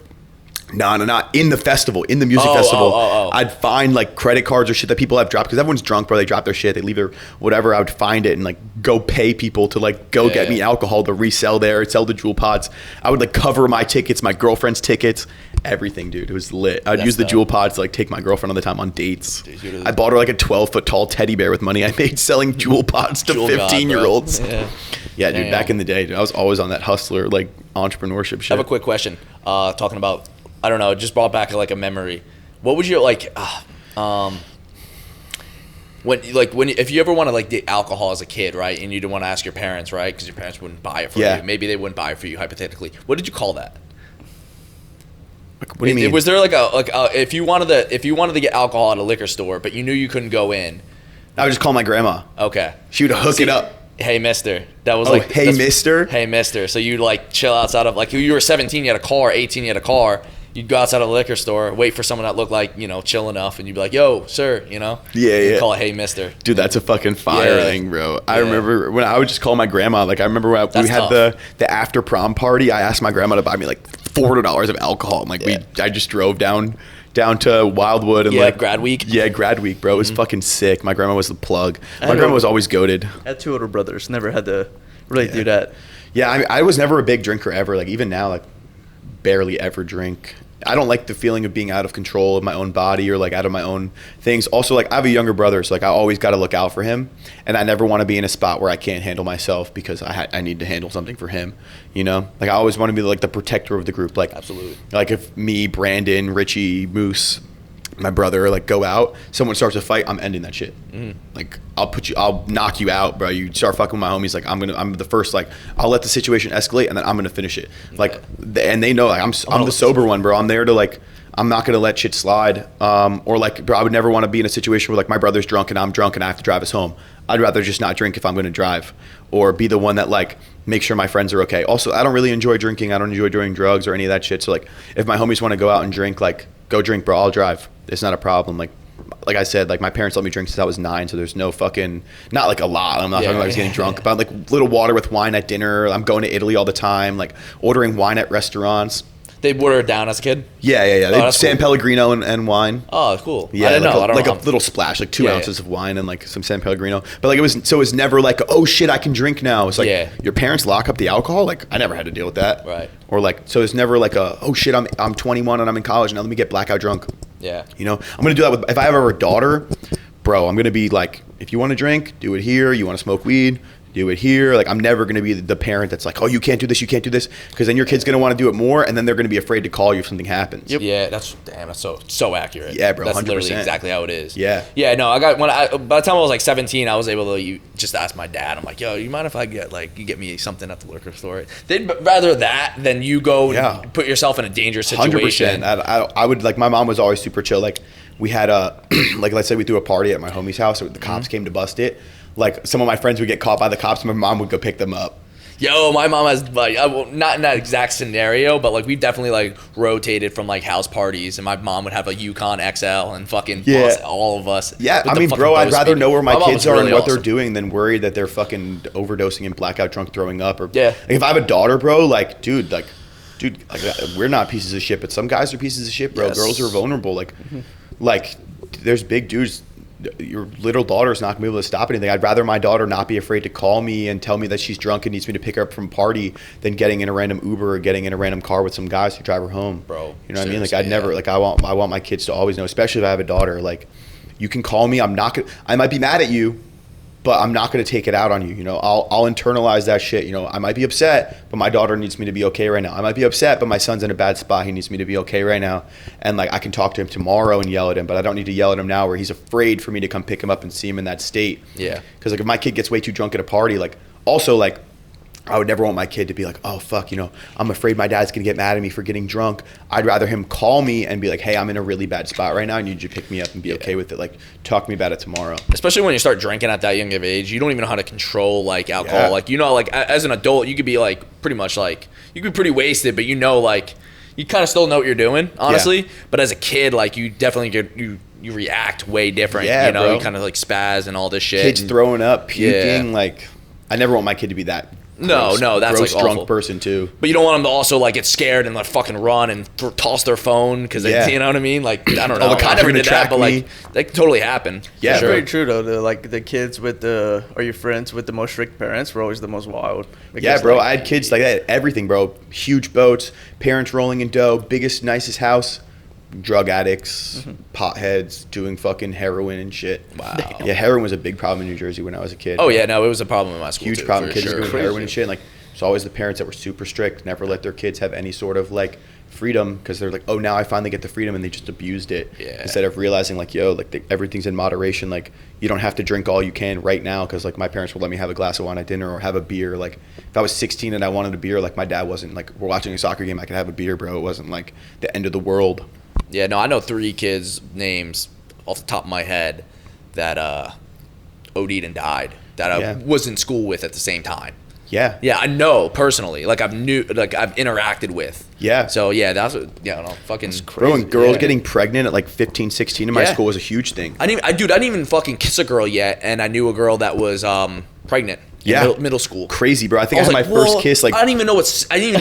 No, not in the festival, in the music festival. I'd find like credit cards or shit that people have dropped because everyone's drunk, bro. They drop their shit, they leave their whatever. I would find it and like go pay people to like go get me alcohol to resell there, sell the jewel pods. I would like cover my tickets, my girlfriend's tickets, everything, dude. It was lit. I'd use the jewel pods to like take my girlfriend all the time on dates. Dude, I bought her like a 12-foot tall teddy bear with money I made selling jewel pods to 15-year-olds. Yeah, dude. Back in the day, dude, I was always on that hustler like entrepreneurship shit. I have a quick question. Talking about, I don't know, it just brought back like a memory. What would you like, if you ever want to like get alcohol as a kid, right? And you didn't want to ask your parents, right? Because your parents wouldn't buy it for you. Maybe they wouldn't buy it for you, hypothetically. What did you call that? What do you mean? Was there like if you wanted to get alcohol at a liquor store, but you knew you couldn't go in? I would just call my grandma. Okay. She would hook it up. Hey, mister. That was hey, mister? Hey, mister. So you'd like chill outside of, like, you were 17, you had a car, 18, you had a car. You'd go outside of a liquor store, wait for someone that looked like, you know, chill enough, and you'd be like, yo, sir, you know? You'd call it, hey, mister. Dude, that's a fucking fire thing, bro. I remember when I would just call my grandma. Like, I remember when we had the after prom party, I asked my grandma to buy me like $400 of alcohol. And like, I just drove down to Wildwood and like grad week. Yeah, grad week, bro. It was fucking sick. My grandma was the plug. My grandma was always goated. I had 2 older brothers. Never had to really do that. Yeah, I was never a big drinker ever. Like even now, like barely ever drink. I don't like the feeling of being out of control of my own body or like out of my own things. Also, like I have a younger brother, so like I always got to look out for him, and I never want to be in a spot where I can't handle myself because I need to handle something for him. You know, like I always want to be like the protector of the group. Like absolutely. Like if me, Brandon, Richie, Moose, my brother, like go out, someone starts a fight, I'm ending that shit. Like I'll knock you out, bro. You start fucking with my homies, like I'm the first, like I'll let the situation escalate and then I'm gonna finish it. Like and they know like I'm the sober one, bro. I'm there to like, I'm not gonna let shit slide. Or like, bro, I would never want to be in a situation where like my brother's drunk and I'm drunk and I have to drive us home. I'd rather just not drink if I'm gonna drive, or be the one that like make sure my friends are okay. Also, I don't really enjoy drinking. I don't enjoy doing drugs or any of that shit. So like if my homies want to go out and drink, like go drink, bro. I'll drive. It's not a problem. Like I said, like my parents let me drink since I was 9, so there's no fucking, not like a lot. I'm not talking about I was getting drunk, but like little water with wine at dinner. I'm going to Italy all the time, like ordering wine at restaurants. They water it down as a kid? Yeah. That's San cool. Pellegrino and wine. Oh, cool. Yeah, I didn't know. I don't know. A little splash, like 2 ounces of wine and like some San Pellegrino. But like it was never like, oh shit, I can drink now. It's like your parents lock up the alcohol. Like I never had to deal with that. Right. Or like, so it's never like oh shit, I'm 21 and I'm in college now. Let me get blackout drunk. Yeah. You know, I'm gonna do that if I have a daughter, bro. I'm gonna be like, if you want to drink, do it here. You want to smoke weed, do it here. Like I'm never gonna be the parent that's like, oh, you can't do this, because then your kid's gonna want to do it more, and then they're gonna be afraid to call you if something happens. Yep. Yeah, that's so accurate. Yeah, bro, that's 100%. literally exactly how it is. Yeah. Yeah. No, by the time I was like 17, I was able to just ask my dad. I'm like, yo, you mind if I get like you get me something at the liquor store? They'd rather that than you go and put yourself in a dangerous situation. 100%. I would like, my mom was always super chill. Like we had like let's say we threw a party at my homie's house, so the cops came to bust it. Like some of my friends would get caught by the cops, and my mom would go pick them up. Yo, my mom has like, not in that exact scenario, but like we definitely like rotated from like house parties, and my mom would have a Yukon XL and fucking bust all of us. Yeah, I mean, bro, I'd rather know where my kids are and what they're doing than worry that they're fucking overdosing and blackout drunk, throwing up. Or like, if I have a daughter, bro, like, dude, we're not pieces of shit, but some guys are pieces of shit, bro. Yes. Girls are vulnerable. Like, there's big dudes. Your little daughter's not gonna be able to stop anything. I'd rather my daughter not be afraid to call me and tell me that she's drunk and needs me to pick her up from a party than getting in a random Uber or getting in a random car with some guys to drive her home. Bro, you know what I mean? Like I'd never, like I want my kids to always know, especially if I have a daughter, like you can call me. I might be mad at you, but I'm not going to take it out on you. You know, I'll internalize that shit. You know, I might be upset, but my daughter needs me to be okay right now. I might be upset, but my son's in a bad spot. He needs me to be okay right now. And like, I can talk to him tomorrow and yell at him, but I don't need to yell at him now where he's afraid for me to come pick him up and see him in that state. Yeah. Cause like if my kid gets way too drunk at a party, like also like, I would never want my kid to be like, oh, fuck, you know, I'm afraid my dad's going to get mad at me for getting drunk. I'd rather him call me and be like, hey, I'm in a really bad spot right now. I need you to pick me up and be okay with it. Like, talk to me about it tomorrow. Especially when you start drinking at that young of age, you don't even know how to control, like, alcohol. Yeah. Like, you know, like, as an adult, you could be, like, pretty much, like, you could be pretty wasted, but you know, like, you kind of still know what you're doing, honestly. Yeah. But as a kid, like, you definitely get, you react way different. Yeah, you know, bro. you kind of, like, spaz and all this shit. Kids throwing up, puking, like, I never want my kid to be that No, that's gross like drunk awful. person too. But you don't want them to also like get scared and like fucking run and toss their phone because Yeah. you know what I mean. Like I don't Oh, know. the cops I never are gonna did that, track but me. like that could totally happen. Yeah, for sure. Very true though. The kids with the or your friends with the most strict parents were always the most wild. Yeah, Because, bro. like, I had kids like that. Everything, bro. Huge boats, parents rolling in dough, biggest, nicest house, drug addicts, potheads, doing fucking heroin and shit. Wow. Yeah, heroin was a big problem in New Jersey when I was a kid. Oh yeah, no, it was a problem in my school. Huge too, problem. for Kids sure. doing heroin and shit. And, like, it's always the parents that were super strict, never let their kids have any sort of like freedom because they're like, oh, now I finally get the freedom, and they just abused it. Yeah. Instead of realizing like, yo, like everything's in moderation. Like you don't have to drink all you can right now because like my parents would let me have a glass of wine at dinner or have a beer. Like if I was 16 and I wanted a beer, like my dad wasn't like, we're watching a soccer game, I could have a beer, bro. It wasn't like the end of the world. Yeah, no, I know 3 kids' names off the top of my head that OD'd and died that I was in school with at the same time. Yeah. Yeah, I know personally. Like I've interacted with. Yeah. So yeah, that's what. Yeah, I don't know. Fucking Bro, and girls Yeah. getting pregnant at like 15, 16 in my Yeah. school was a huge thing. I didn't even fucking kiss a girl yet, and I knew a girl that was pregnant. Yeah. Middle school. Crazy, bro. I think I, was had like, my first "Whoa." kiss like I didn't even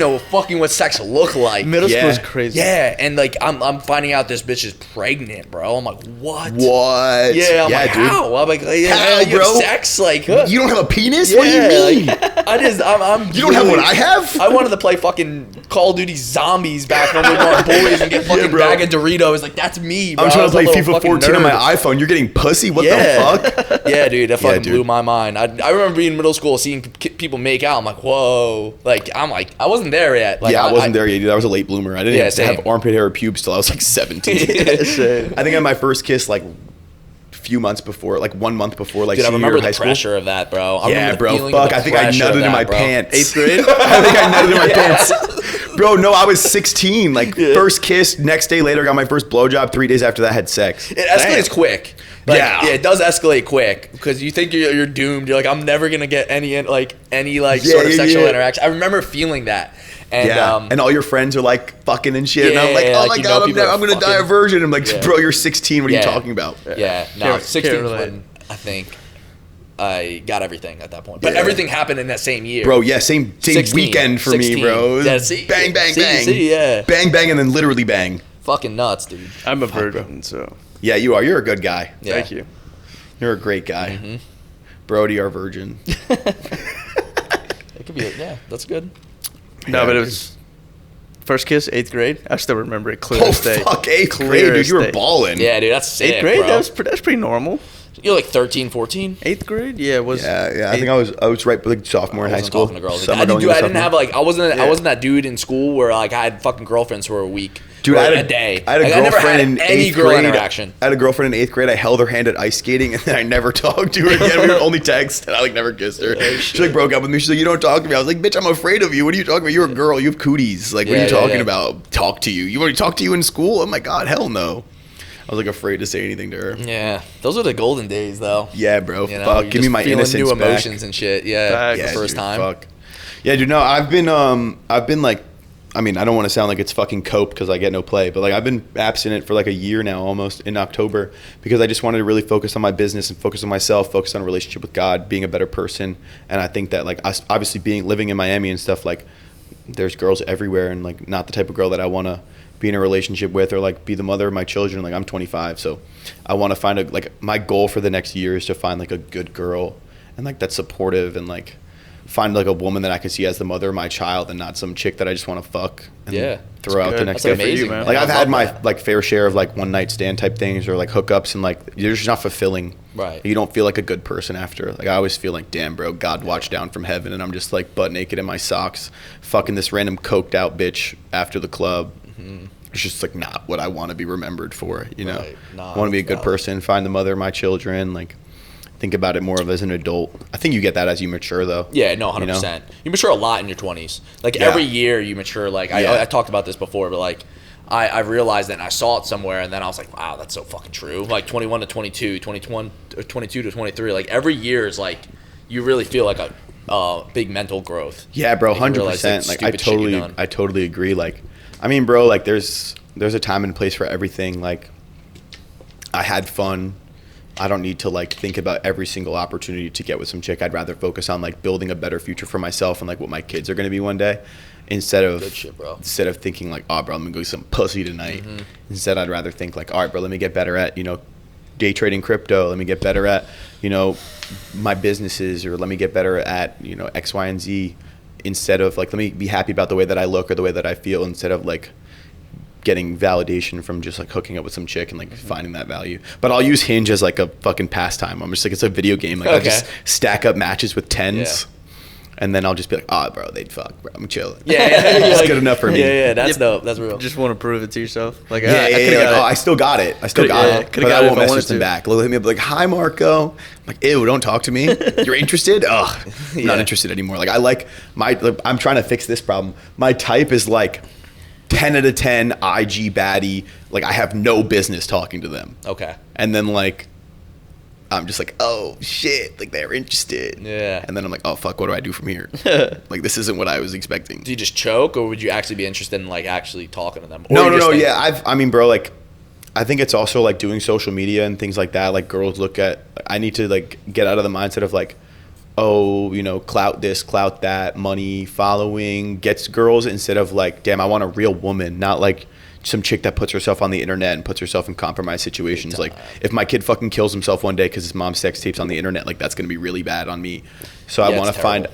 know fucking what sex looked like. Middle Yeah. school is crazy. Yeah, and like I'm finding out this bitch is pregnant, bro. I'm like, what? what? Yeah, I'm like, dude. how? I'm like, yeah, How, you bro? have sex? Like, You don't have a penis? What do you mean? Like, I'm You don't have what I have? I wanted to play fucking Call of Duty Zombies back when we were boys and get fucking bro. bag of Doritos. Like, that's me, bro. I'm I trying was to a play little FIFA fucking 14 on my nerd. iPhone. You're getting pussy? What Yeah. the fuck? Yeah, dude, that fucking dude. blew my mind. I remember being in middle school, seeing people make out. I'm like, whoa. Like, I wasn't there yet. Like, Yeah, I wasn't there yet, dude. I was a late bloomer. I didn't Yeah, have to have same. armpit hair or pubes till I was like 17. Same. I think I had my first kiss like a few months before, like 1 month before, like Dude, I senior remember year of the high pressure school. of that, bro. I Yeah, remember the bro. feeling of Fuck, the I think I pressure nutted of in that, my bro. pants. 8th grade? I think I nutted in my pants. Bro, no, I was 16. Like, first kiss, next day later, got my first blowjob. 3 days after that, had sex. It escalates quick. Like, Yeah. it does escalate quick because you think you're doomed. You're like, I'm never gonna get any sort of Yeah, sexual yeah. interaction. I remember feeling that, and Yeah, and all your friends are like fucking and shit. and I'm like, Yeah, oh like, my you know god, people are I'm gonna die a fucking- virgin. I'm like, Yeah. bro, you're 16. What are you Yeah. talking about? yeah, no, Can't 16 was relate. when I think I got everything at that point. But Yeah. everything happened in that same year, Bro, yeah, same 16, weekend for 16. me, bro. It was Yeah, see? bang, bang, See, bang. see, yeah. Bang, bang, and then literally bang. Fucking nuts, dude. I'm a virgin, so Yeah, you are. You're a good guy. Yeah. thank you. You're a great guy. Mm-hmm. Brodie, our virgin. It could be. Yeah, that's good. No, Yeah, but it dude. was first kiss, 8th grade. I still remember it clear Oh, as day. fuck, 8th Clear grade, dude. as You were day. balling. Yeah, dude, that's sick, 8th grade? bro. That's pretty normal. You're like 13, 14. 8th grade? Yeah, it was. Yeah. I think I was right, like sophomore in I high wasn't school. talking to girls. Summer I going didn't, into I didn't have sophomore. like I Yeah. wasn't that dude in school where like I had fucking girlfriends for a week. Dude, or I had a day. I had a Like, I never girlfriend had in any 8th girl grade. interaction. I had a girlfriend in 8th grade. I held her hand at ice skating, and then I never talked to her again. We would only text, and I like never kissed her. She like broke up with me. She's like, "You don't talk to me." I was like, "Bitch, I'm afraid of you. What are you talking about? You're a girl. You have cooties. Like, what Yeah, are you yeah, talking yeah. about? Talk to you. You want to talk to you in school? Oh my god, hell no." I was like afraid to say anything to her. Yeah, those are the golden days, though. Yeah, bro. You know, Fuck. you're Give me just my feeling innocence new back. emotions and shit. Yeah, Facts. the Yeah, first dude, time. Fuck. Yeah, dude. No, I've been like, I mean, I don't want to sound like it's fucking cope because I get no play, but like I've been abstinent for like a year now, almost in October, because I just wanted to really focus on my business and focus on myself, focus on a relationship with God, being a better person, and I think that like obviously living in Miami and stuff, like there's girls everywhere, and like not the type of girl that I want to be in a relationship with or like be the mother of my children. Like I'm 25, so I want to find my goal for the next year is to find like a good girl and like that's supportive and like find like a woman that I could see as the mother of my child and not some chick that I just want to fuck and Yeah. throw out good. the next That's day. amazing, man. Like I I've love had my that. like fair share of like one night stand type things or like hookups and like you're just not fulfilling. Right. You don't feel like a good person after. Like I always feel like, damn, bro, God watched down from heaven and I'm just like butt naked in my socks, fucking this random coked out bitch after the club. It's just like not what I want to be remembered for, you know. Right. Nah, I want to be a good valid. person, find the mother of my children, like think about it more of as an adult. I think you get that as you mature though. Yeah, no, 100%. You know? You mature a lot in your 20s. Like Yeah. every year you mature. Like Yeah. I talked about this before, but like I realized that and I saw it somewhere and then I was like, wow, that's so fucking true. Like 21 to 22, 21 or 22 to 23. Like every year is like you really feel like a big mental growth. Yeah, bro, Like, you realize 100%. that Like I stupid shit you've done. totally agree. Like, I mean, bro, like there's a time and place for everything. Like, I had fun I don't need to like think about every single opportunity to get with some chick. I'd rather focus on like building a better future for myself and like what my kids are going to be one day, instead of Good shit, bro. instead of thinking like, oh bro, I'm gonna go get some pussy tonight. Instead, I'd rather think like, all right bro, let me get better at, you know, day trading crypto. Let me get better at, you know, my businesses, or let me get better at, you know, X, Y, and Z, instead of like, let me be happy about the way that I look or the way that I feel, instead of like getting validation from just like hooking up with some chick and like finding that value. But I'll use Hinge as like a fucking pastime. I'm just like, it's a video game. Like I just stack up matches with tens. And then I'll just be like, oh, bro, they'd fuck, bro. I'm chilling. Yeah. It's good enough for me. Yeah, that's dope. That's real. Just want to prove it to yourself. Like, Yeah, oh, I still got it. I still got it. Could've But got I it won't if I wanted message them to. back. They'll hit me up like, hi, Marco. I'm like, ew, don't talk to me. You're interested? Ugh, I'm not interested anymore. Like, I like I'm trying to fix this problem. My type is like 10 out of 10 IG baddie. Like, I have no business talking to them. Okay. And then like, I'm just like, oh shit, like they're interested. Yeah. And then I'm like, oh fuck, what do I do from here? Like, this isn't what I was expecting. Do you just choke, or would you actually be interested in like actually talking to them? Or No, you just think- yeah. I mean, bro, like, I think it's also like doing social media and things like that. Like, girls look at, I need to like get out of the mindset of like, oh, you know, clout this, clout that, money, following gets girls, instead of like, damn, I want a real woman, not like some chick that puts herself on the internet and puts herself in compromised situations. Like, if my kid fucking kills himself one day because his mom sex tapes on the internet, like that's gonna be really bad on me. So Yeah,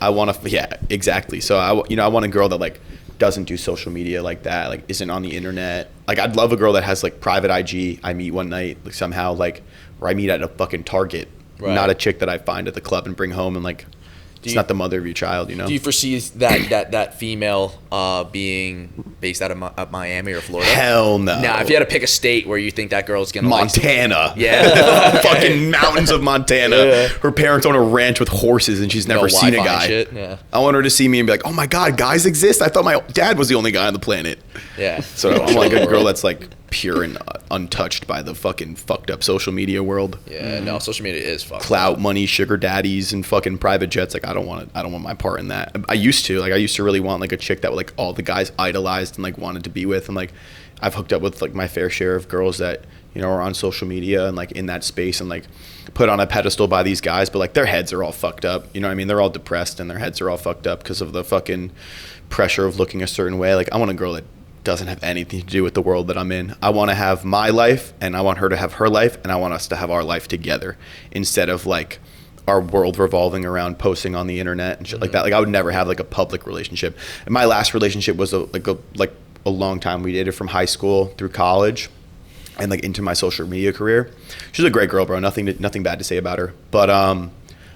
I want to yeah, exactly. So I want a girl that like doesn't do social media like that, like isn't on the internet. Like, I'd love a girl that has like private IG. I meet one night, like somehow, like, or I meet at a fucking Target. Right. Not a chick that I find at the club and bring home and like, it's not the mother of your child, you know? Do you foresee that female being based out of Miami or Florida? Hell no. Now, if you had to pick a state where you think that girl's gonna like, Montana. Yeah. Fucking mountains of Montana. Yeah. Her parents own a ranch with horses and she's never No seen a Wi-Fi and guy. shit, yeah. I want her to see me and be like, oh my God, guys exist? I thought my dad was the only guy on the planet. Yeah. So I'm like a girl that's like pure and untouched by the fucking fucked up social media world. Yeah, no, social media is fucked. Clout, money, sugar daddies, and fucking private jets. Like, I don't want my part in that. I used to really want like a chick that like all the guys idolized and like wanted to be with. And like, I've hooked up with like my fair share of girls that, you know, are on social media and like in that space and like put on a pedestal by these guys, but like their heads are all fucked up. You know what I mean? They're all depressed and their heads are all fucked up because of the fucking pressure of looking a certain way. Like, I want a girl that doesn't have anything to do with the world that I'm in. I want to have my life and I want her to have her life and I want us to have our life together, instead of like our world revolving around posting on the internet and shit like that. Like, I would never have like a public relationship. And my last relationship was a long time. We dated from high school through college and like into my social media career. She's a great girl, bro. Nothing bad to say about her. But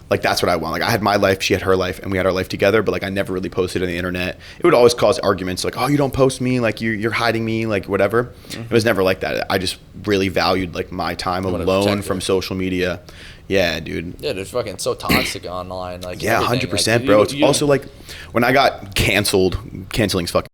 like, that's what I want. Like, I had my life, she had her life, and we had our life together, but like, I never really posted on the internet. It would always cause arguments, like, oh, you don't post me, like you're hiding me, like whatever. It was never like that. I just really valued like my time alone from social media. Yeah, dude. Yeah, they're fucking so toxic online. Like, Yeah, everything. 100%, like, bro. It's also like, when I got cancelling's fucking.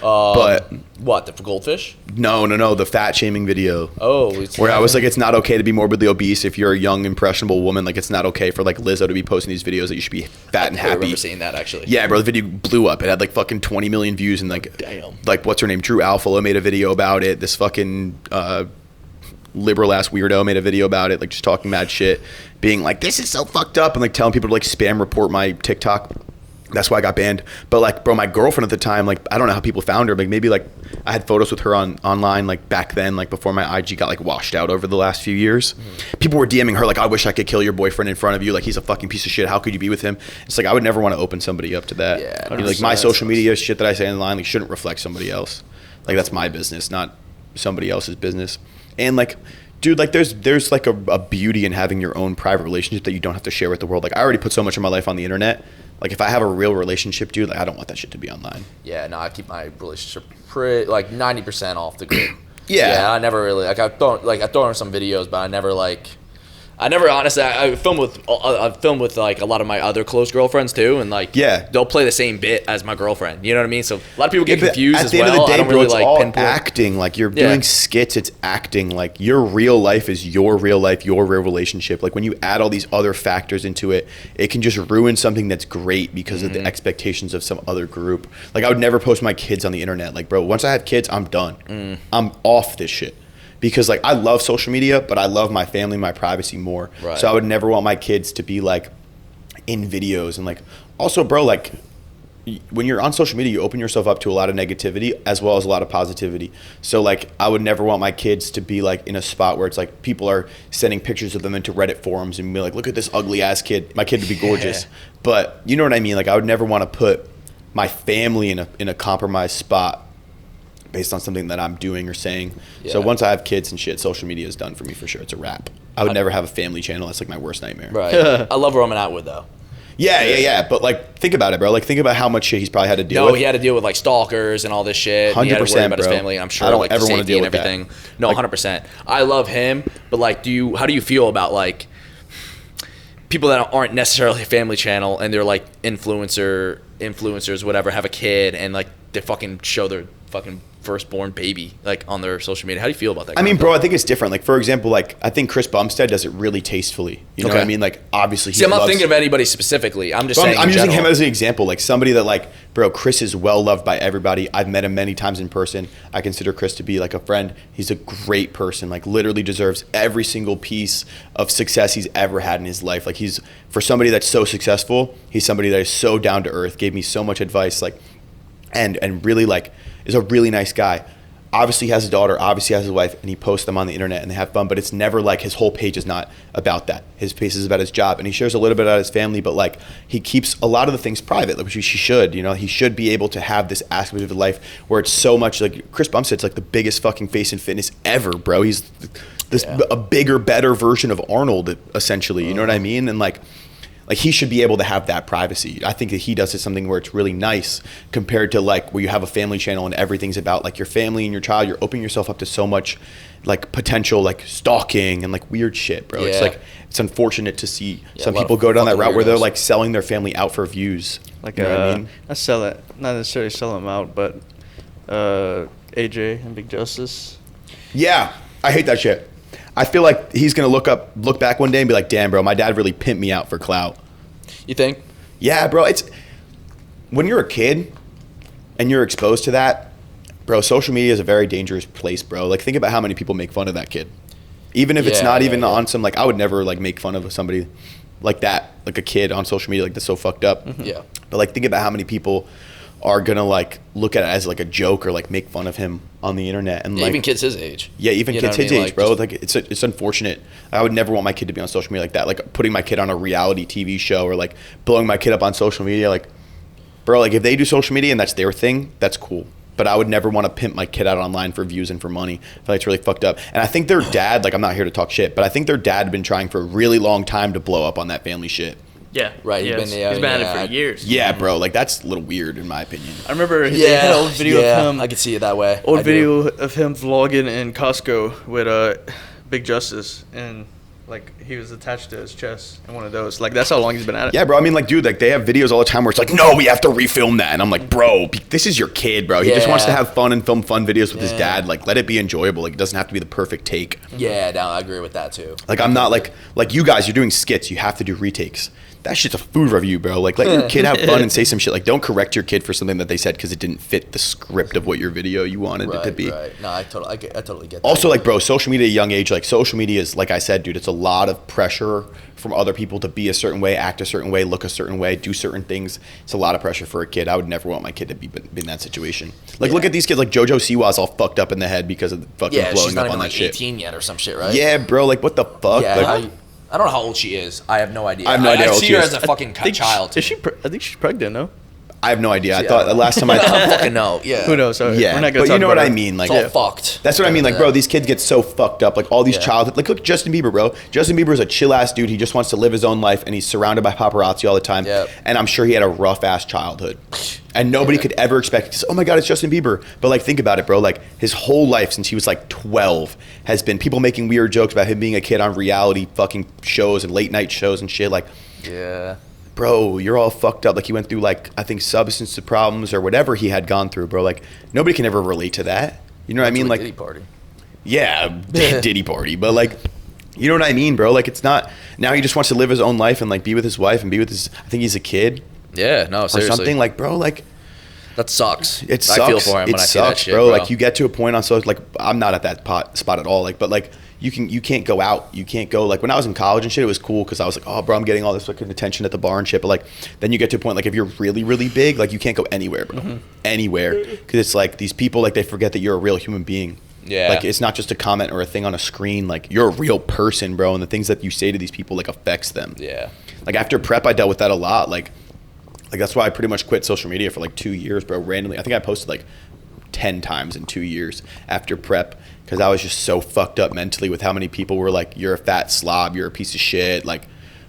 But what, the goldfish? No, the fat shaming video. Oh, Where I was like, it's not okay to be morbidly obese if you're a young, impressionable woman. Like, it's not okay for like Lizzo to be posting these videos that you should be fat and I happy. remember seeing that actually. Yeah, bro, the video blew up. It had like fucking 20 million views and like, Damn. like what's her name? Drew Alfalo made a video about it. This fucking liberal ass weirdo made a video about it, like just talking mad shit, being like, this is so fucked up, and like telling people to like spam report my TikTok. That's why I got banned. But like, bro, my girlfriend at the time, like, I don't know how people found her, but maybe like I had photos with her online like back then, like before my IG got like washed out over the last few years. People were DMing her like, I wish I could kill your boyfriend in front of you, like he's a fucking piece of shit, how could you be with him? It's like, I would never want to open somebody up to that. Yeah, You know, like, my social media shit that I say online like shouldn't reflect somebody else. Like, that's my business, not somebody else's business. And like, dude, like there's like a beauty in having your own private relationship that you don't have to share with the world. Like, I already put so much of my life on the internet. Like, if I have a real relationship, dude, like, I don't want that shit to be online. Yeah, no, I keep my relationship pretty like 90% off the grid. Yeah. I never really like I throw in some videos, but I never honestly. I film with like a lot of my other close girlfriends too, and like Yeah. they'll play the same bit as my girlfriend. You know what I mean? So a lot of people get Yeah, but confused at as the end well. of the day, I don't bro, really it's like all pinpoint. acting. Like, you're Yeah. doing skits, it's acting. Like, your real life is your real life, your real relationship. Like, when you add all these other factors into it, it can just ruin something that's great because of the expectations of some other group. Like, I would never post my kids on the internet. Like, bro, once I have kids, I'm done. I'm off this shit. because like I love social media, but I love my family, my privacy more. Right. So I would never want my kids to be like in videos. And like also, bro, like when you're on social media, you open yourself up to a lot of negativity as well as a lot of positivity. So like I would never want my kids to be like in a spot where it's like people are sending pictures of them into Reddit forums and be like, look at this ugly ass kid. My kid would be gorgeous. But you know what I mean? Like I would never want to put my family in a compromised spot based on something that I'm doing or saying. Yeah. So once I have kids and shit, social media is done for me for sure. It's a wrap. I would never have a family channel. That's like my worst nightmare. Right. I love Roman Atwood though. Yeah. But like, think about it, bro. Like, think about how much shit he's probably had to deal with. No, he had to deal with like stalkers and all this shit. 100%, he had to worry about his bro. family, and I'm sure I don't like ever the wanna safety deal and with that. everything. No, Like- 100%. I love him, but like, how do you feel about like people that aren't necessarily a family channel and they're like influencers, whatever, have a kid and like they fucking show their fucking firstborn baby like on their social media? How do you feel about that? I mean, bro, I think it's different. Like, for example, like I think Chris Bumstead does it really tastefully. You know what I mean? Like, obviously, he See, I'm not loves- thinking of anybody specifically. I'm just So saying. I'm in using him general. as an example, like somebody that like, bro, Chris is well loved by everybody. I've met him many times in person. I consider Chris to be like a friend. He's a great person, like literally deserves every single piece of success he's ever had in his life. Like he's, for somebody that's so successful, he's somebody that is so down to earth, gave me so much advice, like, and really like is a really nice guy. Obviously has a daughter, obviously has a wife, and he posts them on the internet and they have fun, but it's never like his whole page is not about that. His page is about his job, and he shares a little bit about his family, but like he keeps a lot of the things private, which he should. You know, he should be able to have this aspect of his life where it's so much like Chris Bumstead's like the biggest fucking face in fitness ever, bro. He's this a bigger, better version of Arnold, essentially. You know what I mean? And like he should be able to have that privacy. I think that he does it something where it's really nice compared to like where you have a family channel and everything's about like your family and your child. You're opening yourself up to so much like potential like stalking and like weird shit, bro. It's like, it's unfortunate to see some a lot people of go down that fucking route where they're weirdos. like selling their family out for views. Like, you know what I mean? not sell it, not necessarily sell them out, but AJ and Big Justice. Yeah, I hate that shit. I feel like he's gonna look back one day and be like, damn, bro, my dad really pimped me out for clout. You think? Yeah, bro. It's when you're a kid and you're exposed to that, bro. Social media is a very dangerous place, bro. Like, think about how many people make fun of that kid, even if it's not even on some like. I would never like make fun of somebody like that, like a kid on social media, like that's so fucked up. Yeah. But like, think about how many people are gonna like look at it as like a joke or like make fun of him on the internet and like Even kids his age. yeah, even You know kids what I his mean? age, Like, bro. just- Like it's unfortunate. I would never want my kid to be on social media like that. Like putting my kid on a reality TV show or like blowing my kid up on social media. Like, bro, like if they do social media and that's their thing, that's cool. But I would never want to pimp my kid out online for views and for money. I feel like it's really fucked up. And I think their dad, like I'm not here to talk shit, but I think their dad had been trying for a really long time to blow up on that family shit. Yeah. Right, he's Yes. been- he's been at yeah, it for years. Yeah, bro. Like that's a little weird in my opinion. I remember they had an old video of him. I could see it that way. Old I do. video of him vlogging in Costco with Big Justice, and like he was attached to his chest in one of those. Like that's how long he's been at it. Yeah, bro. I mean, like, dude, like they have videos all the time where it's like, no, we have to refilm that, and I'm like, bro, this is your kid, bro. He just wants to Yeah. have fun and film fun videos with his Yeah. dad. Like, let it be enjoyable. Like, it doesn't have to be the perfect take. Yeah, no, I agree with that too. Like, I'm not like you guys. You're doing skits. You have to do retakes. That shit's a food review, bro. Like, let your kid have fun and say some shit. Like, don't correct your kid for something that they said because it didn't fit the script of what your video you wanted it to be. Right. No, I totally get that. Also, like, bro, social media at a young age, like, social media is, like I said, dude, it's a lot of pressure from other people to be a certain way, act a certain way, look a certain way, do certain things. It's a lot of pressure for a kid. I would never want my kid to be in that situation. Like, look at these kids, like, JoJo Siwa's all fucked up in the head because of fucking yeah, she's blowing not up even on that like shit. 18 yet or some shit, right? Yeah, bro, like, what the fuck? Yeah, Like, I don't know how old she is. I have no idea. I have no idea I how old see she her is. as a fucking child. Is she? I think she's pregnant. No. I have no idea. I Yeah, thought I the don't last time I don't fucking know. Yeah. Who knows? Sorry. Yeah, We're not gonna but talk you know about what I her. mean. Like, It's all fucked. that's what I mean. Like, bro, these kids get so fucked up. Like, all these childhood. Like, look, Justin Bieber, bro. Justin Bieber is a chill ass dude. He just wants to live his own life, and he's surrounded by paparazzi all the time. Yep. And I'm sure he had a rough ass childhood, and nobody could ever expect it. 'Cause, oh my god, it's Justin Bieber. But like, think about it, bro. Like, his whole life since he was like 12 has been people making weird jokes about him being a kid on reality fucking shows and late night shows and shit. Like, Yeah. bro, you're all fucked up. Like, he went through, like, I think substance problems or whatever he had gone through, bro. Like, nobody can ever relate to that. You know what I mean? Like, Diddy party. yeah, Diddy party. But, like, you know what I mean, bro? Like, it's not, now he just wants to live his own life and, like, be with his wife and be with his, I think he's a kid Yeah. No, or seriously. something. Like, bro, like, That sucks. It sucks. I feel for him when I see that shit, bro. Like you get to a point on social, like I'm not at that spot at all. Like, but like you can't go out. You can't go, like when I was in college and shit, it was cool because I was like, oh bro, I'm getting all this fucking attention at the bar and shit. But like then you get to a point like if you're really, really big, like you can't go anywhere, bro. Anywhere. Because it's like these people, like they forget that you're a real human being. Yeah. Like it's not just a comment or a thing on a screen. Like you're a real person, bro. And the things that you say to these people like affects them. Yeah. Like after prep, I dealt with that a lot. Like that's why I pretty much quit social media for like 2 years, bro. Randomly, I think I posted like 10 times in 2 years after prep because I was just so fucked up mentally with how many people were like, "You're a fat slob, you're a piece of shit," like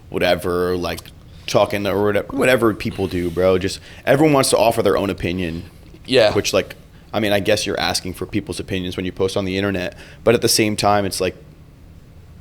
whatever, like talking or whatever people do, bro. Just everyone wants to offer their own opinion. Yeah. Which like, I mean, I guess you're asking for people's opinions when you post on the internet, but at the same time, it's like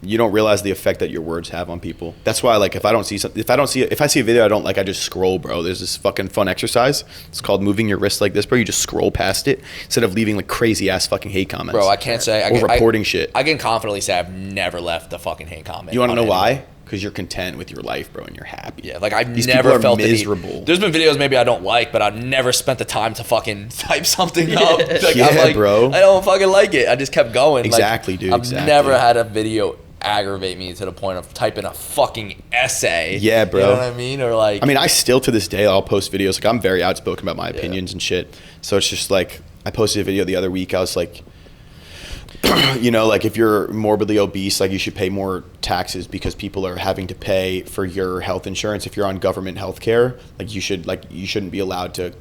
you don't realize the effect that your words have on people. That's why, like, if I see a video I don't like, I just scroll, bro. There's this fucking fun exercise. It's called moving your wrist like this, bro. You just scroll past it instead of leaving like crazy ass fucking hate comments. Bro, I can't say. Or reporting shit. I can confidently say I've never left a fucking hate comment. You want to know why? Because you're content with your life, bro, and you're happy. Yeah, like I've These never people are felt miserable. There's been videos maybe I don't like, but I've never spent the time to fucking type something up. Like, Yeah, I'm like, bro. I don't fucking like it. I just kept going. Exactly, like, dude. I've exactly. never had a video aggravate me to the point of typing a fucking essay. Yeah, bro. You know what I mean? Or like, I mean, I still to this day I'll post videos. Like I'm very outspoken about my opinions and shit. So it's just like I posted a video the other week. I was like, you know, like if you're morbidly obese, like you should pay more taxes because people are having to pay for your health insurance. If you're on government health care, like you shouldn't be allowed to,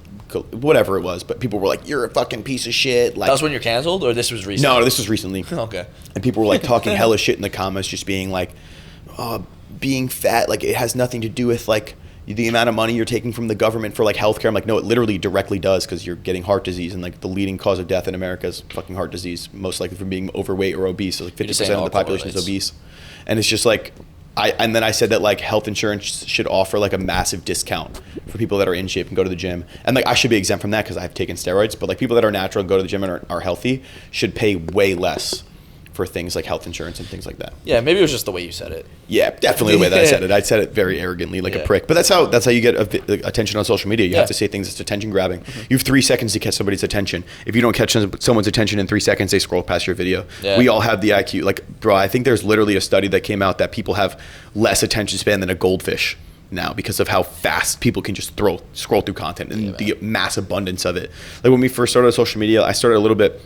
whatever it was. But people were like, you're a fucking piece of shit. Like that was when you're canceled, or this was recent? No, this was recently. Okay. And people were like talking hella shit in the comments, just being like, being fat, like it has nothing to do with like the amount of money you're taking from the government for like healthcare. I'm like, no, it literally directly does, because you're getting heart disease, and like the leading cause of death in America is fucking heart disease, most likely from being overweight or obese. So like 50% of the population is obese. And it's just like, and then I said that like health insurance should offer like a massive discount for people that are in shape and go to the gym. And like I should be exempt from that because I've taken steroids, but like people that are natural and go to the gym and are healthy should pay way less for things like health insurance and things like that. Yeah, maybe it was just the way you said it. Yeah, definitely the way that I said it. I said it very arrogantly, like a prick. But that's how you get attention on social media. You have to say things that's attention grabbing. You have 3 seconds to catch somebody's attention. If you don't catch someone's attention in 3 seconds, they scroll past your video. Yeah. We all have the IQ. Like, bro, I think there's literally a study that came out that people have less attention span than a goldfish now because of how fast people can just scroll through content and the mass abundance of it. Like when we first started on social media, I started a little bit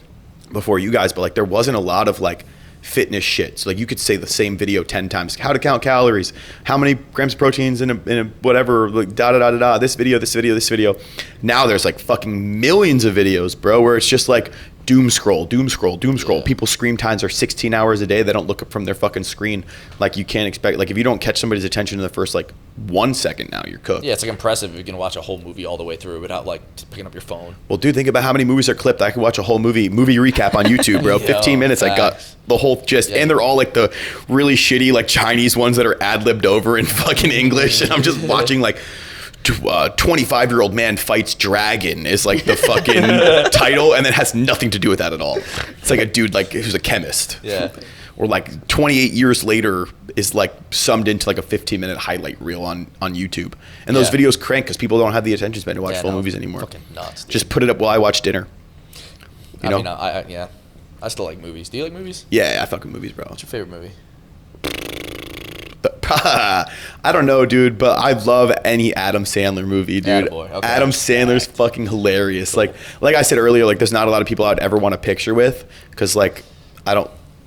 before you guys, but like there wasn't a lot of like fitness shit. So like you could say the same video 10 times, how to count calories, how many grams of proteins in a whatever, like this video. Now there's like fucking millions of videos, bro, where it's just like doom scroll. Yeah. People's screen times are 16 hours a day. They don't look up from their fucking screen. Like you can't expect, like if you don't catch somebody's attention in the first like 1 second, now you're cooked. Yeah, it's like impressive if you can watch a whole movie all the way through without like just picking up your phone. Well, dude, think about how many movies are clipped. I could watch a whole movie recap on YouTube, bro. 15 minutes, I got the whole gist. And they're all like the really shitty like Chinese ones that are ad-libbed over in fucking English. And I'm just watching like 25-year-old man fights dragon is like the fucking title, and it has nothing to do with that at all. It's like a dude like who's a chemist. Yeah. Or like 28 years later is like summed into like a 15-minute highlight reel on YouTube. And those videos crank because people don't have the attention span to watch full movies anymore. Fucking nuts, dude. Just put it up while I watch dinner. You know? I still like movies. Do you like movies? Yeah, I fuck with movies, bro. What's your favorite movie? But, I don't know, dude, but I love any Adam Sandler movie, dude. Attaboy. Okay. Adam Sandler's fucking hilarious. Like I said earlier, like there's not a lot of people I'd ever want a picture with because like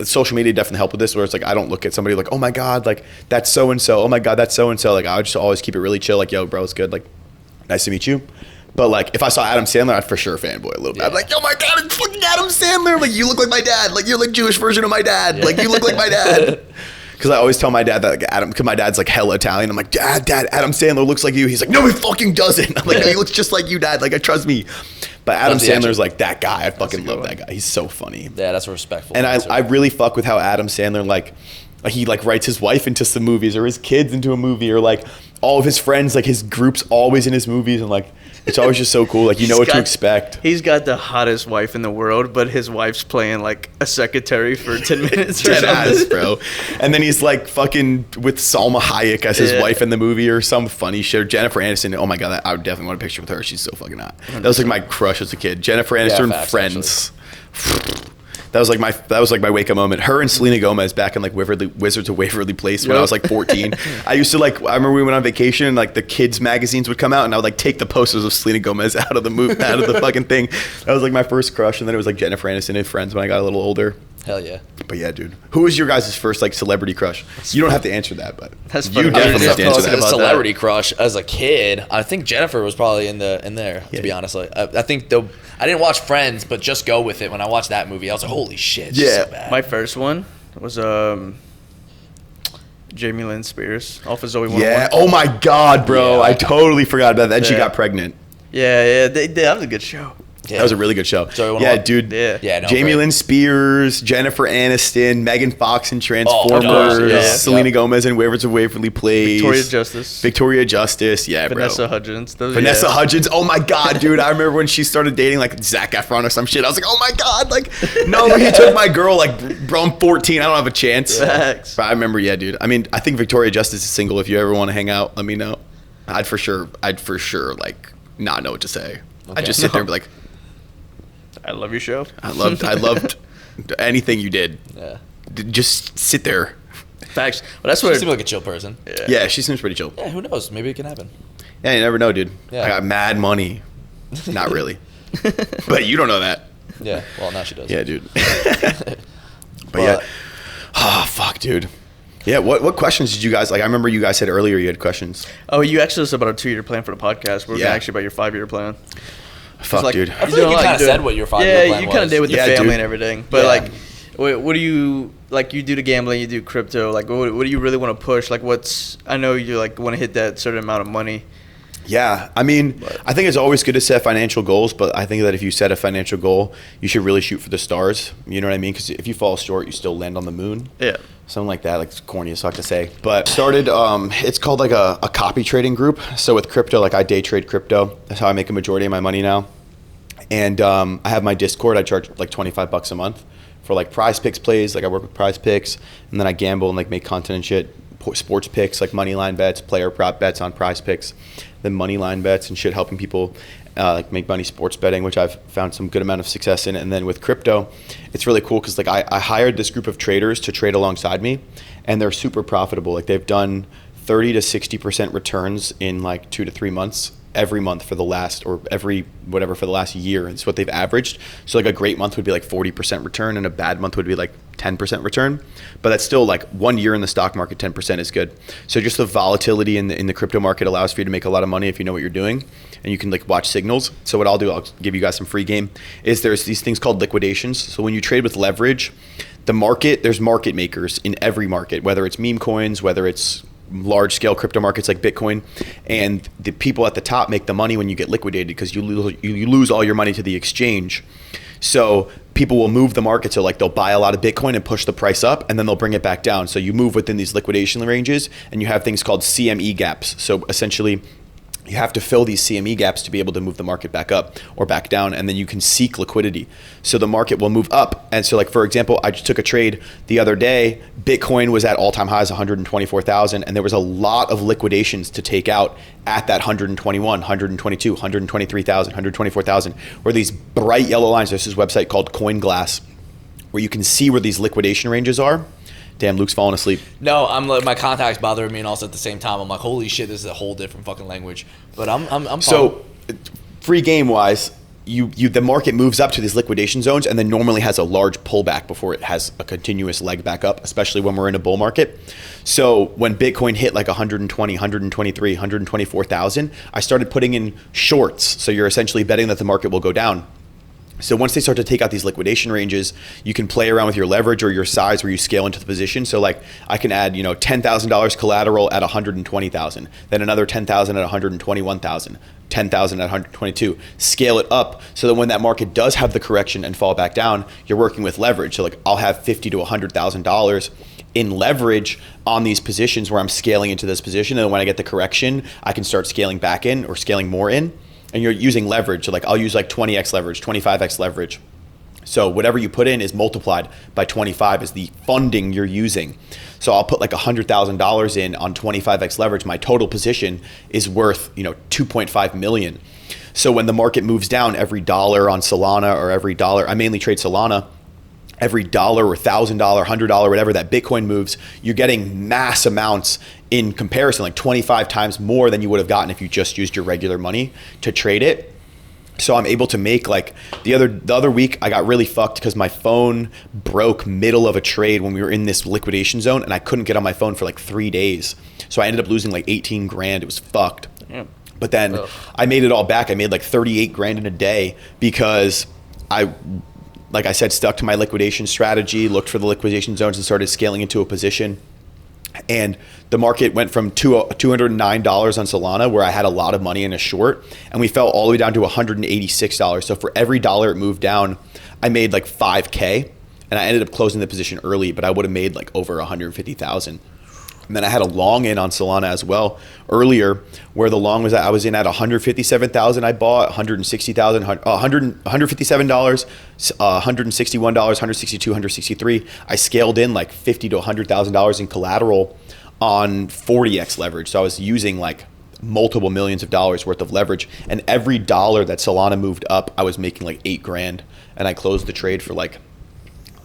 social media definitely help with this, where it's like I don't look at somebody like, oh my god, like that's so and so. Oh my god, that's so and so. Like I would just always keep it really chill. Like, yo, bro, it's good. Like, nice to meet you. But like if I saw Adam Sandler, I'd for sure fanboy a little bit. I'd be like, oh my god, it's fucking Adam Sandler. Like you look like my dad. Like you're like Jewish version of my dad. Like you look like my dad. Because I always tell my dad that like because my dad's like hella Italian. I'm like, Dad, Adam Sandler looks like you. He's like, no, he fucking doesn't. I'm like, no, he looks just like you, Dad. Like, trust me. But Adam Sandler's like that guy. I fucking love that guy. He's so funny. Yeah, that's a respectful. And I really fuck with how Adam Sandler like he like writes his wife into some movies or his kids into a movie or like all of his friends, like his group's always in his movies, and like It's always just so cool. Like, you know what to expect. He's got the hottest wife in the world, but his wife's playing like a secretary for 10 minutes or Dead something. ass, bro. And then he's like fucking with Salma Hayek as his wife in the movie or some funny shit. Or Jennifer Aniston. Oh my God, I would definitely want a picture with her. She's so fucking hot. That was like my crush as a kid. Jennifer Aniston, facts, Friends. That was like my wake up moment. Her and Selena Gomez back in like Wizards of Waverly Place when I was like 14. I used to I remember we went on vacation and like the kids magazines would come out and I would like take the posters of Selena Gomez out of the fucking thing. That was like my first crush, and then it was like Jennifer Aniston and Friends when I got a little older. Hell yeah. But yeah, dude. Who was your guys' first like celebrity crush? You don't have to answer that, but That's you funny. definitely have to answer Talking that. about celebrity crush as a kid, I think Jennifer was probably in there. To be honest, like I think though I didn't watch Friends, but just go with it. When I watched that movie, I was like, holy shit. She's so bad. My first one was Jamie Lynn Spears off of Zoe 101. Yeah. Oh my God, bro. Yeah. I totally forgot about that. And she Yeah. got pregnant. Yeah, that was a good show. Yeah. That was a really good show. Zoe Yeah, 101. dude. Yeah. No, Jamie great. Lynn Spears, Jennifer Aniston, Megan Fox in Transformers, Oh, yeah. Selena Yeah. Gomez in Wizards of Waverly Place, Victoria Justice, yeah, Vanessa bro. Hudgens. Vanessa Hudgens. Oh my God, dude! I remember when she started dating like Zac Efron or some shit. I was like, oh my God, like, no, he took my girl. Like, bro, I'm 14. I don't have a chance. Facts. But I remember, yeah, dude. I mean, I think Victoria Justice is single. If you ever want to hang out, let me know. I'd for sure, like, not know what to say. I'd just sit there and be like, I love your show. I loved anything you did. Yeah. Just sit there. Facts. Well, that's She what. seemed like a chill person. Yeah, she seems pretty chill. Yeah, who knows? Maybe it can happen. Yeah, you never know, dude. Yeah. I got mad money. Not really. But you don't know that. Yeah. Well, now she does. Yeah, dude. But yeah. Oh, fuck, dude. Yeah, what questions did you guys, like, I remember you guys said earlier you had questions. Oh, you asked us about a 2-year plan for the podcast. We're Yeah. gonna ask you about your 5-year plan. Fuck, like, dude. I feel like you kind of said what your 5-year plan was. Yeah, you kind of did with the Yeah, family dude. and everything. But Yeah. like, what do you like? You do the gambling, you do crypto. Like, what do you really want to push? Like, I know you like want to hit that certain amount of money. Yeah, I mean, I think it's always good to set financial goals, but I think that if you set a financial goal, you should really shoot for the stars. You know what I mean? Because if you fall short, you still land on the moon. Yeah. Something like that, like it's corny as fuck to say. But started, it's called like a copy trading group. So with crypto, like I day trade crypto. That's how I make a majority of my money now. And I have my Discord. I charge like $25 a month for like prize picks plays. Like I work with prize picks, and then I gamble and like make content and shit. Sports picks, like money line bets, player prop bets on prize picks, then money line bets and shit, helping people like make money sports betting, which I've found some good amount of success in. And then with crypto, it's really cool because like I hired this group of traders to trade alongside me, and they're super profitable. Like they've done 30 to 60% returns in like 2 to 3 months every month for the last, or every whatever for the last year. It's what they've averaged. So like a great month would be like 40% return, and a bad month would be like 10% return. But that's still like 1 year in the stock market, 10% is good. So just the volatility in the crypto market allows for you to make a lot of money if you know what you're doing, and you can like watch signals. So what I'll do, I'll give you guys some free game, is there's these things called liquidations. So when you trade with leverage, the market, there's market makers in every market, whether it's meme coins, whether it's large scale crypto markets like Bitcoin, and the people at the top make the money when you get liquidated, because you lose all your money to the exchange. So people will move the market, so like they'll buy a lot of Bitcoin and push the price up, and then they'll bring it back down. So you move within these liquidation ranges, and you have things called CME gaps. So essentially you have to fill these CME gaps to be able to move the market back up or back down, and then you can seek liquidity. So the market will move up. And so like, for example, I just took a trade the other day. Bitcoin was at all-time highs, 124,000, and there was a lot of liquidations to take out at that 121, 122, 123,000, 124,000, where these bright yellow lines, there's this website called CoinGlass, where you can see where these liquidation ranges are. Damn, Luke's falling asleep. No, I'm like, my contacts bothering me, and also at the same time, I'm like, holy shit, this is a whole different fucking language. But I'm So, free game wise, the market moves up to these liquidation zones, and then normally has a large pullback before it has a continuous leg back up, especially when we're in a bull market. So when Bitcoin hit like 120, 123, 124,000, I started putting in shorts. So you're essentially betting that the market will go down. So once they start to take out these liquidation ranges, you can play around with your leverage or your size where you scale into the position. So like I can add, $10,000 collateral at 120,000, then another 10,000 at 121,000, 10,000 at 122, scale it up so that when that market does have the correction and fall back down, you're working with leverage. So like I'll have $50,000 to $100,000 in leverage on these positions where I'm scaling into this position. And then when I get the correction, I can start scaling back in or scaling more in. and you're using leverage. So like I'll use like 20x leverage, 25x leverage. So whatever you put in is multiplied by 25 is the funding you're using. So I'll put like $100,000 in on 25x leverage. My total position is worth, 2.5 million. So when the market moves down, every dollar on Solana or every dollar, I mainly trade Solana, every dollar or $1,000, $100, whatever that Bitcoin moves, you're getting mass amounts in comparison, like 25 times more than you would have gotten if you just used your regular money to trade it. So I'm able to make like the other week I got really fucked because my phone broke middle of a trade when we were in this liquidation zone, and I couldn't get on my phone for like 3 days. So I ended up losing like 18 grand. It was fucked. Yeah. But then I made it all back. I made like 38 grand in a day because I, like I said, stuck to my liquidation strategy, looked for the liquidation zones and started scaling into a position. And the market went from $209 on Solana, where I had a lot of money in a short, and we fell all the way down to $186. So for every dollar it moved down, I made like 5K, and I ended up closing the position early, but I would have made like over 150,000. And then I had a long in on Solana as well earlier, where the long was I was in at 157,000. I bought 160,000, $157, $161, 162, 163. I scaled in like $50 to $100,000 in collateral on 40x leverage. So I was using like multiple millions of dollars worth of leverage, and every dollar that Solana moved up, I was making like 8 grand, and I closed the trade for like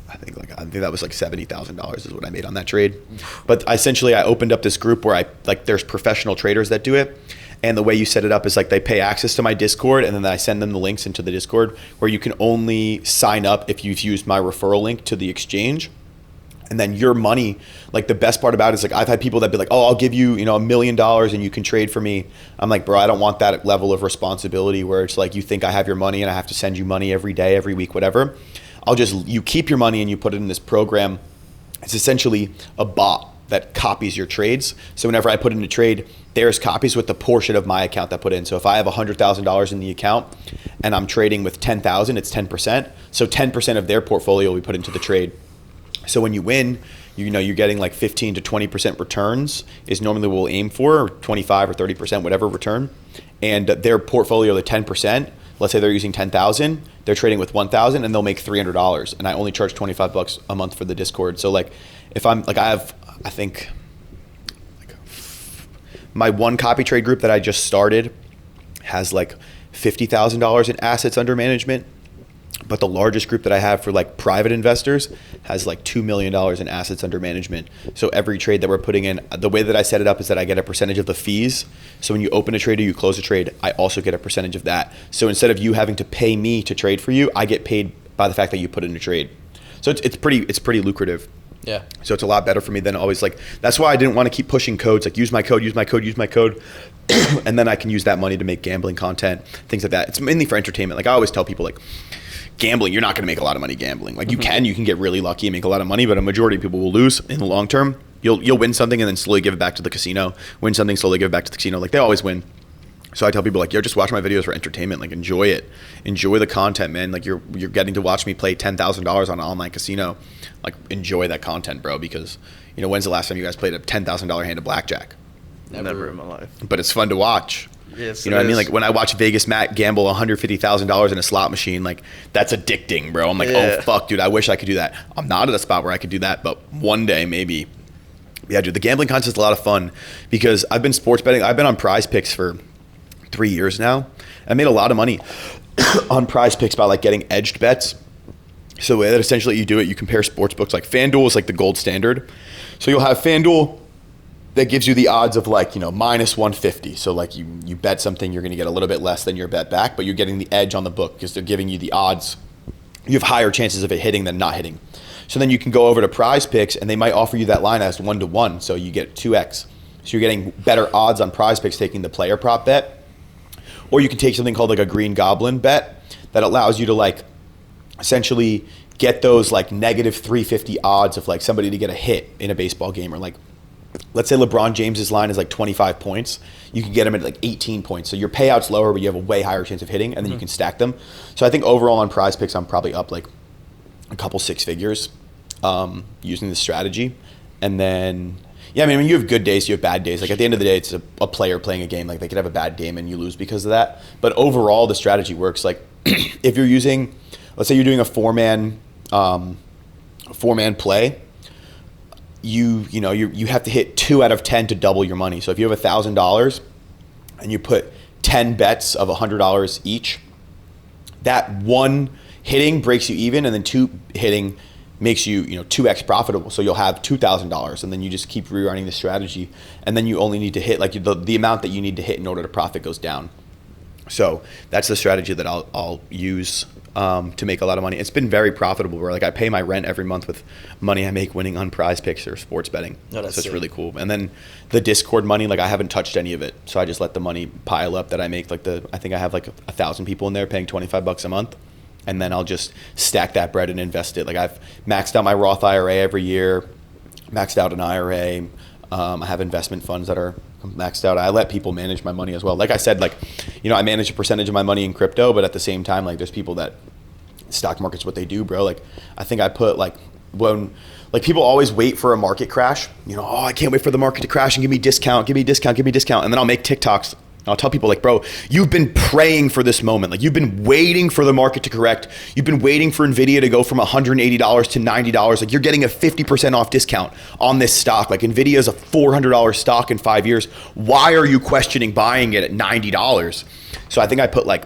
I think that was like $70,000 is what I made on that trade. But essentially I opened up this group where there's professional traders that do it. And the way you set it up is like they pay access to my Discord, and then I send them the links into the Discord, where you can only sign up if you've used my referral link to the exchange. And then your money, like the best part about it is like I've had people that be like, oh, I'll give you, $1 million and you can trade for me. I'm like, bro, I don't want that level of responsibility where it's like you think I have your money and I have to send you money every day, every week, whatever. You keep your money and you put it in this program. It's essentially a bot that copies your trades. So whenever I put in a trade, there's copies with the portion of my account that put in. So if I have $100,000 in the account and I'm trading with 10,000, it's 10%. So 10% of their portfolio we put into the trade. So when you win, you're getting like 15 to 20% returns is normally what we'll aim for, or 25 or 30%, whatever return. And their portfolio, the 10%, let's say they're using 10,000, they're trading with 1,000 and they'll make $300. And I only charge $25 a month for the Discord. So like if I'm like, I think like my one copy trade group that I just started has like $50,000 in assets under management. But the largest group that I have for like private investors has like $2 million in assets under management. So every trade that we're putting in, the way that I set it up is that I get a percentage of the fees. So when you open a trade or you close a trade, I also get a percentage of that. So instead of you having to pay me to trade for you, I get paid by the fact that you put in a trade. So it's pretty lucrative. Yeah. So it's a lot better for me than always like, that's why I didn't want to keep pushing codes, like use my code. And then I can use that money to make gambling content, things like that. It's mainly for entertainment. Like I always tell people like, gambling, you're not going to make a lot of money gambling. Like you can get really lucky and make a lot of money, but a majority of people will lose in the long term. You'll win something and then slowly give it back to the casino. Win something, slowly give it back to the casino. Like they always win. So I tell people like, yo, just watch my videos for entertainment. Like enjoy it. Enjoy the content, man. Like you're getting to watch me play $10,000 on an online casino. Like enjoy that content, bro, because when's the last time you guys played a $10,000 hand of blackjack? Never in my life. But it's fun to watch. Yes, you know what I mean? Like when I watch Vegas Matt gamble $150,000 in a slot machine, like that's addicting, bro. I'm like, oh fuck, dude, I wish I could do that. I'm not at a spot where I could do that, but one day maybe. Yeah, dude, the gambling contest is a lot of fun because I've been sports betting. I've been on Prize Picks for 3 years now. I made a lot of money on Prize Picks by like getting edged bets. So the way that essentially you do it, you compare sports books. Like FanDuel is like the gold standard. So you'll have FanDuel that gives you the odds of like, minus 150. So like you bet something, you're going to get a little bit less than your bet back, but you're getting the edge on the book because they're giving you the odds. You have higher chances of it hitting than not hitting. So then you can go over to Prize Picks and they might offer you that line as 1-to-1. So you get 2x. So you're getting better odds on Prize Picks taking the player prop bet. Or you can take something called like a Green Goblin bet that allows you to like essentially get those like negative 350 odds of like somebody to get a hit in a baseball game, or like let's say LeBron James's line is like 25 points. You can get him at like 18 points. So your payout's lower, but you have a way higher chance of hitting, and then you can stack them. So I think overall on Prize Picks, I'm probably up like a couple 6 figures using this strategy. And then Yeah, I mean, when you have good days, you have bad days. Like at the end of the day, it's a player playing a game. Like they could have a bad game and you lose because of that. But overall, the strategy works. Like if you're using, let's say you're doing a four-man play, you have to hit 2 out of 10 to double your money. So if you have $1,000 and you put 10 bets of $100 each, that one hitting breaks you even, and then 2 hitting makes you 2x profitable. So you'll have $2,000, and then you just keep rerunning the strategy, and then you only need to hit like the amount that you need to hit in order to profit goes down. So that's the strategy that I'll use to make a lot of money. It's been very profitable. Where like I pay my rent every month with money I make winning on Prize Picks or sports betting. No, that's so it's sick. really cool. And then the Discord money, like I haven't touched any of it. So I just let the money pile up that I make. Like I think I have like 1,000 people in there paying $25 a month. And then I'll just stack that bread and invest it. Like I've maxed out my Roth IRA every year, maxed out an IRA. I have investment funds that are maxed out. I let people manage my money as well. Like I said, like, I manage a percentage of my money in crypto, but at the same time, like there's people that stock market's what they do, bro. Like I think I put when people always wait for a market crash, I can't wait for the market to crash and give me discount. And then I'll make TikToks. I'll tell people like, bro, you've been praying for this moment. Like you've been waiting for the market to correct. You've been waiting for Nvidia to go from $180 to $90. Like you're getting a 50% off discount on this stock. Like Nvidia is a $400 stock in 5 years. Why are you questioning buying it at $90? So I think I put like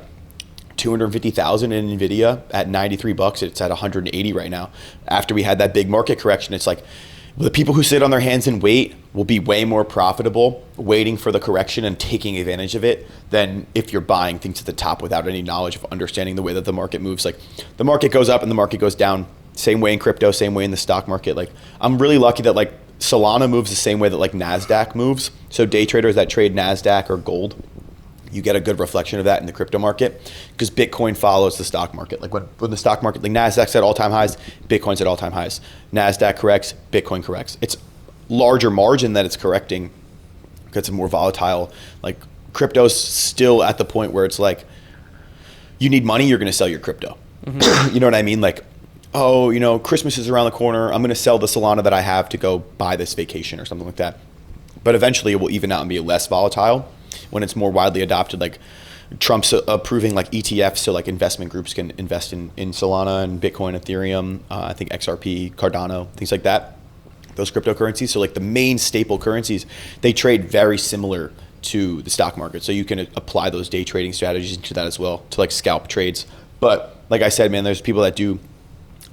250,000 in Nvidia at $93. It's at 180 right now. After we had that big market correction, it's like, the people who sit on their hands and wait will be way more profitable waiting for the correction and taking advantage of it than if you're buying things at the top without any knowledge of understanding the way that the market moves. Like the market goes up and the market goes down. Same way in crypto, same way in the stock market. Like I'm really lucky that like Solana moves the same way that like NASDAQ moves. So day traders that trade NASDAQ or gold, you get a good reflection of that in the crypto market because Bitcoin follows the stock market. Like when the stock market, like NASDAQ's at all-time highs, Bitcoin's at all-time highs. NASDAQ corrects, Bitcoin corrects. It's larger margin that it's correcting because it's more volatile. Like crypto's still at the point where it's like, you need money, you're going to sell your crypto. Mm-hmm. You know what I mean? Like, Christmas is around the corner. I'm going to sell the Solana that I have to go buy this vacation or something like that. But eventually it will even out and be less volatile when it's more widely adopted. Like Trump's approving like ETFs, so like investment groups can invest in Solana and Bitcoin, Ethereum, I think XRP, Cardano, things like that, those cryptocurrencies. So like the main staple currencies, they trade very similar to the stock market. So you can apply those day trading strategies to that as well, to like scalp trades. But like I said, man, there's people that do,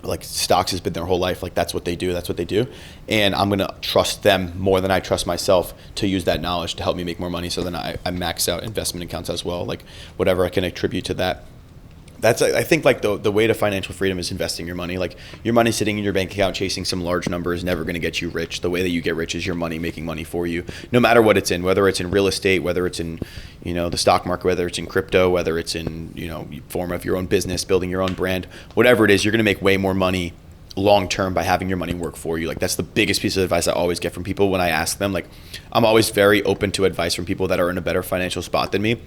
like stocks has been their whole life. Like that's what they do. And I'm going to trust them more than I trust myself to use that knowledge to help me make more money. So then I max out investment accounts as well. Like whatever I can attribute to that. That's, I think like the way to financial freedom is investing your money. Like your money sitting in your bank account, chasing some large number is never going to get you rich. The way that you get rich is your money making money for you, no matter what it's in, whether it's in real estate, whether it's in, the stock market, whether it's in crypto, whether it's in, form of your own business, building your own brand, whatever it is, you're going to make way more money long-term by having your money work for you. Like that's the biggest piece of advice I always get from people when I ask them. Like I'm always very open to advice from people that are in a better financial spot than me.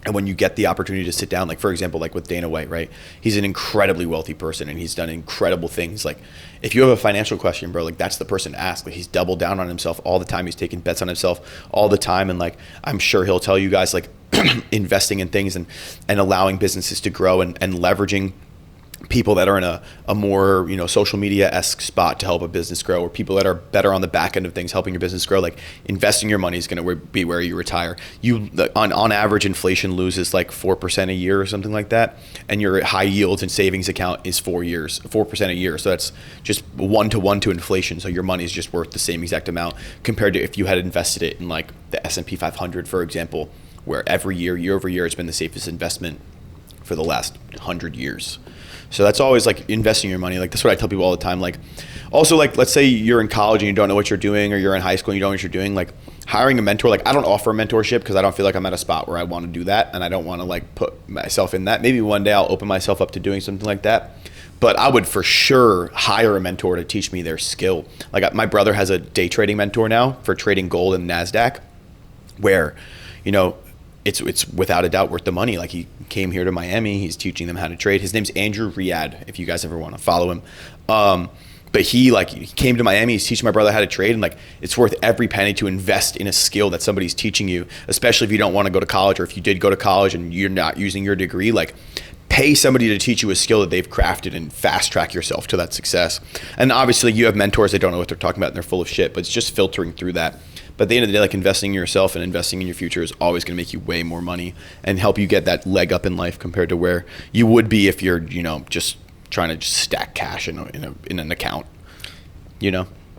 And when you get the opportunity to sit down, like for example, like with Dana White, right? He's an incredibly wealthy person and he's done incredible things. Like if you have a financial question, bro, like that's the person to ask. Like he's doubled down on himself all the time. He's taking bets on himself all the time. And like, I'm sure he'll tell you guys like investing in things and allowing businesses to grow and leveraging people that are in a more, social media-esque spot to help a business grow, or people that are better on the back end of things helping your business grow. Like investing your money is going to be where you retire. You on average, inflation loses like 4% a year or something like that, and your high yields and savings account is 4% a year. So that's just 1-to-1 to inflation. So your money is just worth the same exact amount compared to if you had invested it in like the S&P 500, for example, where every year over year, it's been the safest investment for the last 100 years. So that's always like investing your money. Like that's what I tell people all the time. Like also like, let's say you're in college and you don't know what you're doing, or you're in high school and you don't know what you're doing, like hiring a mentor. Like I don't offer a mentorship because I don't feel like I'm at a spot where I want to do that. And I don't want to like put myself in that. Maybe one day I'll open myself up to doing something like that. But I would for sure hire a mentor to teach me their skill. Like my brother has a day trading mentor now for trading gold and NASDAQ, where, it's without a doubt worth the money. Like he came here to Miami. He's teaching them how to trade. His name's Andrew Riyad, if you guys ever want to follow him. But he came to Miami, he's teaching my brother how to trade, and like it's worth every penny to invest in a skill that somebody's teaching you, especially if you don't want to go to college, or if you did go to college and you're not using your degree. Like, pay somebody to teach you a skill that they've crafted and fast track yourself to that success. And obviously you have mentors that don't know what they're talking about and they're full of shit, but it's just filtering through that. But at the end of the day, like, investing in yourself and investing in your future is always going to make you way more money and help you get that leg up in life compared to where you would be if you're, just trying to just stack cash in an account.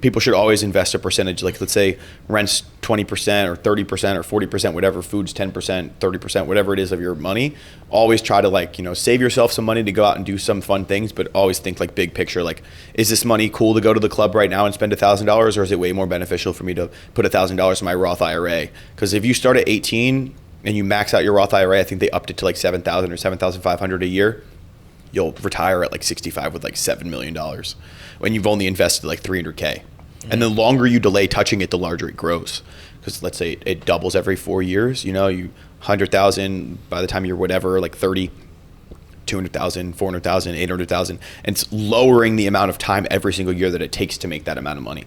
People should always invest a percentage. Like, let's say rent's 20% or 30% or 40%, whatever, food's 10%, 30%, whatever it is of your money. Always try to save yourself some money to go out and do some fun things, but always think like big picture. Like, is this money cool to go to the club right now and spend $1,000, or is it way more beneficial for me to put $1,000 in my Roth IRA? Because if you start at 18 and you max out your Roth IRA, I think they upped it to like $7,000 or $7,500 a year. You'll retire at like 65 with like $7 million when you've only invested like $300K. And the longer you delay touching it, the larger it grows. Because let's say it doubles every 4 years, you 100,000 by the time you're whatever, like 30, 200,000, 400,000, 800,000. And it's lowering the amount of time every single year that it takes to make that amount of money.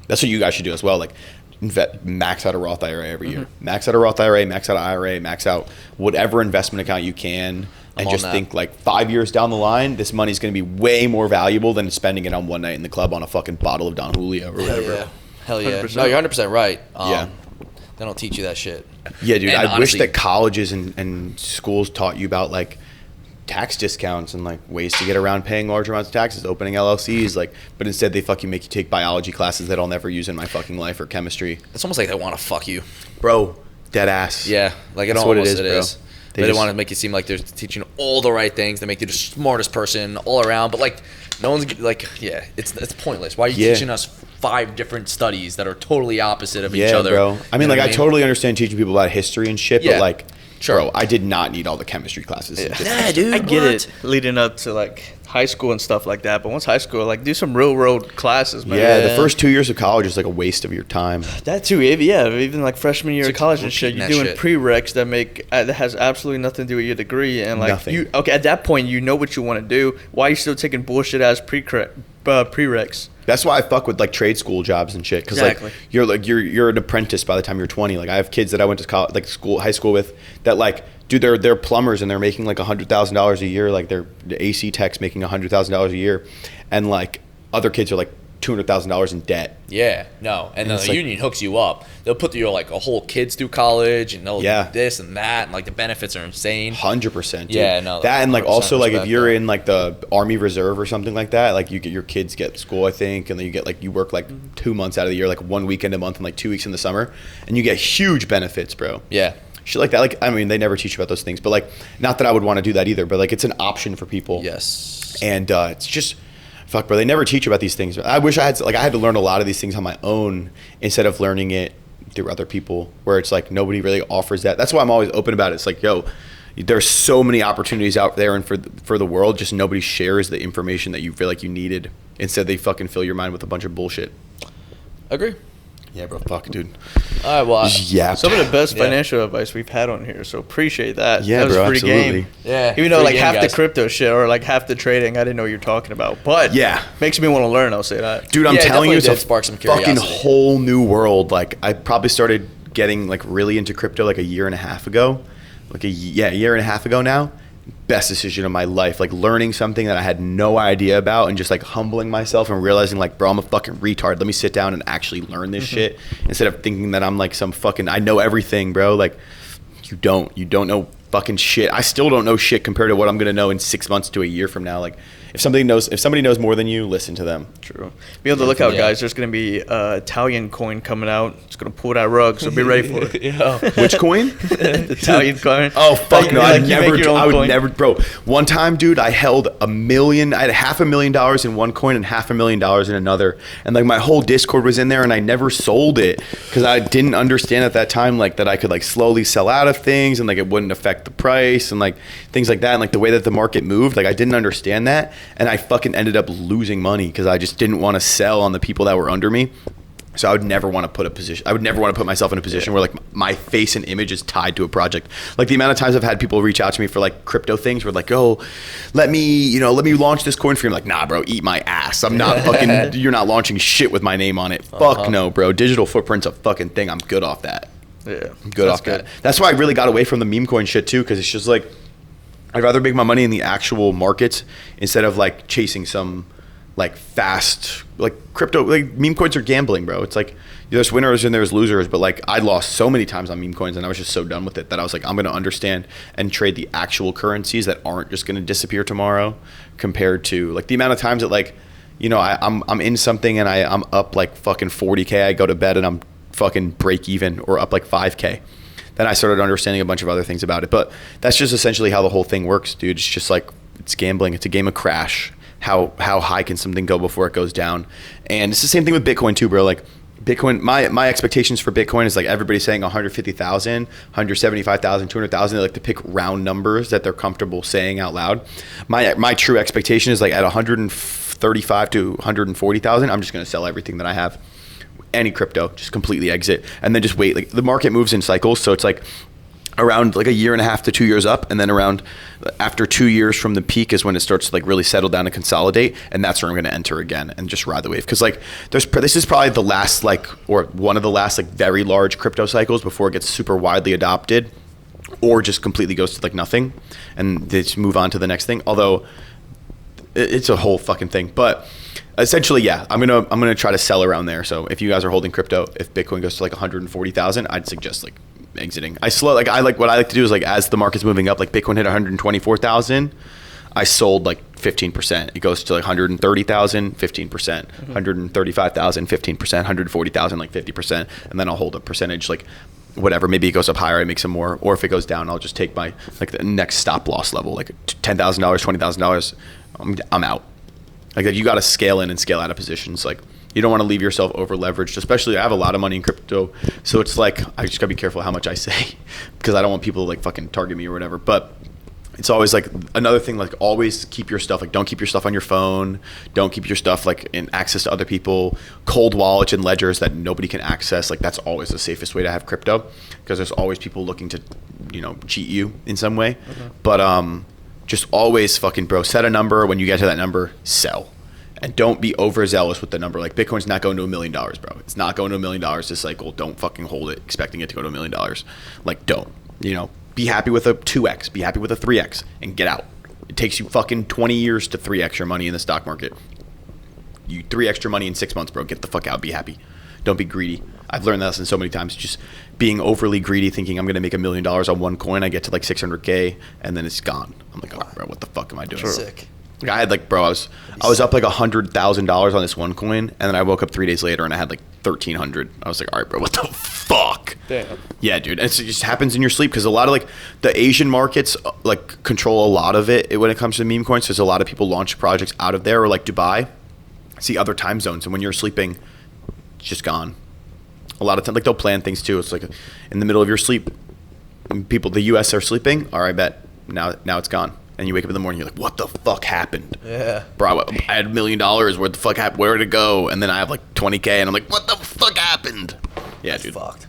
That's what you guys should do as well. Like, max out a Roth IRA every year. Max out a Roth IRA, max out an IRA, max out whatever investment account you can. And just think like 5 years down the line, this money's going to be way more valuable than spending it on one night in the club on a fucking bottle of Don Julio or whatever. Hell yeah. 100%. No, you're 100% right. Yeah. They don't teach you that shit. Yeah, dude. And I wish that colleges and schools taught you about like tax discounts and like ways to get around paying large amounts of taxes, opening LLCs, but instead they fucking make you take biology classes that I'll never use in my fucking life, or chemistry. It's almost like they want to fuck you. Bro, dead ass. Yeah, like That's it what almost it is, bro. They want to make it seem like they're teaching all the right things. They make you the smartest person all around. But like, no one's like, yeah, it's pointless. Why are you teaching us 5 different studies that are totally opposite of each other? Yeah, bro. I mean, I totally understand teaching people about history and shit, but like, sure. Bro, I did not need all the chemistry classes. Yeah, dude. I get it leading up to like high school and stuff like that, but once high school, like, do some real world classes, man. Yeah, the first 2 years of college is like a waste of your time. That too, yeah. Even like freshman year of college and shit, you're doing prereqs that has absolutely nothing to do with your degree, and like nothing. At that point you know what you want to do. Why are you still taking bullshit as prereqs? That's why I fuck with like trade school jobs and shit, because like you're an apprentice by the time you're 20. Like, I have kids that I went to college, like high school with, that like, dude, they're plumbers and they're making like $100,000 a year. Like, they're the AC techs making $100,000 a year, and like other kids are like $200,000 in debt. Yeah, no, and then the union hooks you up. They'll put you like a whole kids through college, and they'll do this and that, and like the benefits are insane. 100%. Yeah, no. That, and like also like if you're in like the Army Reserve or something like that, like you get your kids get school, I think, and then you get like, you work like 2 months out of the year, like 1 weekend a month and like 2 weeks in the summer, and you get huge benefits, bro. Yeah. Shit like that. Like, I mean, they never teach you about those things, but like, not that I would want to do that either, but like, it's an option for people. Yes. And it's just, fuck, bro, they never teach you about these things. I wish I had to learn a lot of these things on my own instead of learning it through other people, where it's like nobody really offers that. That's why I'm always open about it. It's like, yo, there's so many opportunities out there and for the world, just nobody shares the information that you feel like you needed. Instead, they fucking fill your mind with a bunch of bullshit. Agree. Yeah, bro, fuck, dude. All right, well, some of the best financial advice we've had on here, so appreciate that. Yeah, that was bro, free absolutely. Game. Yeah, even though like half the crypto shit or like half the trading, I didn't know what you're talking about, but makes me want to learn. I'll say that, dude. I'm telling you, it's a spark some fucking whole new world. Like, I probably started getting like really into crypto like a year and a half ago, a year and a half ago now. Best decision of my life, like learning something that I had no idea about and just like humbling myself and realizing like, bro, I'm a fucking retard. Let me sit down and actually learn this shit instead of thinking that I'm like some fucking, I know everything, bro. Like, you don't know fucking shit. I still don't know shit compared to what I'm gonna know in 6 months to a year from now. Like, if somebody knows more than you, listen to them. True. Be on the lookout, guys. There's gonna be Italian coin coming out. It's gonna pull that rug, so be ready for it. Which coin? The Italian coin. Oh fuck no! I would never, bro. One time, dude, I held $1 million. I had $500,000 in one coin and $500,000 in another, and like my whole Discord was in there, and I never sold it because I didn't understand at that time like that I could like slowly sell out of things and like it wouldn't affect the price and like things like that, and like the way that the market moved. Like, I didn't understand that. And I fucking ended up losing money because I just didn't want to sell on the people that were under me. So I would never want to put myself in a position where like my face and image is tied to a project. Like the amount of times I've had people reach out to me for like crypto things where like, oh, let me launch this coin for you. I'm like, nah, bro, eat my ass. I'm not fucking, you're not launching shit with my name on it. Fuck no, bro. Digital footprint's a fucking thing. I'm good off that. Yeah. I'm good off that. That's why I really got away from the meme coin shit too. Cause it's just like, I'd rather make my money in the actual markets instead of like chasing some like fast, like crypto, like meme coins are gambling, bro. It's like there's winners and there's losers, but like I lost so many times on meme coins and I was just so done with it that I was like, I'm going to understand and trade the actual currencies that aren't just going to disappear tomorrow compared to like the amount of times that like, you know, I'm in something and I'm up like fucking 40K. I go to bed and I'm fucking break even or up like 5K. Then I started understanding a bunch of other things about it, but that's just essentially how the whole thing works, dude. It's just like, it's gambling. It's a game of crash. How high can something go before it goes down? And it's the same thing with Bitcoin too, bro. Like Bitcoin, my expectations for Bitcoin is like everybody's saying 150,000, 175,000, 200,000. They like to pick round numbers that they're comfortable saying out loud. My true expectation is like at 135 to 140,000, I'm just going to sell everything that I have. Any crypto, just completely exit and then just wait. Like the market moves in cycles. So it's like around like a year and a half to 2 years up, and then around after 2 years from the peak is when it starts to like really settle down and consolidate, and that's where I'm going to enter again and just ride the wave. Because like this is probably the last like or one of the last like very large crypto cycles before it gets super widely adopted or just completely goes to like nothing and they just move on to the next thing. Although it's a whole fucking thing, but essentially, yeah, I'm gonna try to sell around there. So if you guys are holding crypto, if Bitcoin goes to like 140,000, I'd suggest like exiting. What I like to do is like as the market's moving up, like Bitcoin hit 124,000, I sold like 15%. It goes to like 130,000, 15%, 135,000, 15%, 140,000, like 50%, and then I'll hold a percentage like whatever. Maybe it goes up higher, I make some more, or if it goes down, I'll just take my like the next stop loss level, like $10,000, $20,000. I'm out. Like you got to scale in and scale out of positions. Like you don't want to leave yourself over leveraged, especially I have a lot of money in crypto. So it's like, I just gotta be careful how much I say because I don't want people to like fucking target me or whatever. But it's always like another thing, like always keep your stuff, like don't keep your stuff on your phone. Don't keep your stuff like in access to other people, cold wallets and ledgers that nobody can access. Like that's always the safest way to have crypto because there's always people looking to, you know, cheat you in some way. But, just always fucking, bro, set a number. When you get to that number, sell. And don't be overzealous with the number. Like Bitcoin's not going to $1 million, bro. It's not going to $1 million this cycle. Don't fucking hold it expecting it to go to $1 million. Like don't, you know, be happy with a 2x, be happy with a 3x and get out. It takes you fucking 20 years to 3x your money in the stock market. You 3x your money in 6 months, bro. Get the fuck out. Be happy. Don't be greedy. I've learned that lesson so many times. Just being overly greedy, thinking I'm going to make $1 million on one coin. I get to like 600K and then it's gone. I'm like, oh, bro, what the fuck am I doing? Sick. Like, I had like, bro, I was up like $100,000 on this one coin, and then I woke up 3 days later and I had like 1,300. I was like, all right, bro, what the fuck? Damn. Yeah, dude. And it just happens in your sleep because a lot of like the Asian markets like control a lot of it when it comes to meme coins. There's a lot of people launch projects out of there, or like Dubai. See other time zones, and when you're sleeping, it's just gone. A lot of time, like they'll plan things too. It's like in the middle of your sleep, people, the U.S. are sleeping. All right, I bet now it's gone. And you wake up in the morning, you're like, what the fuck happened? Yeah. Bro, I had $1 million. What the fuck happened? Where did it go? And then I have like 20K and I'm like, what the fuck happened? Yeah, dude. Fucked.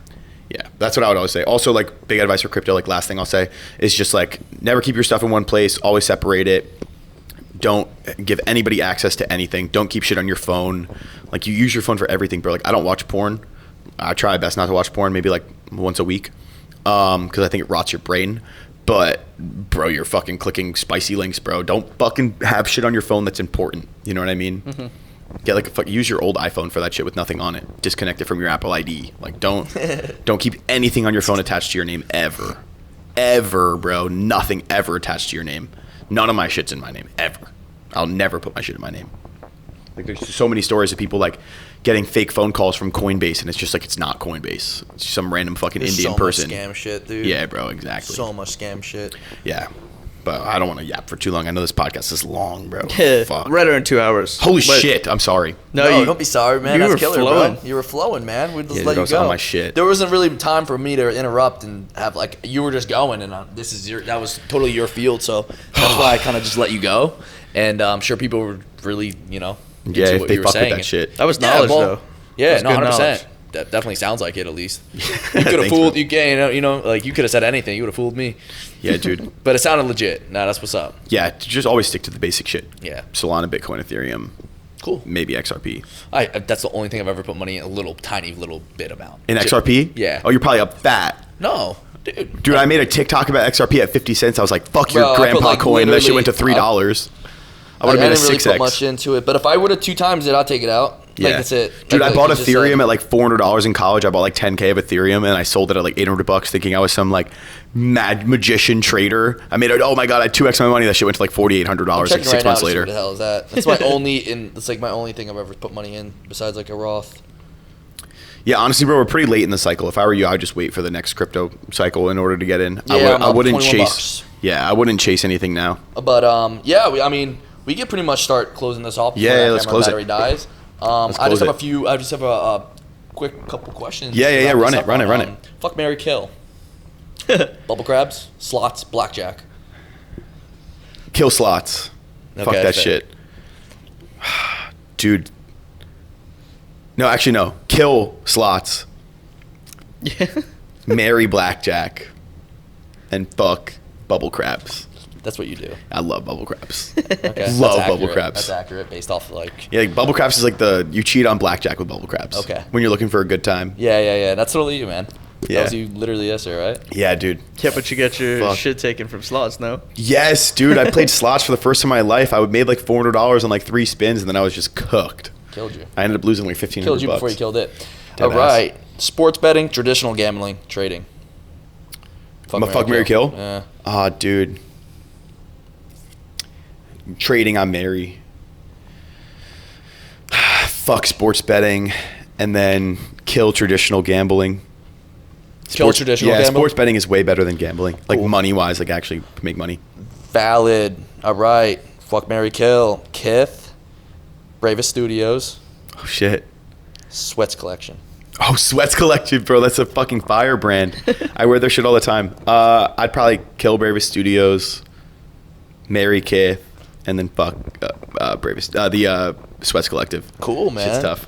Yeah, that's what I would always say. Also, like, big advice for crypto, like, last thing I'll say is just like, never keep your stuff in one place. Always separate it. Don't give anybody access to anything. Don't keep shit on your phone. Like, you use your phone for everything, bro. Like, I don't watch porn. I try my best not to watch porn, maybe like once a week, because I think it rots your brain. But, bro, you're fucking clicking spicy links, bro. Don't fucking have shit on your phone that's important. You know what I mean? Get like use your old iPhone for that shit with nothing on it. Disconnect it from your Apple ID. Like, don't keep anything on your phone attached to your name ever. Ever, bro. Nothing ever attached to your name. None of my shit's in my name, ever. I'll never put my shit in my name. Like, there's so many stories of people, like, getting fake phone calls from Coinbase, and it's just like, it's not Coinbase. It's just some random fucking Indian person. So much scam shit, dude. Yeah, bro, exactly. So much scam shit. Yeah. But I don't want to yap for too long. I know this podcast is long, bro. Fuck. Read her in 2 hours. Holy shit. I'm sorry. No, don't be sorry, man. That's killer, flowing. bro. You were flowing, man. We'd just Yeah, let you go. on my shit. There wasn't really time for me to interrupt and have, like, you were just going, and that was totally your field, so that's why I kind of just let you go. And I'm sure people were really, you know, yeah, if what they you were fuck saying. with that shit. That was knowledge, though. Yeah, That's no, good 100%. knowledge. That definitely sounds like it, at least. You could have Thanks, fooled, bro. you know, like you could have said anything. You would have fooled me. Yeah, dude. But it sounded legit. Nah, that's what's up. Yeah, just always stick to the basic shit. Yeah. Solana, Bitcoin, Ethereum, Cool. maybe XRP. That's the only thing I've ever put money in a tiny little bit amount. In XRP? Yeah. Oh, you're probably up fat. No, dude. Dude, I made a TikTok about XRP at 50 cents. I was like, fuck Bro, your I put, grandpa like, coin. That shit went to literally- $3. I I would have made a didn't really 6x. put much into it, but if I would have 2 times it, I'll take it out. Yeah. Like, that's it. Dude, Like I bought you just Ethereum said. at like $400 in college. I bought like 10K of Ethereum and I sold it at like $800 thinking I was some like mad magician trader. I made it, oh my God, I had 2x my money. That shit went to like $4,800 like Checking 6 right now months to see later. What the hell is that? That's my it's like my only thing I've ever put money in besides like a Roth. Yeah, honestly, bro, we're pretty late in the cycle. If I were you, I would just wait for the next crypto cycle in order to get in. Yeah, I'm I up wouldn't 21 chase. bucks. Yeah, I wouldn't chase anything now. But yeah, I mean, we could pretty much start closing this off. Before Yeah, that let's camera close it. battery dies. I close just have it. a few. I just have a quick couple questions. Yeah, to yeah, yeah, wrap run this it, up run it, on. run it. Fuck, marry, kill. Bubble crabs, slots, blackjack. Kill slots. Fuck Okay, that fair. shit. Dude. No, actually, no. Kill slots. Yeah. Marry blackjack. And fuck bubble crabs. That's what you do. I love bubble crabs. Okay, Love that's bubble accurate. crabs. That's accurate based off like. Yeah, like bubble crabs is like you cheat on blackjack with bubble crabs. Okay. When you're looking for a good time. Yeah. That's totally you, man. Yeah. That was you literally yesterday, right? Yeah, dude. Yeah, but you get your Fuck. shit taken from slots, no? Yes, dude. I played slots for the first time in my life. I made like $400 on like 3 spins, and then I was just cooked. Killed you. I ended up losing like $1,500. Killed you before you killed it. Dead All ass. right. Sports betting, traditional gambling, trading. Fuck, marry, kill? Yeah. Ah, dude. Trading, I'm marry. Fuck sports betting, and then kill traditional gambling. Kill traditional gambling? Sports betting is way better than gambling. Like Cool. money wise, like actually make money. Valid. All right. Fuck, marry, kill. Kith, Bravest Studios, Oh shit. Sweats Collection. Oh, Sweats Collection, bro. That's a fucking fire brand. I wear their shit all the time. I'd probably kill Bravest Studios, marry Kith, and then fuck Bravest. The Sweats Collective. Cool, man. Shit's tough.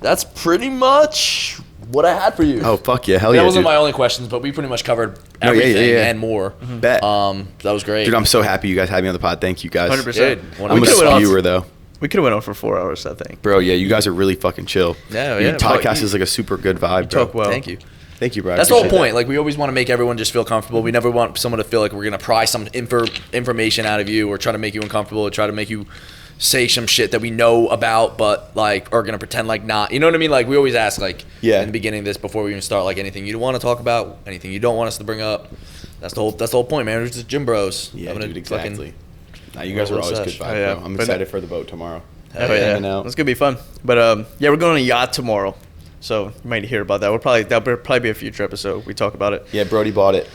That's pretty much what I had for you. Oh fuck yeah, hell that yeah, wasn't dude. my only questions, but we pretty much covered No, yeah, everything yeah. and more. Bet. That was great. Dude, I'm so happy you guys had me on the pod. Thank you guys. 100%. Dude, I'm a We could've went on- spewer though. We could have went on for 4 hours, I think. Bro, yeah, you guys are really fucking chill. Yeah, Your yeah, podcast bro, is like a super good vibe, bro. talk well. Thank you. Thank you, bro. I That's the whole appreciate point. Like, we always want to make everyone just feel comfortable. We never want someone to feel like we're gonna pry some information out of you or try to make you uncomfortable or try to make you say some shit that we know about, but like are gonna pretend like not. You know what I mean? Like, we always ask like Yeah. in the beginning of this before we even start, like anything you want to talk about, anything you don't want us to bring up. That's the whole point, man. We're just gym bros. Yeah, Having a dude, fucking- exactly. Nah, you guys are Little always sesh. good vibe, Oh, yeah. bro. I'm But- excited for the boat tomorrow. Oh, yeah. Hanging out. It's going to be fun. But yeah, we're going on a yacht tomorrow. So you might hear about that. That'll probably be a future episode. We talk about it. Yeah, Brodie bought it.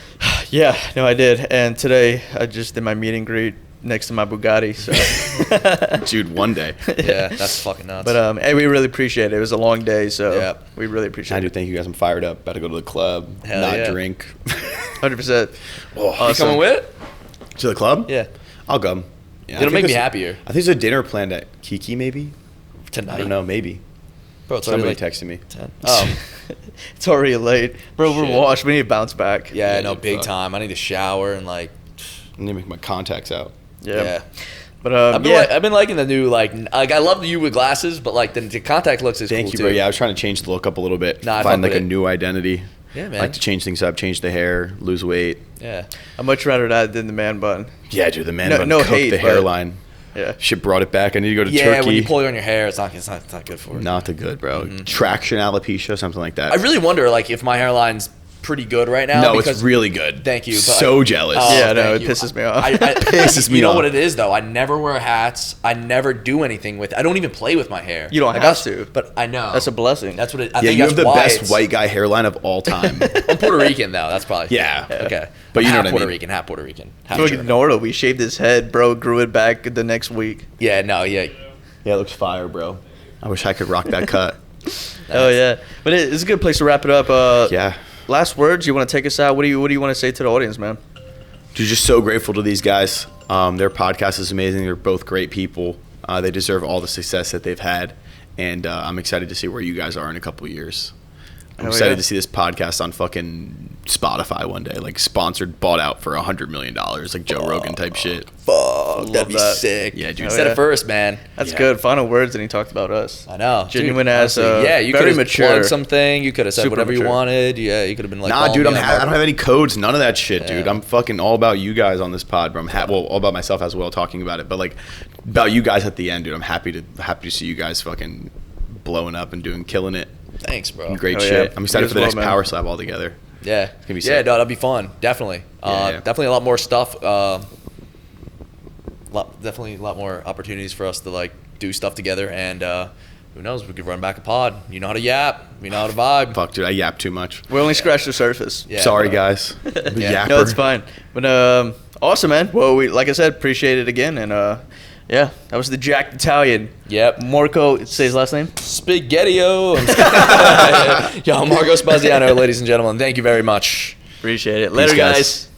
Yeah, no, I did. And today I just did my meet and greet next to my Bugatti. So, Dude, one day. Yeah, that's fucking nuts. but hey, we really appreciate it. It was a long day, so Yeah. we really appreciate I do it. thank you guys. I'm fired up. About to go to the club, Hell not yeah. drink. 100%. Oh, you Awesome. coming with? to the club? Yeah. I'll go. Yeah, I It'll think make me there's- happier. I think there's a dinner planned at Kiki, maybe. Tonight. I don't know, maybe. Bro, it's Somebody already like texted me. 10. It's already late, bro. We're Shit. washed. We need to bounce back. Yeah, Yeah, no, dude, big fuck. time. I need to shower and like, I need to make my contacts out. Yeah. But I've been, yeah. I've been liking the new like I love you with glasses, but like the contact looks is Thank cool you, too. bro. Yeah, I was trying to change the look up a little bit. Nah, I Find fuck like a with it. new identity. Yeah, man. Like to change things up, change the hair, lose weight. Yeah, I'd much rather that than the man bun. Yeah, dude, the man No- bun no cooked hate, the but- hairline. Yeah. Shit brought it back. I need to go to yeah. Turkey. When you pull it on your hair, it's not good for it. Not the good, bro. Traction alopecia, something like that. I really wonder like if my hairline's pretty good right now. no, because it's really good. Thank you. But So jealous. Yeah, no, thank it you. pisses me off. Pisses me You know off. what it is though? I never wear hats. I never do anything with. I don't even play with my hair. You don't Like, have that's- to. But I know That's a blessing. That's what it. I Yeah, think you that's have the why best it's- white guy hairline of all time. I'm Puerto Rican though. That's probably Yeah. Okay, But you know half what I Puerto mean. Rican, half Puerto Rican. Half Look German. at Nordo. We shaved his head, bro. Grew it back the next week. Yeah, no, yeah. Yeah, it looks fire, bro. I wish I could rock that cut. Oh yeah, but it's a good place to wrap it up. Yeah. Last words. You want to take us out? What do you want to say to the audience, man? Dude, just so grateful to these guys. Their podcast is amazing. They're both great people. They deserve all the success that they've had. and I'm excited to see where you guys are in a couple years. I'm Hell excited yeah. to see this podcast on fucking Spotify one day, like sponsored, bought out for $100 million, like Joe Rogan type shit. Fuck, that'd be that. sick. Yeah, dude. You said yeah. it first, man. That's Yeah. good. Final words, and he talked about us. I know. Genuine Dude, as, honestly, yeah, you could very have mature. plugged something. You could have said Super whatever you mature. wanted. Yeah, you could have been like, Nah, follow dude, me on I don't have any codes, none of that shit, dude. Yeah. I'm fucking all about you guys on this pod, bro. Well, all about myself as well, talking about it, but like about you guys at the end, dude. I'm happy to see you guys fucking blowing up and killing it. Thanks, bro. Great Hell shit. yeah. I'm excited You for the as next well, man. Power Slap all together. Yeah, gonna be yeah, sick. no, that'd be fun. Definitely, Yeah. definitely a lot more stuff. Definitely a lot more opportunities for us to like do stuff together, and who knows, we could run back a pod. You know how to yap, we know how to vibe. Fuck, dude, I yap too much. We only scratched the surface. Yeah, Sorry, bro. guys. Yeah. No, it's fine. But awesome, man. Well, we like I said, appreciate it again, and yeah, that was the Jack Italian. Yep. Marco, say his last name. Spaghetti-o. Yo, Marco Spasiano, ladies and gentlemen. Thank you very much. Appreciate it. Later, guys. guys.